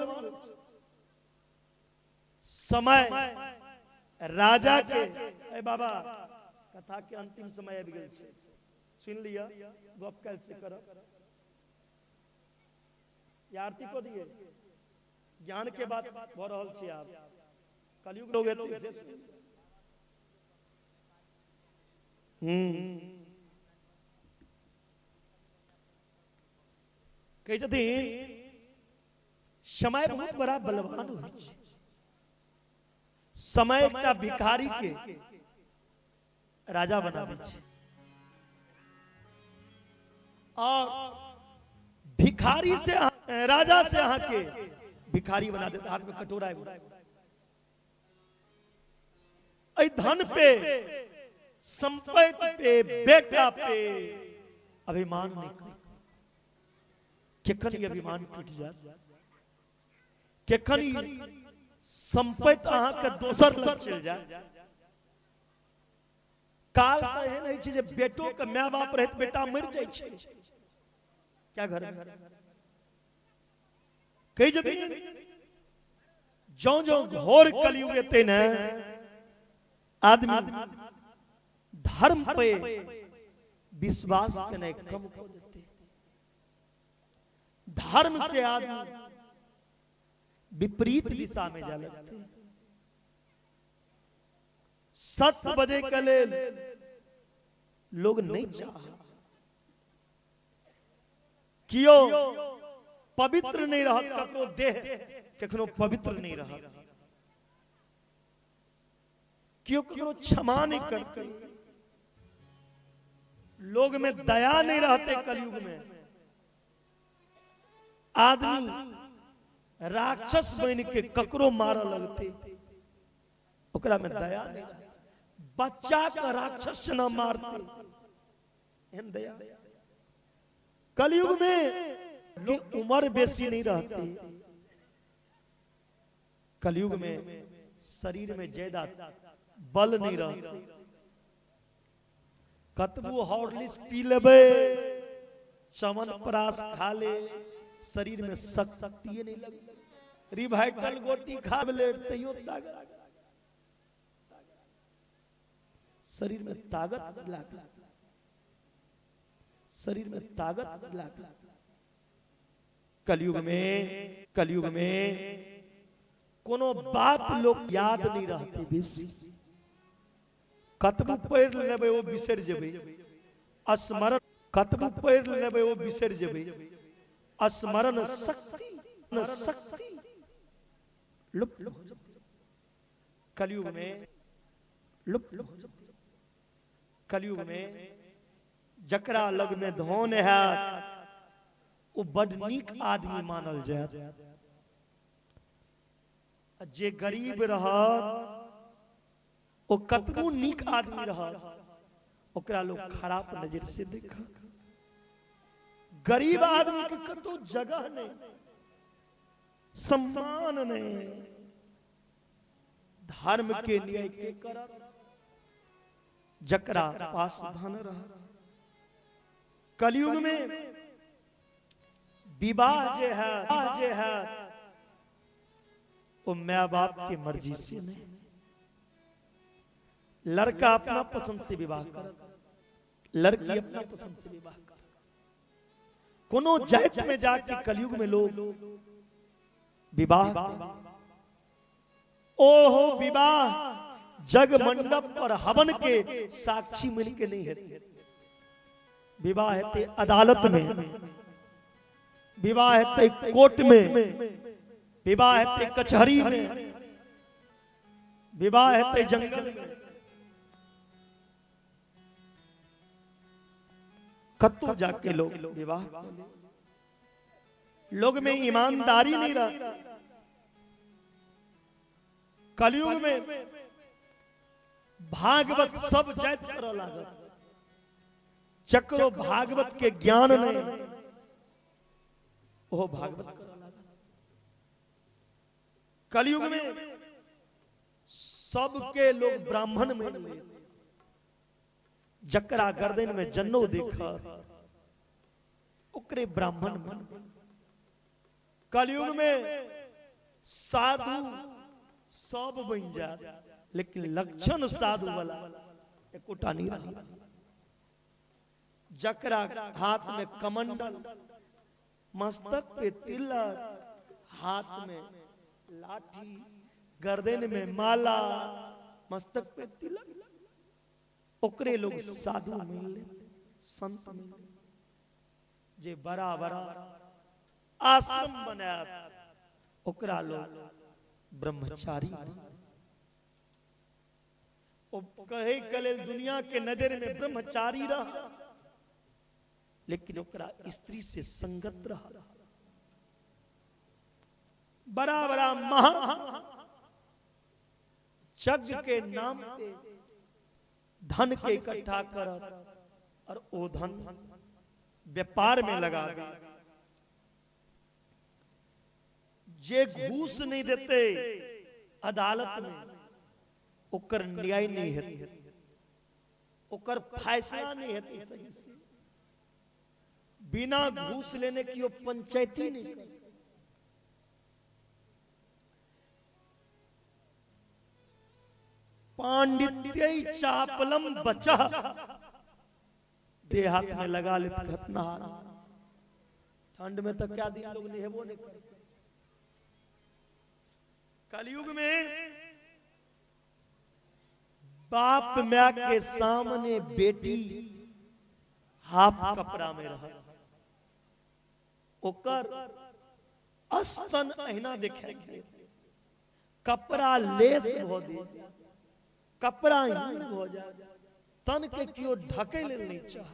समय राजा के ए बाबा कथा के अंतिम समय आबि गेल छै सुन लिया गप काल से करब आरती को दिए ज्ञान के बात भ रहल छी आप कलयुग लोग एते से कहे छथिन समय बहुत बड़ा बलवान होइ छै समय एकटा भिखारी के राजा बना दै छै और भिखारी से राजा से अहाँ के भिखारी बना देता हाथ में कटोरा है धन पे संपत्ति पे बेटा पे अभिमान नहीं कर केखन ये अभिमान टूट जाए केखन संपत्ति अहाँ के दोसर लग चल जाए काल तो एहन है जे बेटो के माय बाप रहत बेटा मर जाय छै क्या घर कई जगह जो जो घोर कलयुग एते न आदमी धर्म पे विश्वास करने कम कर देते धर्म से आदमी विपरीत दिशा में जा लगते सत्य बजे के लेल लोग नहीं चाह कियो पवित्र नहीं रहत ककरो देह कखनो पवित्र नहीं रहत कियो ककरो क्षमा नहीं करते लोग में दया नहीं रहते कलयुग में आदमी राक्षस बन के ककरो मारा लगते ओकरा में दया नहीं बच्चा का राक्षस न मारते एहन दया कलयुग में की उम्र बेसी नहीं रहती कलयुग में शरीर में ज्यादा बल नहीं रहती कतबू हॉर्लिक्स पी लेबे, चमनप्राश खा ले, शरीर में शक्ति नहीं लगे। रिवाइटल गोटी खा ले तैयो ताकत, शरीर में ताकत लागा, शरीर में ताकत लागा। कलयुग में कोनो बात लोग याद नहीं रहते बेसी। कतबू पढ़ लेबे वो बिसर जेबे, स्मरण कतबू पढ़ लेबे वो बिसर जेबे, स्मरण शक्ति लुप्त हो जाती। कलयुग में लुप्त हो जाती। कलयुग में जकरा लग में धन है वो बड़ नीक आदमी मानल जाए, जे गरीब रहत वो कतबो नीक आदमी रहत ओकरा लोग खराब नजर से देखा। गरीब आदमी के कतो जगह नहीं, सम्मान नहीं, धर्म के न्याय के करत जकरा पास धन रहा। कलयुग में विवाह जे है वो माँ बाप की मर्जी से नहीं, लड़का अपना पसंद से विवाह कर, लड़की अपना पसंद से विवाह कर। कोनो जात में जाके कलयुग में लोग विवाह, ओहो विवाह जग मंडप और हवन के साक्षी मिल के नहीं है। विवाह है अदालत में, विवाह है कोर्ट में, विवाह है कचहरी में, विवाह है जंगल में। कत्तो जाके लोग विवाह, लोग में ईमानदारी नहीं रहा। कलयुग में भागवत सब जात कर लागत, चक्रो भागवत के ज्ञान नहीं, वो भागवत कर लागत। कलयुग में सबके लोग ब्राह्मण में ले, जकरा गर्दन में जन्नो देखा ओकरे ब्राह्मण मन। कलयुग में साधु सब बन जा, लेकिन लक्षण साधु वाला एकोटा नहीं रहा। जकरा हाथ में कमंडल, मस्तक पे तिलक, हाथ में लाठी, गर्दन में माला, मस्तक पे तिलक, ओकरे लोग साधु मिले, संत मिले। जे बड़ा बड़ा आश्रम बनाया ओकरा लोग ब्रह्मचारी। कहे कले दुनिया के नजर में ब्रह्मचारी रहा, लेकिन ओकरा स्त्री से संगत रहा। बड़ा बड़ा महा यज्ञ के नाम पे धन के इकट्ठा कर और वो धन व्यापार में लगा दे। जे घूस नहीं देते अदालत में ओकर न्याय नहीं है, ओकर फैसला नहीं है सही से। बिना घूस लेने की वो पंचायती नहीं। पांडित्य चापलम बचा, देहात में लगा ले घटना। ठंड में तो क्या दिन लोग नहेबो नहीं करे। कलयुग में बाप माँ के सामने बेटी हाफ कपड़ा में रहा, ओकर स्तन अहिना देखेंगे, कपड़ा लेस हो दे, कपड़ा हीन हो जाए, तन के क्यों ढके ले नहीं चाह,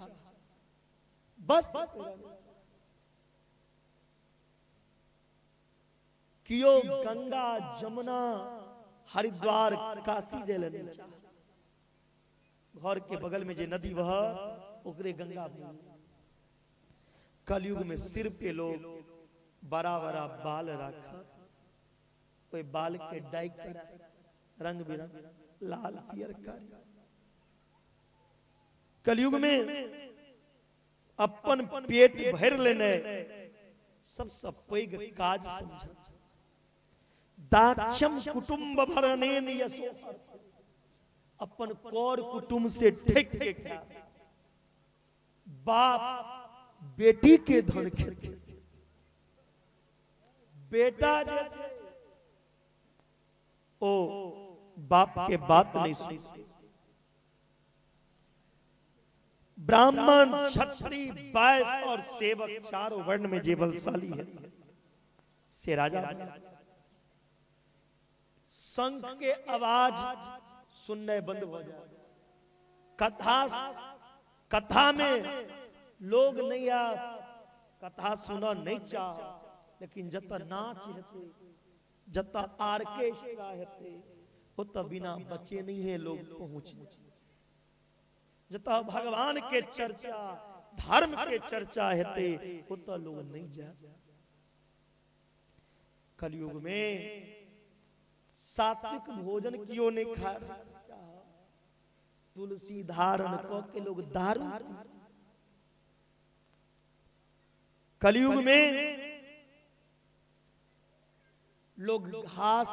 बस क्यों गंगा जमुना हरिद्वार काशी जे ले नहीं चाह। घर के बगल में जे नदी बह ओकरे गंगा। कलयुग में सिर पे लोग बड़ा बड़ा बाल रखा, कोई बाल के डाई करा रंग बिरंग लाल पियर कर। कलयुग में अपन पेट भर लेने सबसे पैघ काज समझ। दाक्षम कुटुंब भरणेन यशो, अपन कौर कुटुंब से ठेक के खा। बाप बेटी के धन खेते, बेटा जे ओ बाप के बात नहीं सुनते। ब्राह्मण, क्षत्रिय, वैश्य और सेवक चारों वर्ण में जे बलशाली है से राजा। शंख के आवाज सुनने बंद हो जाए। कथा में लोग नहीं आ, कथा सुना नहीं चाह, लेकिन जता नाच हेते, जता आर्केस्ट्रा हेते, उतना बिना बचे नहीं है लोग पहुंच। जता भगवान के चर्चा, धर्म के चर्चा हेते, उतना लोग नहीं जा। कलयुग में सात्विक भोजन क्यों नहीं खा, तुलसी धारण को के लोग दारू। कलयुग में लोग घास,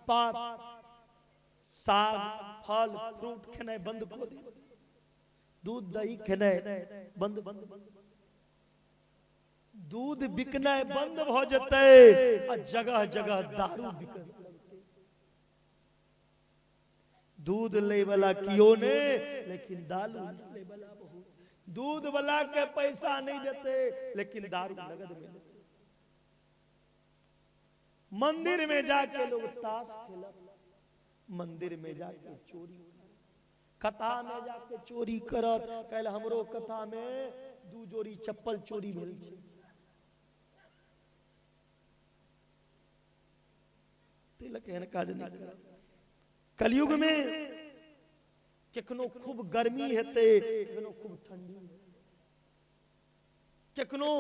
पात, साग, फल, फ्रूट खाने बंद कर दिए। दूध दही खाने बंद, दूध बिकना बंद हो जाते, जगह जगह दारू बिक। दूध ले वाला क्यों ने, लेकिन दारू ले वाला बहुत। दूध वाला के पैसा नहीं देते, लेकिन दारू नगद में देते। मंदिर में जाके लोग ताश खेला, मंदिर में जाके चोरी, कथा में जाके चोरी करत। कल हमरो कथा में 2 जोड़ी चप्पल चोरी भेल छै। तिलक एहन काज नहीं कर। कलयुग में केकनो खूब गर्मी हेते, केकनो खूब ठंडी, केकनो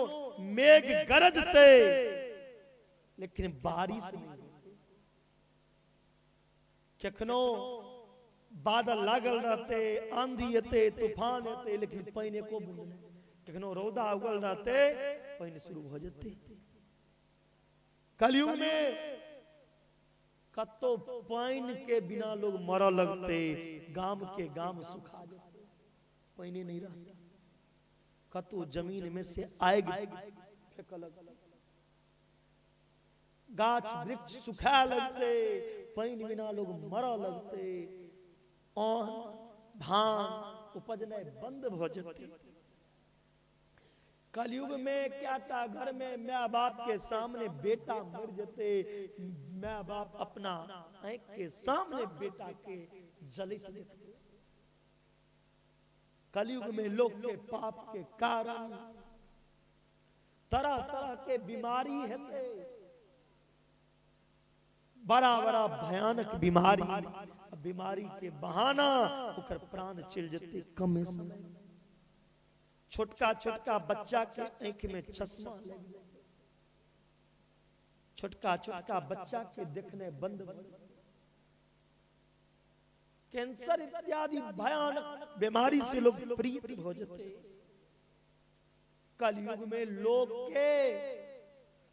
मेघ गरजते, लेकिन बारिश नहीं। केकनो बादल लागल रहते, आंधी हेते, तूफान हेते, लेकिन पानी को बूंद नहीं। केकनो रौदा उगल रहते, पानी शुरू हो जाते। कलयुग में कतो पानी के बिना लोग मर लगते, गांव के गांव सुखा जाते, पानी नहीं रहता। कतो जमीन में से आग फेंक लगते, गाछ वृक्ष सुखा लगते, पानी बिना लोग मर लगते। धान उपजने बंद हो जाते। कलयुग में क्या टा घर में माँ बाप के सामने बेटा मर जाते, माँ बाप अपना आंख के सामने बेटा के जलित देखते। कलयुग में लोग के पाप के कारण तरह तरह के बीमारी है, बड़ा बड़ा भयानक बीमारी। बीमारी के बहाना होकर प्राण चल जाते कम समय। छोटका छोटका बच्चा के आंख में चश्मा, छोटका छोटका बच्चा के देखने बंद। कैंसर इत्यादि भयानक बीमारी से लोग पीड़ित हो जाते। कलयुग में लोग के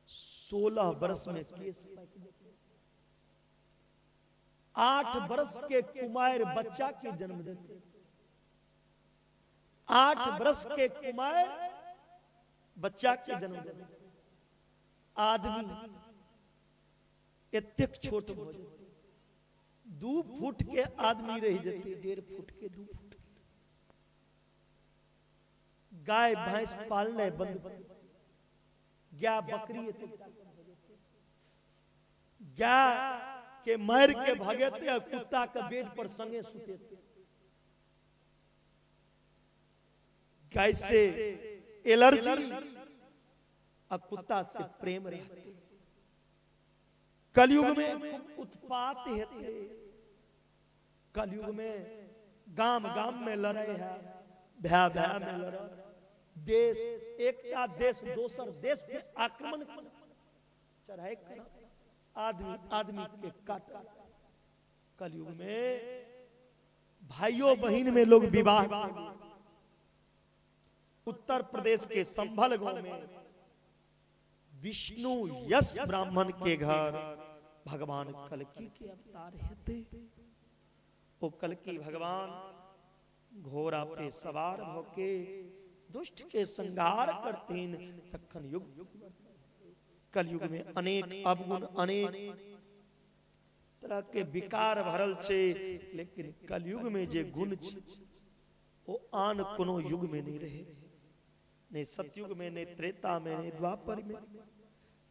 16 वर्ष में केस, 8 वर्ष के कुमार बच्चा के जन्म देते। 8 वर्ष के कुमार बच्चा के जन्म देते। आदमी इतक छोट हो जाते, 2 फुट के आदमी रह जाते, 1.5 फुट के, 2 फुट के। गाय भैंस पालने बंद, गाय बकरी गाय के मार के भगेते और कुत्ता के बेड पर संगे सुते। गाय से एलर्जी और कुत्ता से प्रेम रहते। कलयुग में उत्पात हेते। कलयुग में गांव गांव में लड़ाई है, भया भया में लड़ा। देश एकटा देश दोसर देश पे आक्रमण चढ़ाई कर, आदमी आदमी के काटा। कलयुग में भाइयों बहन में लोग विवाह, उत्तर प्रदेश के संभल गांव में विष्णु यश ब्राह्मण के घर भगवान कल्कि के अवतार हेते। वो कल्कि भगवान घोड़ा पे सवार होके दुष्ट के संहार करते तखन युग कलयुग में अनेक अवगुण अनेक तरह के विकार भरल छे, लेकिन कलयुग में जे गुण छे वो आन कोनो युग में नहीं रहे, नहीं सतयुग में, नहीं त्रेता में, नहीं द्वापर में।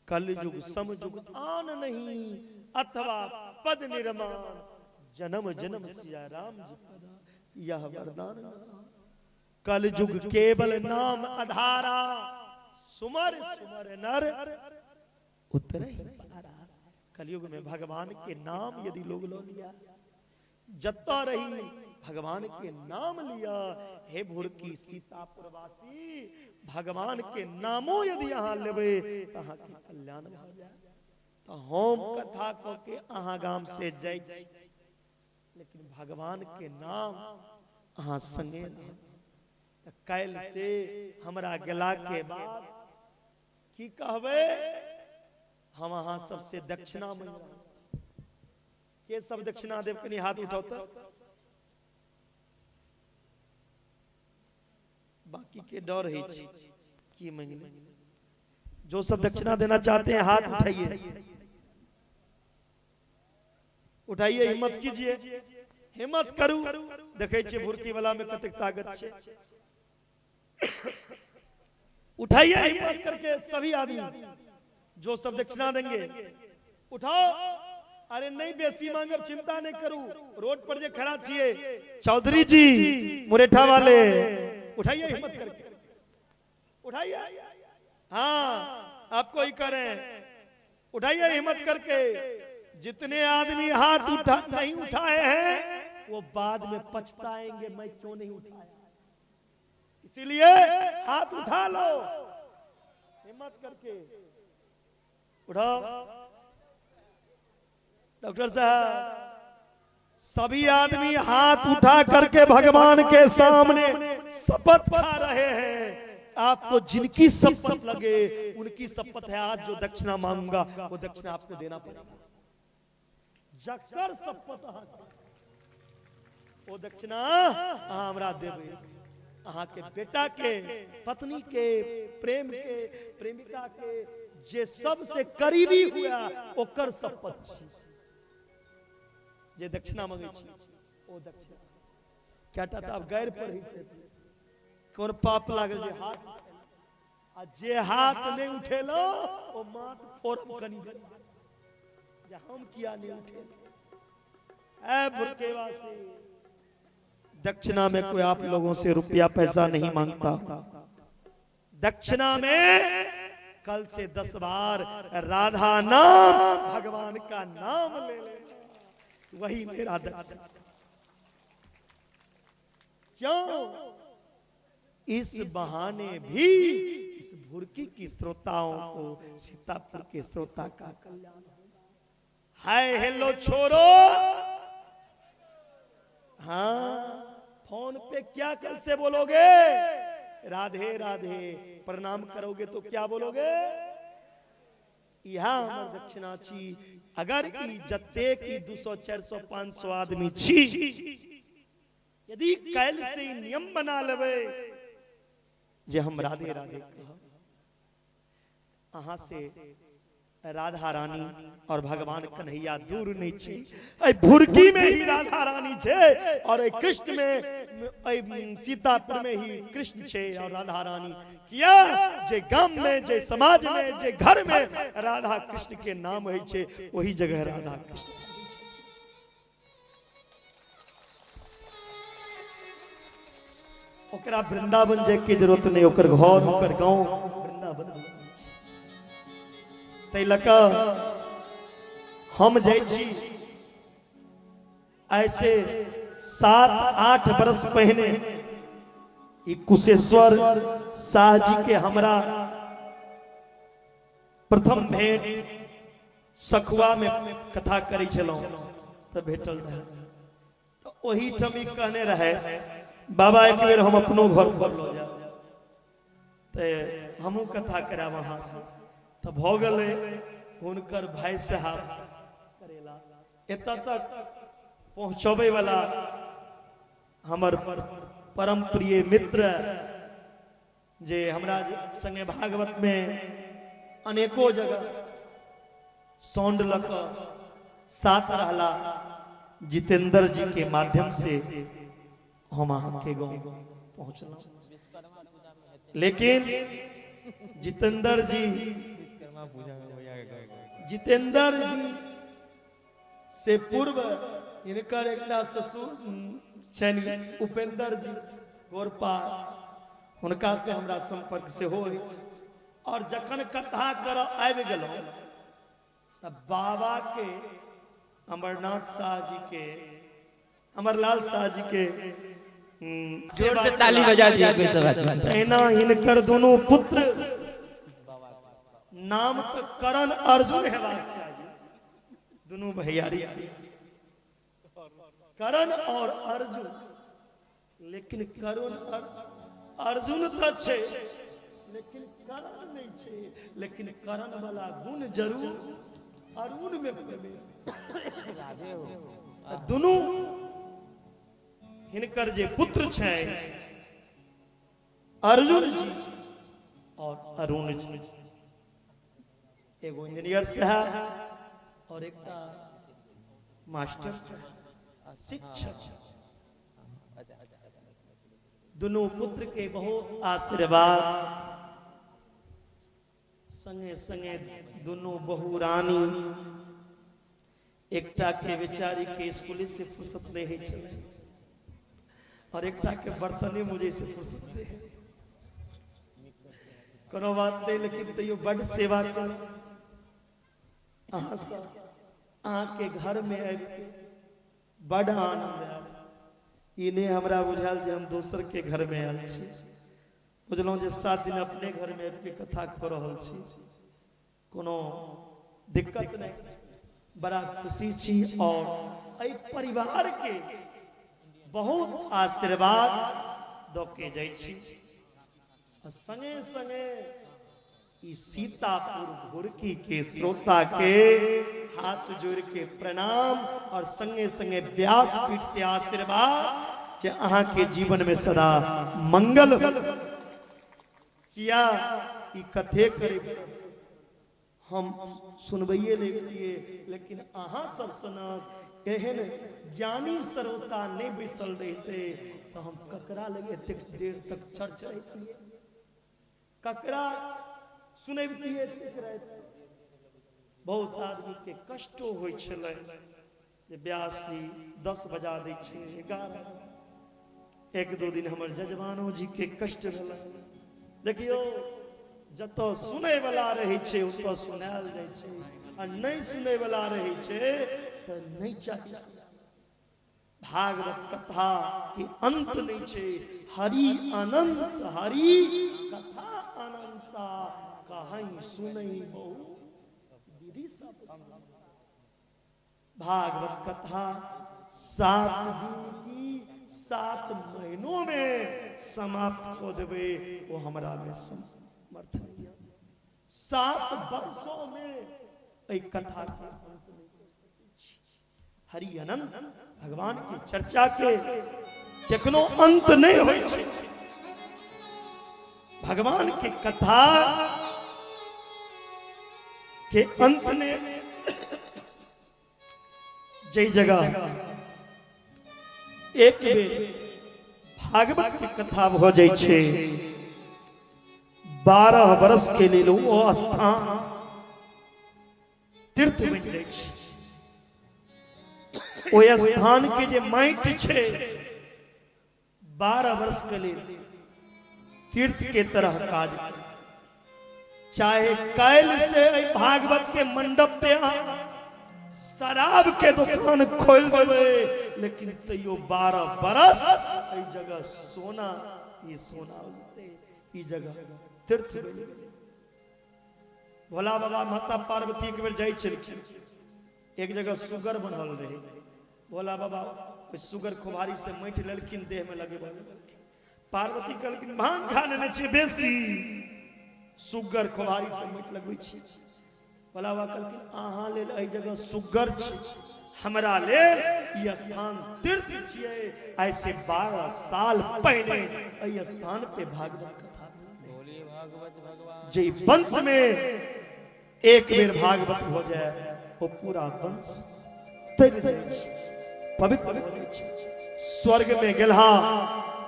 कलयुग समयुग आन नहीं, अथवा पद निर्माण जन्म जन्म सिया राम जी पदा, यह वरदान। कलयुग केवल नाम आधारा, सुमर सुमर नर उतर ही पारा। कलयुग में भगवान के नाम यदि लोग लो लिया, जत्ता रही भगवान के नाम लिया। हे भूर की सीतापुरवासी, भगवान के नामों यदि यहाँ लेवे तहाँ के कल्याण हो जाए। तो होम कथा को के अहाँ गाम से जाय, लेकिन भगवान के नाम अहाँ संगे तो कैल से हमरा गेला के बाद की कहबे, हम अहाँ सबसे दक्षिणा मांग। के सब दक्षिणा देव कनी हाथ उठाओ तो, बाकी के डर है की मांगने। जो सब दक्षिणा देना चाहते हैं हाथ उठाइए, उठाइए, हिम्मत कीजिए, हिम्मत करू। देखे छे भुरकी वाला में कतेक ताकत छे। उठाइए हिम्मत करके सभी आदमी जो सब दक्षिणा देंगे उठाओ। अरे नहीं बेसी मांगब, चिंता नहीं करू। रोड पर जे खड़ा छिए चौधरी जी मुरेठा वाले, उठाइए हिम्मत करके, उठाइए। हाँ आपको ही करें, उठाइए हिम्मत करके। जितने आदमी हाथ नहीं उठाए हैं वो बाद में पछताएंगे मैं क्यों नहीं उठाया। इसीलिए हाथ उठा लो हिम्मत करके, उठाओ। डॉक्टर साहब सभी आदमी हाथ उठा करके भगवान के सामने शपथ खा रहे हैं। आपको जिनकी शपथ लगे उनकी शपथ है, आज जो दक्षिणा मांगूंगा वो दक्षिणा आपको देना पड़ेगा। जकर शपथ वो दक्षिणा हमरा देवे। अहाँ के बेटा के, पत्नी के, प्रेम के, प्रेमिका के जे सबसे करीबी हुआ ओकर शपथ जे दक्षिणा मांगे छी ओ दक्षिणा। क्या टा आप गैर पर ही कौन पाप लागल जे हाथ, आ जे हाथ नहीं उठेलो ओ माथ फोरम कनी जे हम किया नहीं उठे। ऐ बुरकेवा से दक्षिणा में कोई आप लोगों से रुपया पैसा नहीं मांगता। दक्षिणा में कल से 10 बार राधा नाम भगवान का नाम ले ले, वही मेरा दक्षिणा। क्यों? इस बहाने भी इस भुरकी की श्रोताओं को सीतापुर के श्रोता का कल्याण होगा। हाय हेलो छोरो, हाँ फोन पे क्या कल से बोलोगे? राधे राधे। प्रणाम करोगे तो क्या बोलोगे? यहाँ हमर दक्षिणा छी। अगर ई जत्ते की 200 400 500 आदमी छी, यदि कल से नियम बना लेवे जे हम राधे राधे कह, अहाँ से राधा रानी और भगवान कन्हैया दूर नहीं छे। भुरकी में ही राधा रानी छे और कृष्ण में, सीतापुर में ही कृष्ण छे और राधा रानी। किया जे गांव में, जे समाज में, जे घर में राधा कृष्ण के नाम है छे, वही जगह राधा कृष्ण। ओकरा वृंदावन जाए के जरूरत नहीं, ओकर घर ओकर गांव वृंदावन। तै लका हम जाय छी। ऐसे 7-8 बरस पहले कुशेश्वर शाह जी के हमरा प्रथम भेंट सखुआ में कथा करी छलौ तो भेटल रहे। तो वही ठमी कहने रहे बाबा एक बेर हम अपनो घर पर लो जाओ। ते हमू कथा करा वहां से तो भ गए हुनकर भाई साहब करेला एत तक पहुंचबे वाला हमर परम प्रिय मित्र जे हमरा संगे भागवत में अनेको जगह साउंड लक साथ रहला जितेंद्र जी के माध्यम से हम के गाँव पहुंचल। लेकिन जितेंद्र जी से पूर्व इनकर एक ससुर उपेंद्र जी गोरपा हुनका से हमरा संपर्क से हो और जखन कथा कर आबि गेलहुं तब बाबा के अमरनाथ शाह जी के अमरलाल शाह जी के जोर से ताली बजा दिए। हिनकर दोनों पुत्र नाम तो करण अर्जुन हेबाक चाहिए, दोनों भैयारी करण और अर्जुन, लेकिन करण अर्जुन तो छे लेकिन करण नहीं छे, लेकिन करण वाला गुण जरूर अरुण में दोनों हिनकर जे पुत्र छे अर्जुन जी और अरुण जी, एगो इंजीनियर साहब और एक मास्टर साहब शिक्षक, दोनों पुत्र के बहुत आशीर्वाद संगे संगे दोनों बहु रानी एकटा के बेचारी के स्कूल से फुर्सत नहीं है और एकटा के बर्तने मुझे से फुर्सत नहीं है, कोनो बात नहीं, लेकिन तैयो बड़ सेवा कर अहाँ के घर में आबि बड़ आनंद आयल। इन्हें हमरा बुझाल जे हम दोसर के घर में आयल छी, बुझलहुँ जे 7 दिन अपने घर में आबि के कथा कऽ रहल छी, कोनो दिक्कत नहीं, बड़ा खुशी छी और एहि परिवार के बहुत आशीर्वाद दऽ के जाइ छी। संगे संगे ई सीतापुर घुरकी के श्रोता के हाथ जोड़ के प्रणाम और संगे संगे व्यासपीठ से आशीर्वाद जे अहाँ के जीवन में सदा मंगल किया। ई कथे करे हम सुनबैये लिए, लेकिन अहाँ सब सनक एहन ज्ञानी श्रोता नहीं बैसल रहते तो हम ककरा लगे एतेक देर तक चर्चा रहती, ककरा सुनबतिए। बहुत आदमी के कष्टो होइ छलै जे ब्यासी 10 बजा दै छै 11, 1-2 दिन हमर जजमानो जी के कष्ट भेल। देखियो जतऽ सुनै वाला रहै छै ओतऽ सुनायल जाइ छै, आ नहीं सुनै वाला रहै छै तऽ नहीं चाहिए। भागवत कथा के अंत नहीं छे, हरि अनंत हरि कथा अनंता कहीं सुनई हो विधि सब। भागवत कथा 7 दिन की 7 महीनों में समाप्त को देवे वो हमरा में समर्थ नहीं है। 7 वर्षों में एक कथा के अंत नहीं कर सकते। हरि अनंत भगवान की चर्चा के केकनो अंत नहीं होय छै। भगवान की कथा के अंत ने जय जगह एक बेर भागवत की कथा भ जाय छै, 12 वर्ष के लेल ओ स्थान तीर्थ बन जाय छै। ओ स्थान के जे माटि छै 12 वर्ष के लिए तीर्थ के तरह काज करे। चाहे काल से भागवत के मंडप पे शराब के दुकान खोल देवे, लेकिन तैयो 12 बरस ई जगह सोना ई सोना ई जगह तीर्थ बन गेलै। भोला बाबा माता पार्वती एक बेर जाय छलखिन, एक जगह सुगर बनल रहे। भोला बाबा सुगर खुबारी से माटि लेलखिन, देह में लगे। पार्वती कहलखिन भांग खा लेने छी बेसी, सुगर खोहारी से मत लगबै छी भला बा कहलखिन अहाँ लेल एहि जगह सुगर छी हमरा लेल ई स्थान तीर्थ छियै ऐसे 12 साल पहले एहि स्थान पे भागवत कथा बोलिए भागवत भगवान जे वंश में एक बेर भागवत हो जाए वो पूरा वंश तर जाइ छै पवित्र हो जाइ छै स्वर्ग में गेलहा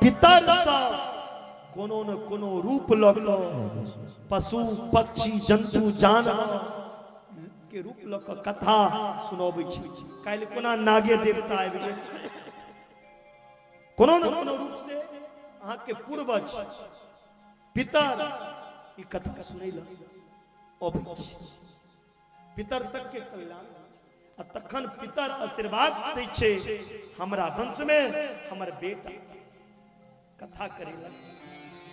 पितर सब कोनो न कोनो रूप लऽ कऽ पशु पक्षी जंतु जानवर के रूप लऽ कऽ कथा सुनाबै छी काल्हि कोना नागे देवता आबि गेल कोनो न कोनो रूप से अहाँ के पूर्वज पितर ई कथा सुनैला अबै छै पितर तक के कल्याण आ तखन पितर आशीर्वाद दै छै हमरा वंश में हमर बेटा कथा करेला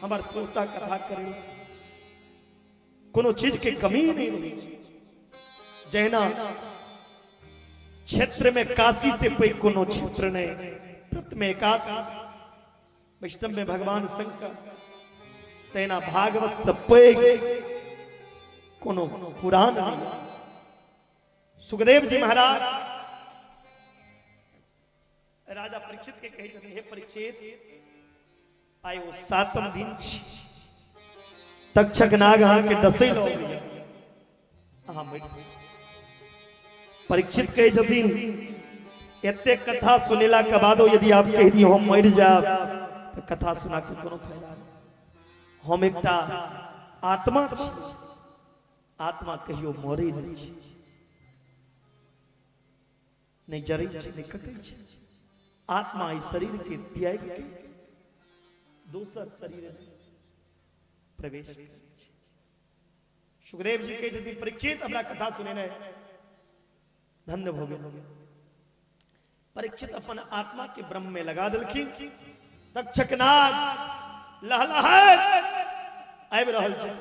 हमर पोता कथा करेला कोनो चीज के कमी नहीं रही छै जहिना क्षेत्र में काशी से कोई कोनो क्षेत्र नहीं प्रथम एकादश वैष्णव में भगवान शंकर तहिना भागवत से पैघ कोनो पुराण नहीं सुखदेव जी महाराज राजा परीक्षित के कहे छथिन हे परीक्षित आइ वो 7म दिन छी तक्षक नाग अहाँ के डसै लो अहाँ मरि परीक्षित कहे छथिन एते कथा सुनेला के बादो यदि आप कह दी हम मर जाब तो कथा सुना के कोनो फायदा नहीं हम एकटा आत्मा छी आत्मा कहियो मरे नहीं छी नहीं जरै छै नहीं कटै छै आत्मा इस शरीर के त्याग के दोसर शरीर में प्रवेश करे छै सुखदेव जी के यदि परीक्षित हमरा कथा सुनेने धन्य भ गेल परीक्षित अपन आत्मा के ब्रह्म में लगा देलखिन तक्षक नाग लहलहात आबि रहल छै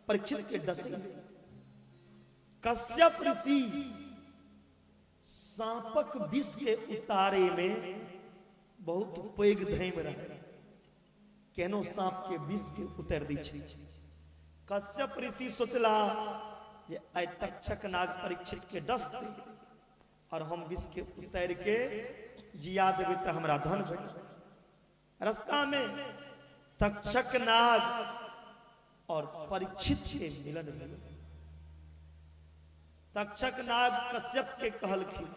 परीक्षित के डसै कश्यप ऋषि सांपक विष के उतारे में बहुत पैघ धैम रहे केनो सांप के विष के उतर दी छै कश्यप ऋषि सोचला जे आइ तक्षक नाग परीक्षित के डस दे और हम विष के उतर के जिया देवे तो हमरा धन भेट रास्ता में तक्षक नाग और परीक्षित के मिलन भेल तक्षक नाग कश्यप के कहलखिन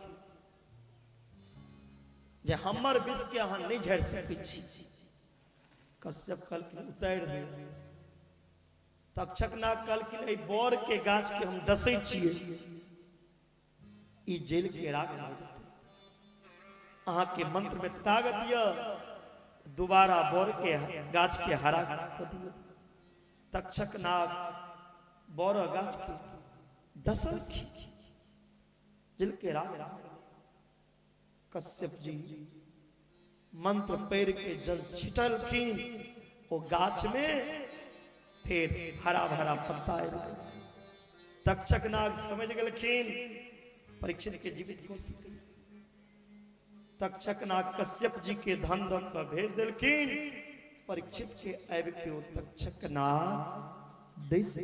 जे हमर विष के अहाँ नहीं झड़ सकै छी कश्यप कहलखिन उतार दे तक्षक नाग कहलखिन ए बोर के गाछ के हम डसै छियै ई जेल के राख भ जेतै अहाँ के मंत्र में ताकत य दोबारा बोर के गाछ के हरा क दियौ तक्षक नाग बोर गाछ के डसल जेल के राख कश्यप जी मंत्र पैर के जल छिटलखिन वो गाछ में फिर हरा भरा पत्ता आबि गेल तक्षक नाग समझ गेलखिन परीक्षित के जीवित कोशिश तक्षक नाग कश्यप जी के धन द के भेज देलखिन परीक्षित के आबि के ओ तक्षक नाग दैस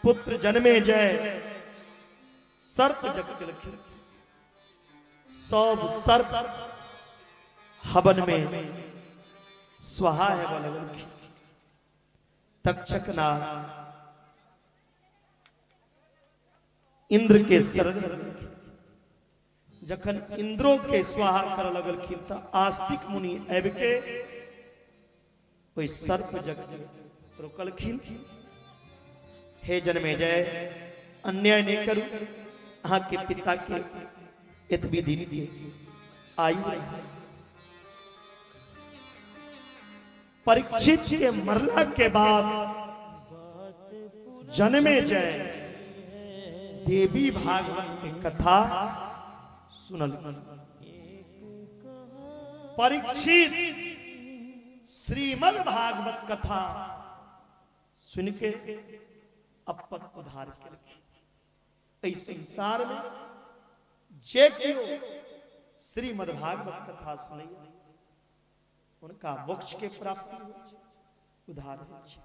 पुत्र जन्मे जय सर्प जग केलखिन सब सर्प हवन में स्वाहा है लगलखिन तक्षक नाग इंद्र के शरण जखन इंद्रो के स्वाहा कर लगलखिन त आस्तिक मुनि आबि के ओइ सर्प जग रोकलखिन हे जन्मे जय अन्याय नहीं करू अहाँ के पिता के एतबी दिन के आयु परीक्षित के मरला के बाद जन्मे जय देवी भागवत की कथा सुनल परीक्षित श्रीमद् भागवत कथा सुन के अपन उद्धार केलखिन इस संसार में जे केओ श्रीमद् भागवत कथा सुनैया उनका मोक्ष के प्राप्ति होइ छै, उद्धार होइ छै।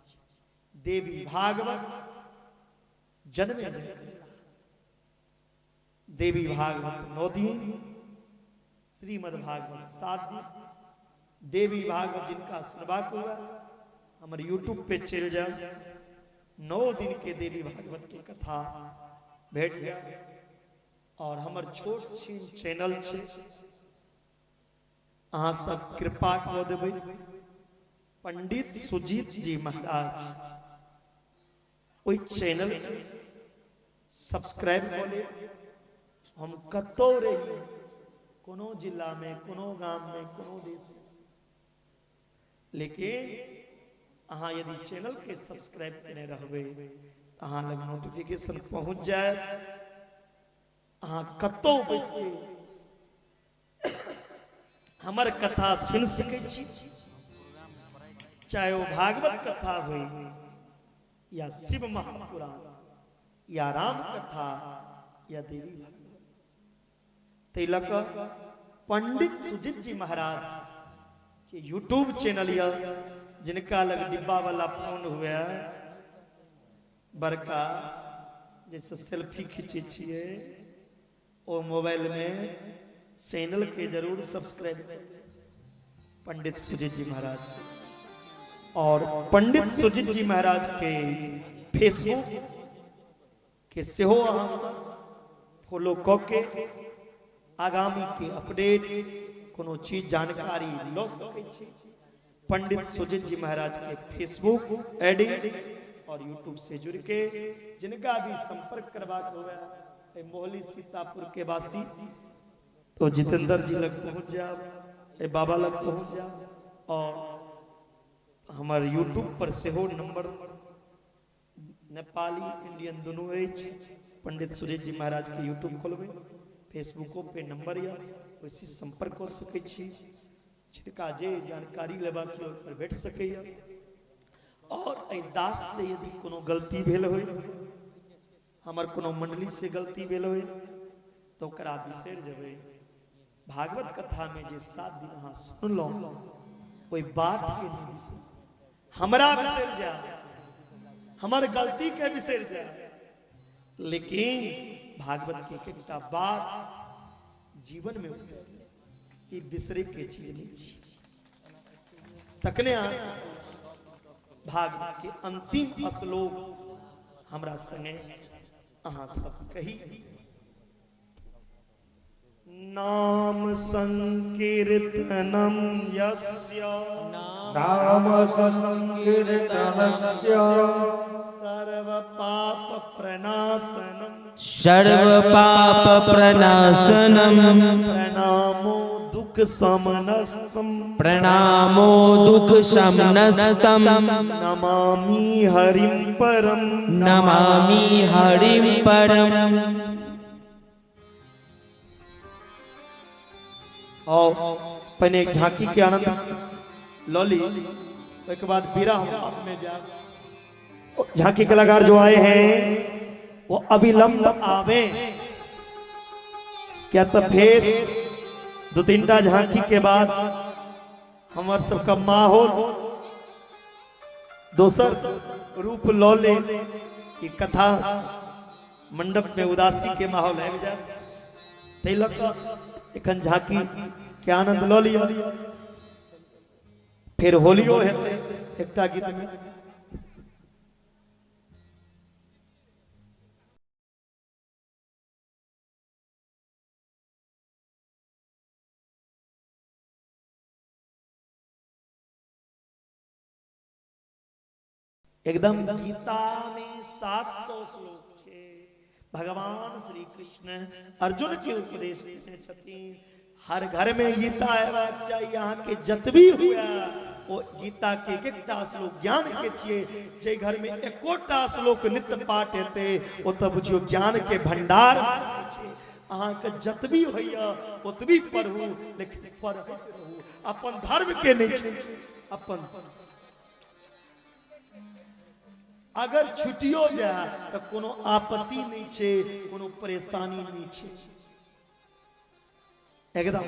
देवी भागवत जन्मे जन्म, देवी भागवत 9 दिन, श्रीमद् भागवत 7 दिन। देवी भागवत जिनका सुनवा हुआ हमारे यूट्यूब पे चल जाओ, 9 दिन के देवी भागवत की कथा भेट गया। और हमर छोट छीन चैनल छे, अहाँ सब कृपा कऽ देबै, पंडित सुजीत जी महाराज ओई चैनल के सब्सक्राइब कऽ ले। हम कतौ रही, कोनो जिला में, कोनो गांव में, कोनो देश में, लेकिन अहाँ यदि चैनल के सब्सक्राइब करने रहबै तो अहाँ लग नोटिफिकेशन पहुंच जाए। अहाँ कतौ बैस के हमर कथा सुन सकै छी, चाहे वो भागवत कथा हो या शिव महापुराण या राम कथा या देवी भागवत। तिलक पंडित सुजीत जी महाराज के यूट्यूब चैनल या जिनका लग डिब्बा वाला फोन हुआ बड़का, जैसे सेल्फी खींचे छिए, वो मोबाइल में चैनल के जरूर सब्सक्राइब कर पंडित सुजीत जी महाराज। और पंडित सुजीत जी महाराज के फेसबुक के सेहो अहाँ सब फॉलो क के आगामी के अपडेट कोनो चीज जानकारी लो सकै छी। पंडित सुजीत जी महाराज के फेसबुक आईडी और यूट्यूब से जुड़ के जिनका भी संपर्क करवा हुआ मोहली सीतापुर के वासी तो जितेंद्र जी लग पहुंच जाओ, बाबा लग पहुंच जाओ। और हमारे यूट्यूब पर से हो नंबर नेपाली इंडियन दोनों पंडित सुजीत जी महाराज के यूट्यूब खोलबे, फेसबुको पे नंबर या वैसे संपर्क हो सके छी। जिनका जे जानकारी लेबा के पर भेट सके। और दास से यदि कोनो गलती भेल हो, हमार कोनो मंडली से गलती भेल हो तो ओकरा बिसर जेबे। भागवत कथा में जे 7 दिन अहाँ सुनलो कोई बात के नहीं बिसर, हमरा बिसर जा, हमार गलती के बिसर जा, लेकिन भागवत के एकटा बात जीवन में उतर ये बिसरे के चीज नहीं छी। तकने भागवत के अंतिम श्लोक हमरा संगे अहाँ सब कही। नाम संकीर्तनम यस्य, नाम संकीर्तनस्य सर्व पाप प्रणाशनम, सर्व पाप प्रणाशनम, प्रणामो दुख शमनस्तम, प्रणामो दुख शमनस्तम, नमामि हरिं परम, नमामि हरिं परम। और पहले एक झांकी के आनंद लॉली, एक बाद विरह में जा। झांकी कलाकार जो आए हैं वो अविलंब आवे, क्या तो फिर 2-3टा झांकी के बाद हमार सबका माहौल दोसर रूप लौ ले कि कथा मंडप में उदासी के माहौल है जाए। तिलक एखन झांकी के आनंद लो लियो, फिर होलियो है एकटा गीत में। एकदम गीता में 700 श्लोक है। भगवान श्री कृष्ण अर्जुन के उपदेश देते छथिन, हर घर में गीता आएबाक चाहिए। यहाँ के जतबी हुआ वो गीता के एकटा श्लोक ज्ञान के छिए। जे घर में एकोटा श्लोक नित्य पाठ हेते ओ तब बुझियो ज्ञान के भंडार छै। अहाँ के जतबी होइया ओतबी पढ़ू, लेकिन पढ़त रहू, अपन धर्म के नहीं छोड़ू। अपन अगर छुटियो जाए तो कोनो आपत्ति नहीं छे, कोनो परेशानी नहीं छे। एकदम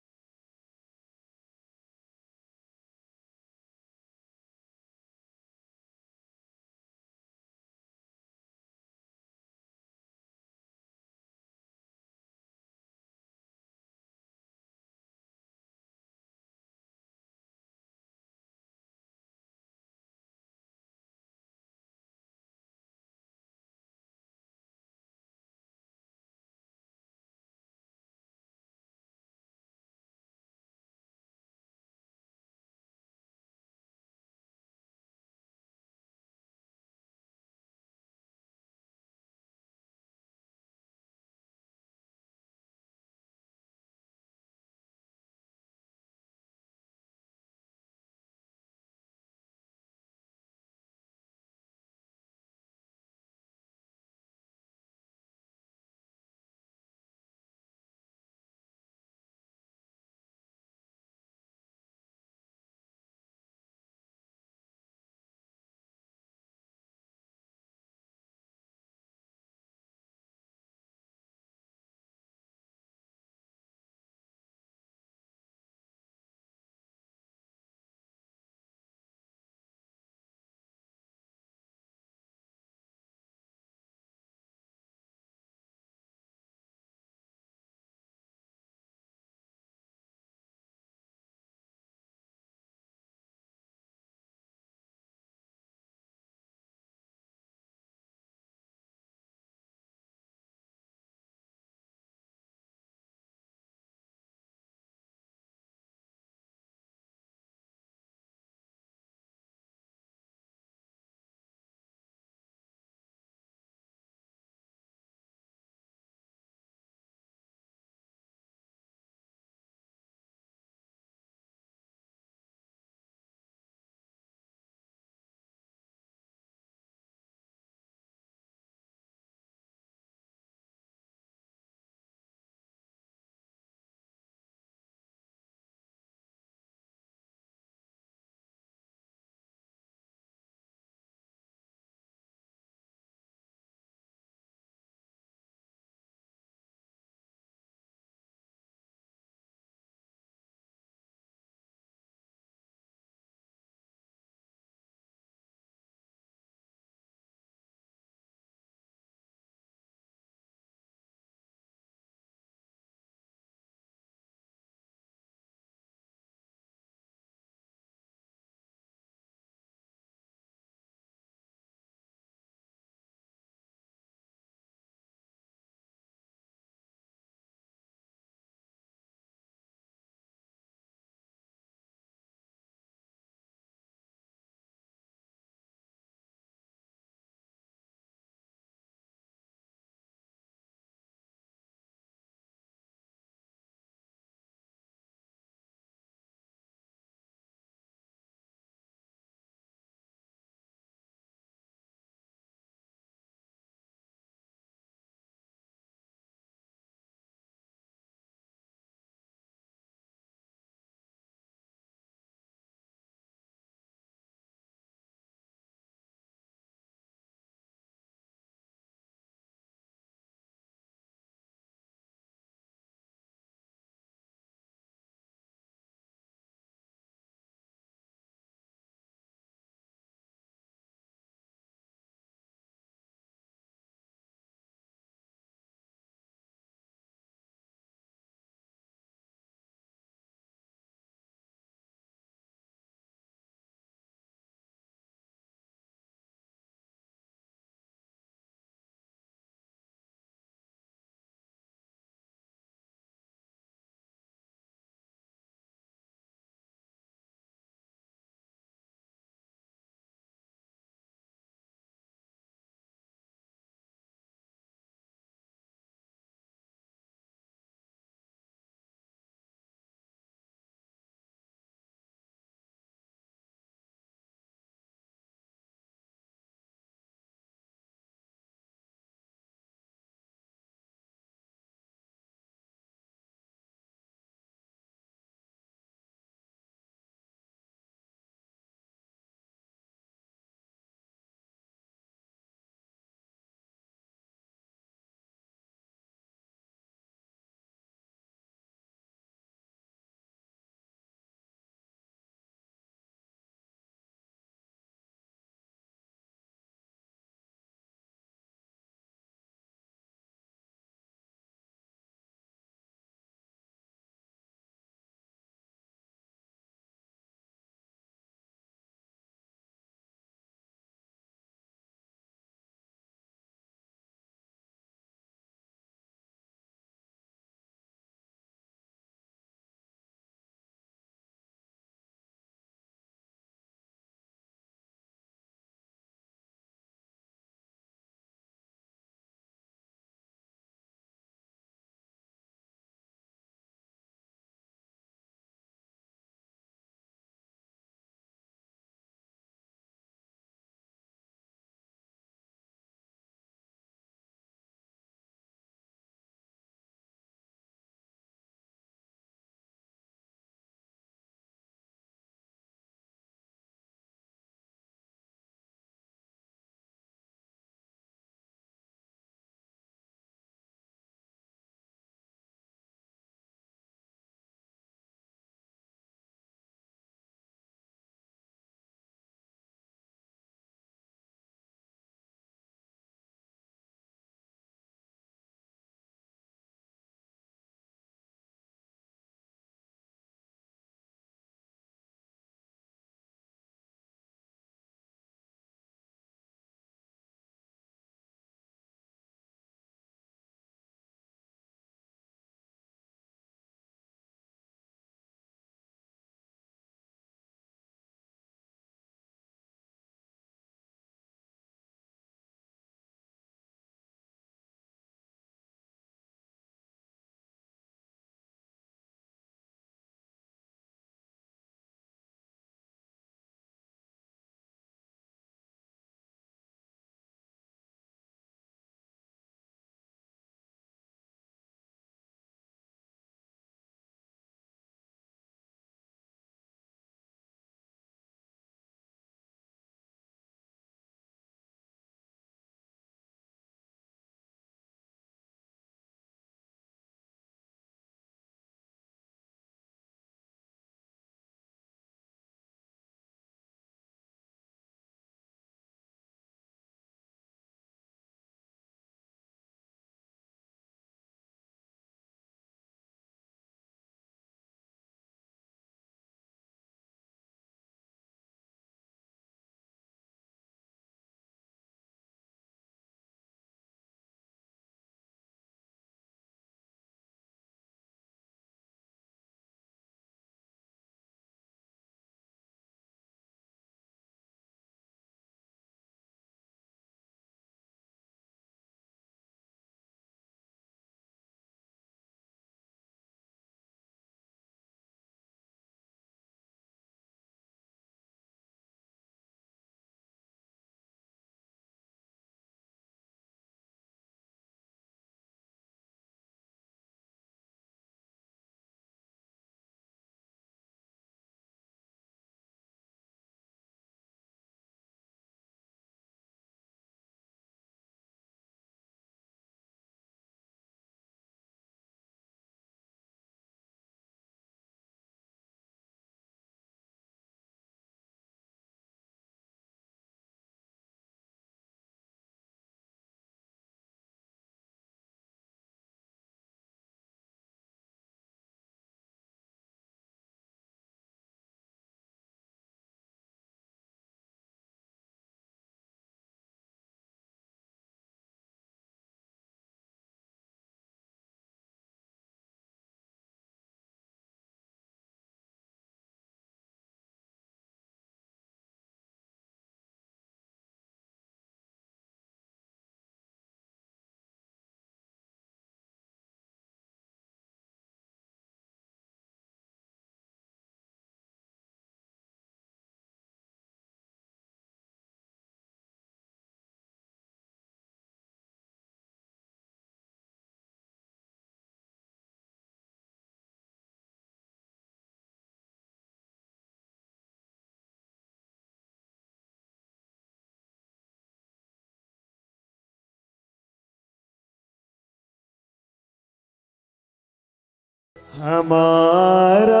हमारा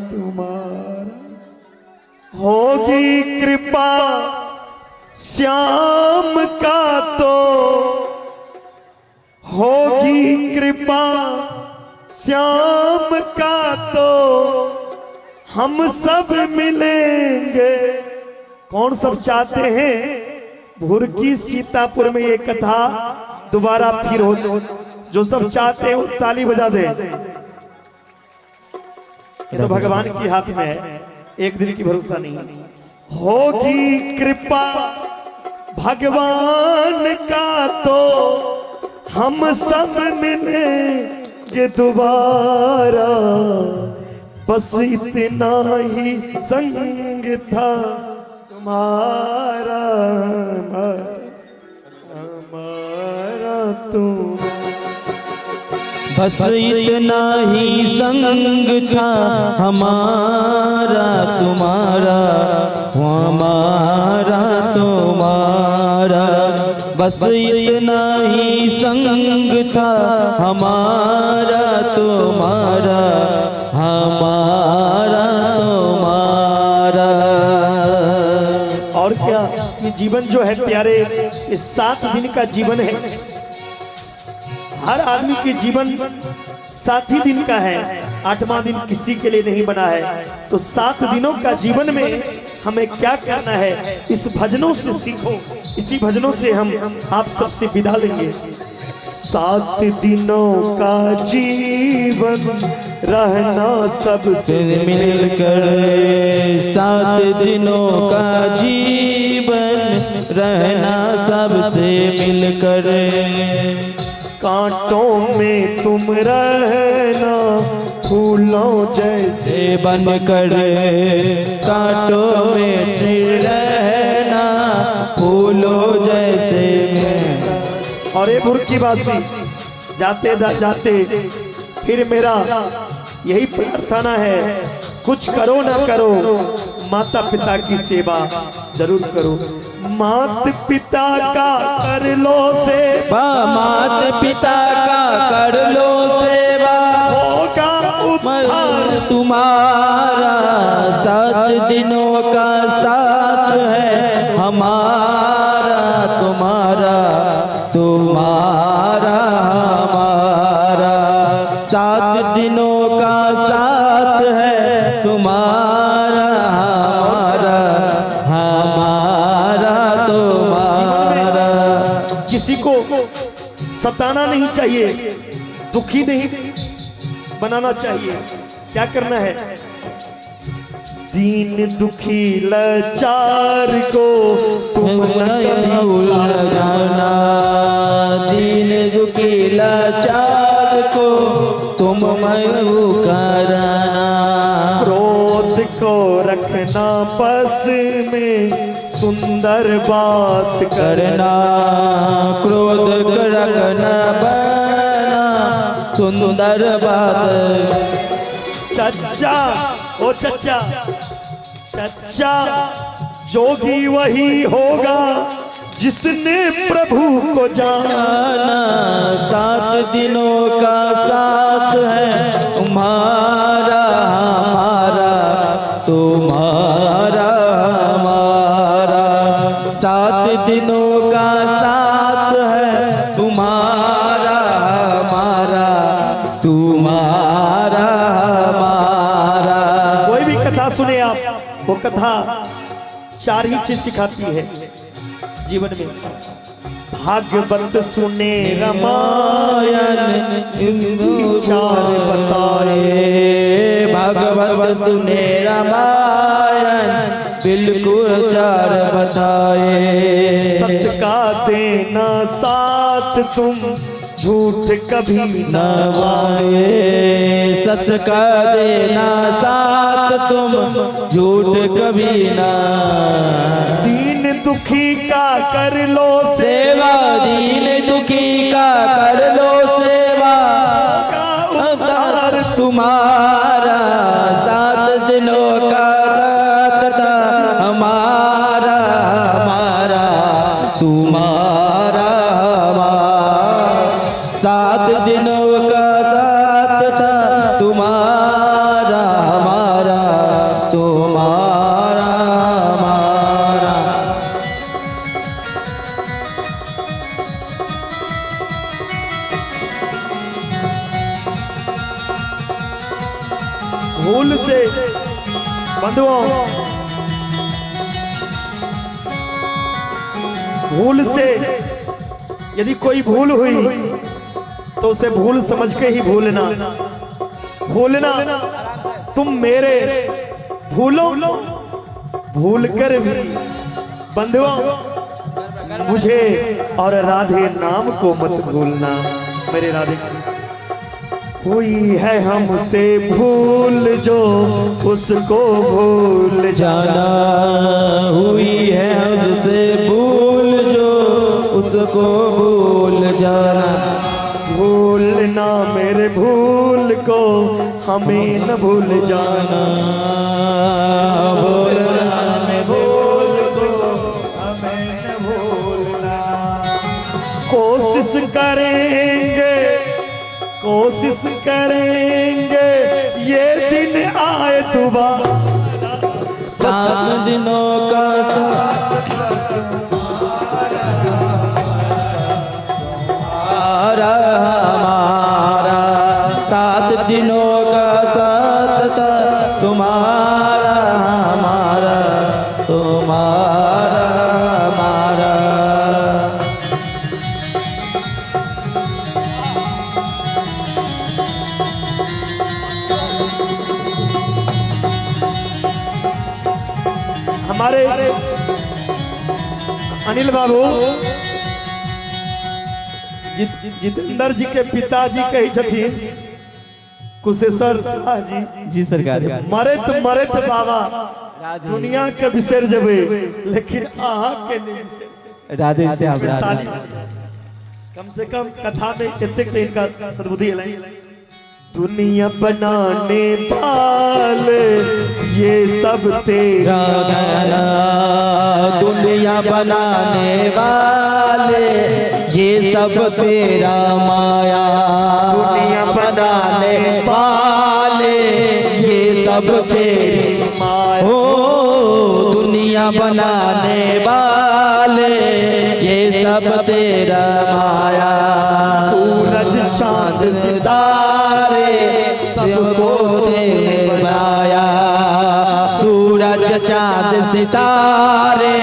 तुम्हारा होगी कृपा श्याम का तो होगी कृपा श्याम का तो हम सब मिलेंगे। कौन सब चाहते हैं भुरकी सीतापुर में ये कथा दोबारा फिर हो? जो सब चाहते हैं वो ताली बजा दे। ये तो भगवान के हाथ में है, एक दिन की भरोसा नहीं। होगी कृपा भगवान का तो हम सब मिलेंगे दोबारा। बस इतना ही संग था तुम्हारा हमारा तुम। बस इतना ही संग था हमारा तुम्हारा हमारा तुम्हारा। बस इतना ही संग था हमारा तुम्हारा हमारा तुम्हारा। और क्या ये जीवन जो है प्यारे, ये 7 दिन का जीवन है। हर आदमी के जीवन 7 ही दिन का है, 8वां दिन किसी के लिए नहीं बना है। तो 7 दिनों का जीवन में हमें क्या करना है, इस भजनों से सीखो। इसी भजनों से हम आप सबसे विदा लेंगे। 7 दिनों का जीवन रहना सबसे मिलकर। 7 दिनों का जीवन रहना सबसे मिलकर। कांटों में तुम रहना फूलों जैसे बनकर। कांटों में रहना फूलों जैसे। और ये बुरकी बासी जाते जाते फिर मेरा यही प्रार्थना है, कुछ करो ना करो माता पिता की सेवा जरूर करो। मात पिता का कर लो सेवा। मात पिता का कर लो सेवा। होगा उद्धार तुम्हारा। 7 दिनों का साथ है हमारा तुम्हारा तुम्हारा हमारा। 7 दिनों का साथ है तुम्हारा हमारा हमारा तुम्हारा। किसी को सताना नहीं चाहिए, दुखी नहीं बनाना चाहिए। क्या करना है, दीन दुखी लाचार को तुम न जाना। दीन दुखी लाचार को तुम मयूं कराना। क्रोध को रखना बस में सुंदर बात करना। क्रोध को रखना बना सुंदर बात। चच्चा ओ चच्चा, चच्चा जोगी वही होगा जिसने प्रभु को जाना। 7 दिनों का साथ है तुम्हारा हमारा तुम्हारा हमारा। 7 दिनों का साथ है तुम्हारा हमारा तुम्हारा हमारा। कोई भी कथा सुने आप, वो कथा 4 ही चीज सिखाती है जीवन में। भागवत सुने रामायण 4 बताए। भागवत सुने रामायण बिल्कुल 4 बताए। सत्य का देना साथ तुम झूठ कभी न वाले। सत्य का देना साथ तुम झूठ कभी ना। दीन दुखी का कर लो सेवा। दीन दुखी का कर लो सेवा। उद्धार तुम्हारा। 7 दिनों का रात था हमारा हमारा तुम्हारा हमारा। 7 दिनों का साथ था भूल से बंधुओं, भूल से यदि कोई भूल हुई तो उसे भूल समझ के ही भूलना। भूलना तुम मेरे भूलो भूल कर भी बंधुओं मुझे और राधे नाम को मत भूलना। मेरे राधे हुई है हमसे भूल जो उसको भूल जाना, हुई है हमसे भूल जो उसको भूल जाना। भूलना मेरे भूल को हमें न भूल जाना। भूलना में भूल को हमें न भूलना। कोशिश करेंगे कोशिश करेंगे ये दिन आए दोबारा। 7 दिनों का हमारा, 7 दिनों का साथ था तुम्हारा हमारा, तुम्हारा हमारा। हमारे अनिल बाबू जितेंद्र जी के पिताजी कही छथिन कुशेश्वर शाह जी सरकार मरत बाबा दुनिया के बिसर जबे लेकिन आहा के नहीं बिसर। राधे से आप कम से कम कथा में इतने इनका सद्बुद्धि है। दुनिया बनाने वाले ये सब तेरा गाना, दुनिया बनाने वाले ये सब तेरा माया। दुनिया बनाने वाले ये सब तेरी माया। हो दुनिया बनाने वाले ये सब तेरा माया। सूरज चांद सितारे सबको तेरे बनाया। सूरज चांद सितारे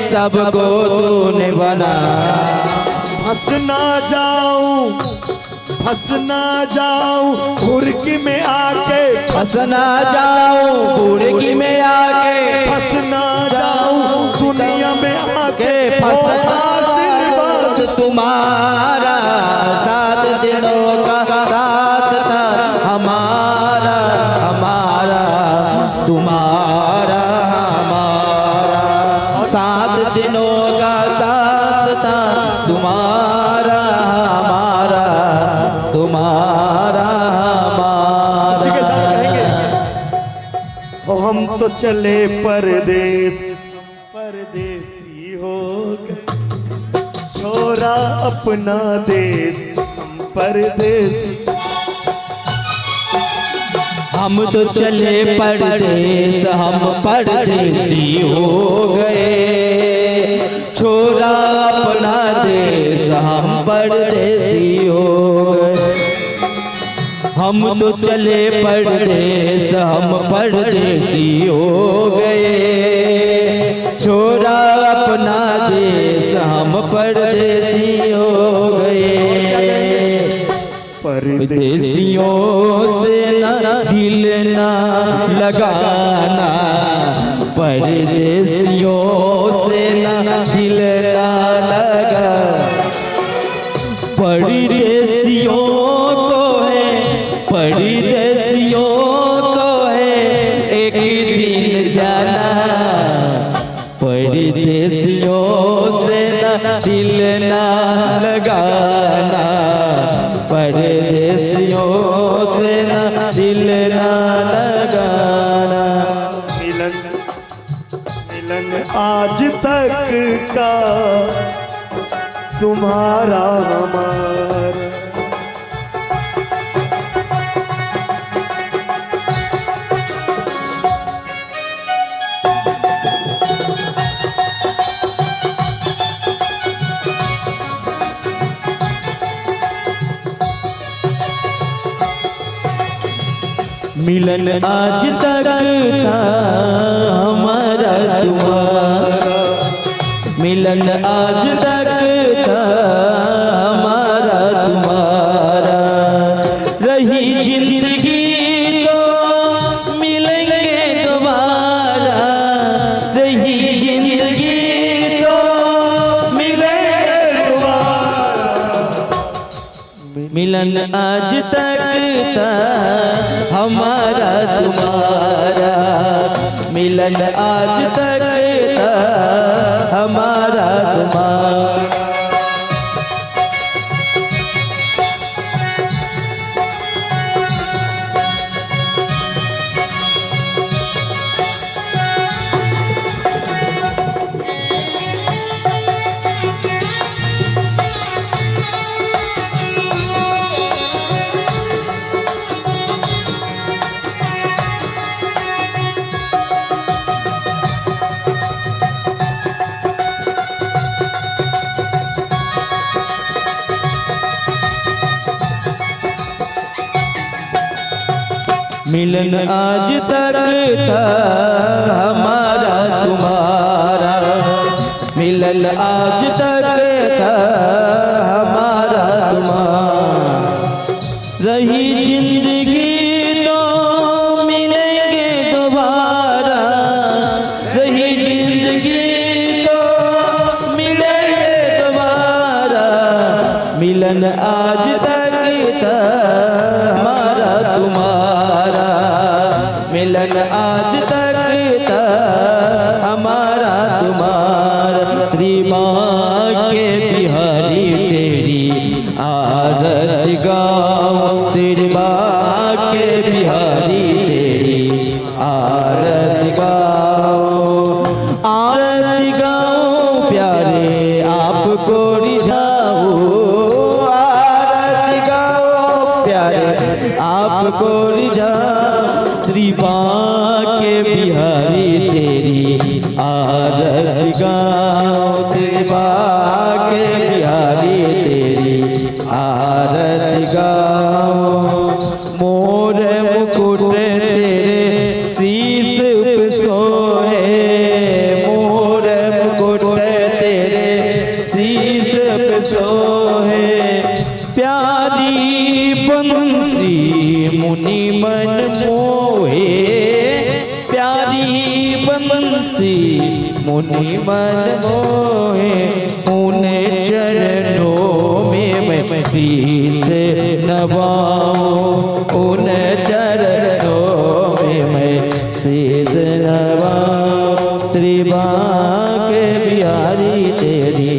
सबको तूने बनाया। फंस ना जाऊं भुरकी में आके, फंस ना जाऊं भुरकी में आके, फंस ना जाऊं दुनिया में आके। फंस ना तुम्हारा 7 दिनों का रात था हमारा हमारा, तुम्हारा हमारा। 7 दिनों का साथ था तुम्हारा हमारा, तुम्हारा हमारा। इसी के साथ कहेंगे ओ हम तो चले परदेस, परदेसी हो गए छोरा अपना देश। हम परदेसी, हम तो चले परदेस, हम परदेसी हो गए छोरा अपना देश। हम परदेसी हो गए। हम तो चले परदेस, हम परदेसी हो गए छोरा अपना देश। हम परदेसी हो गए। परदेसियों से न दिल न लगाना, परदेसियों से न दिल न लगा। परदेसियों को है, परदेसियों को है एक दिन जाना। परदेसियों से न दिल न लगाना, परदेसियों से न दिल न लगाना। मिलन आज तक का तुम्हारा हमारा। मिलन आज तक था हमारा तुम्हारा, मिलन आज तक था हमारा तुम्हारा, रही जिंदगी तो मिलेंगे दोबारा, रही जिंदगी तो मिलेंगे दोबारा, मिलन आज तक था हमारा तुम्हारा, मिलन आज तक था हमारा तुम्हारा। मिलन आज तक था हमारा तुम्हारा, मिलन आज तक था हमारा तुम्हारा, रही जिंदगी तो मिलेंगे दोबारा, रही जिंदगी तो मिलेंगे दोबारा, मिलन आज तक था हमारा तुम्हारा, मिलन आज तक था हमारा तुम्हारा। श्री माँ के बिहारी तेरी आरती गाओ, श्री माँ के बिहारी तेरी आरती गाओ, आरती गाओ प्यारे आपको रिझाओ, आरती गाओ प्यारे आपको रिझाओ, श्री माँ के बिहारी तेरी आरती गाओ, श्री माँ के बिहारी तेरी आरती गाओ, मोर मुकुट तेरे शीश पे सोए, मोर मुकुट तेरे शीश पे सोए, प्यारी बंसी मुनि मन मोहे, प्यारी बंसी मुनि मन मोहे, उन्हें चरणों में मैं शीश नवाऊं, उन्हें चरणों में मैं शीश नवाऊं, श्री माँ के बिहारी तेरी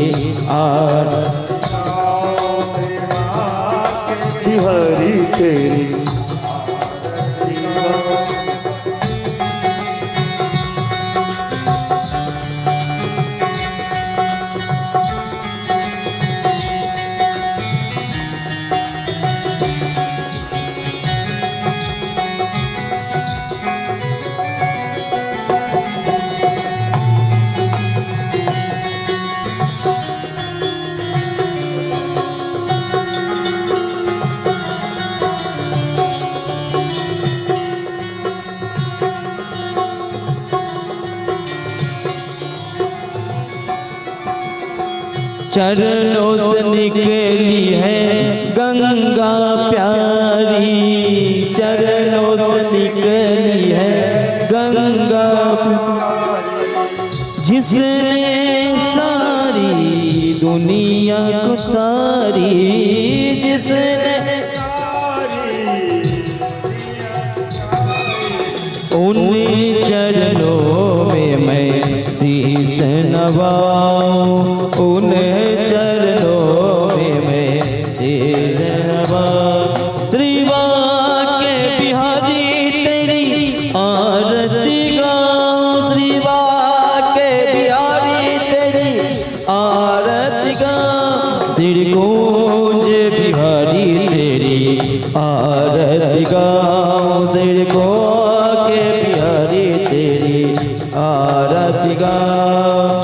बिहारी तेरी चरणों से निकली है गंगा प्यारी, चरणों से निकली है गंगा, जिसने सारी दुनिया को तारी, जिसने उन चरणों में मैं शीश नवाऊं, उन चरणों में मैं शीश नवाऊं, श्री माँ के बिहारी तेरी आरती गाऊं, श्री माँ के बिहारी तेरी आरती गाऊं, श्री कुंज बिहारी तेरी आरती गाऊं, श्री कुंज के बिहारी तेरी आरती गाऊं।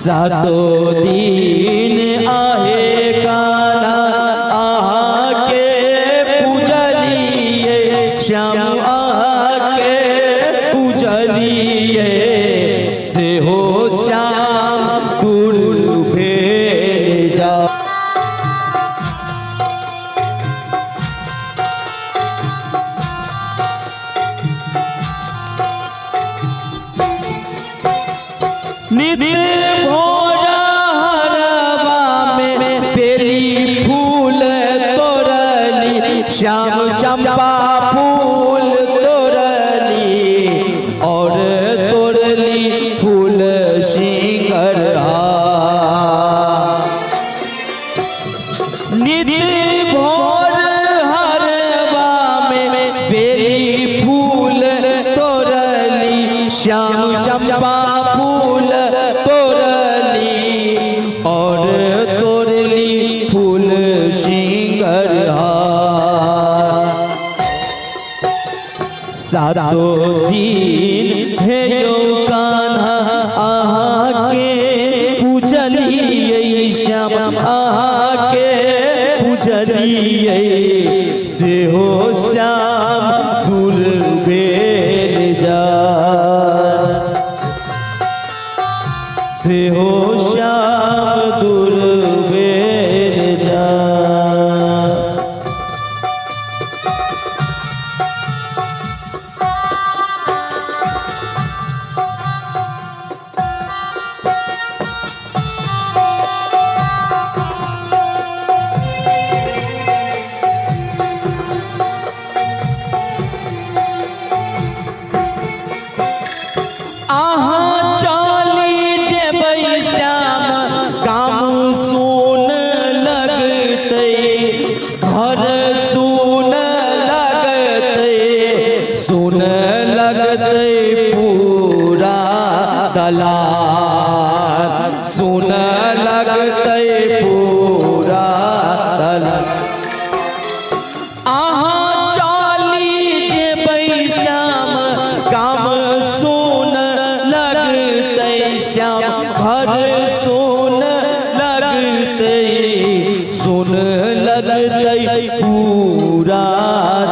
सातों दिन आहे कान्हा आके पूजलिए श्याम आके पूजलिए से हो श्याम गुरु भेज जा नित्य भोर हरवा में बेली फूल तोरली श्याम चंपा फूल तोरली और तोरली फूल सिंगरहार नित्य भोर हरवा में बेली फूल तोरली श्याम चंपा फूल तोरली और तोरली फूल सिंगरहार सातों दिन हे यो कान्हा आके पूजलिए श्याम आके पूजलिए से हो श्याम गुरु भेज जा से हो श्याम गुरु भेज जा सुन लगते पूरा दलाल सुन लगते पूरा दलाल आहाँ चाली जे बैश्याम काम सुन लगते श्याम घर सुन लगते पूरा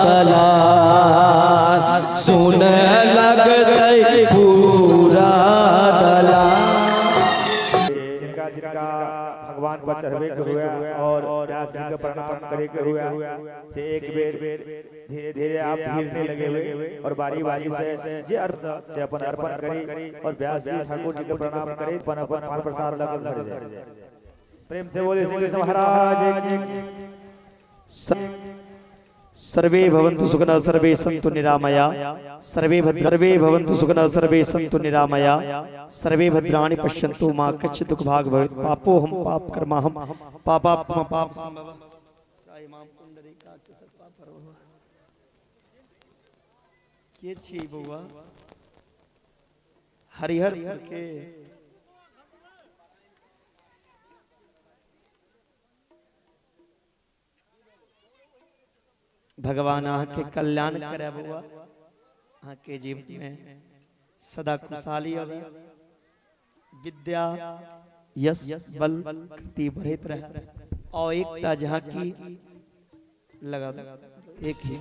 दलाल सुन लगते पूरा दलाल जिनका भगवान पर चढ़वे के हुआ और व्यास जी का प्रणाम करे के हुआ से एक बेर धीरे धीरे आप गिरने लगे हुए और बारी बारी से जे अर्थ से अपन अर्पण करी और व्यास जी ठाकुर जी का प्रणाम करे अपन अपन प्रसाद लगन कर जाए प्रेम से बोले श्री महाराज सर्वे भवन्तु सुखिनः सर्वे सन्तु निरामया सर्वे भवन्तु सुखिनः सर्वे सन्तु निरामया सर्वे भद्राणि पश्यन्तु मा कश्चित् दुःखभाग् भवेत् पापोऽहं पापकर्माहं पापात्मा पाप संभवः के छी बउआ हरिहर के भगवान आहाँ के कल्याण करे बउआ आहाँ के जीवन में सदा खुशहाली और विद्या यश बल कृति बढ़त रहे और एकटा जहाँ की लगा एक ही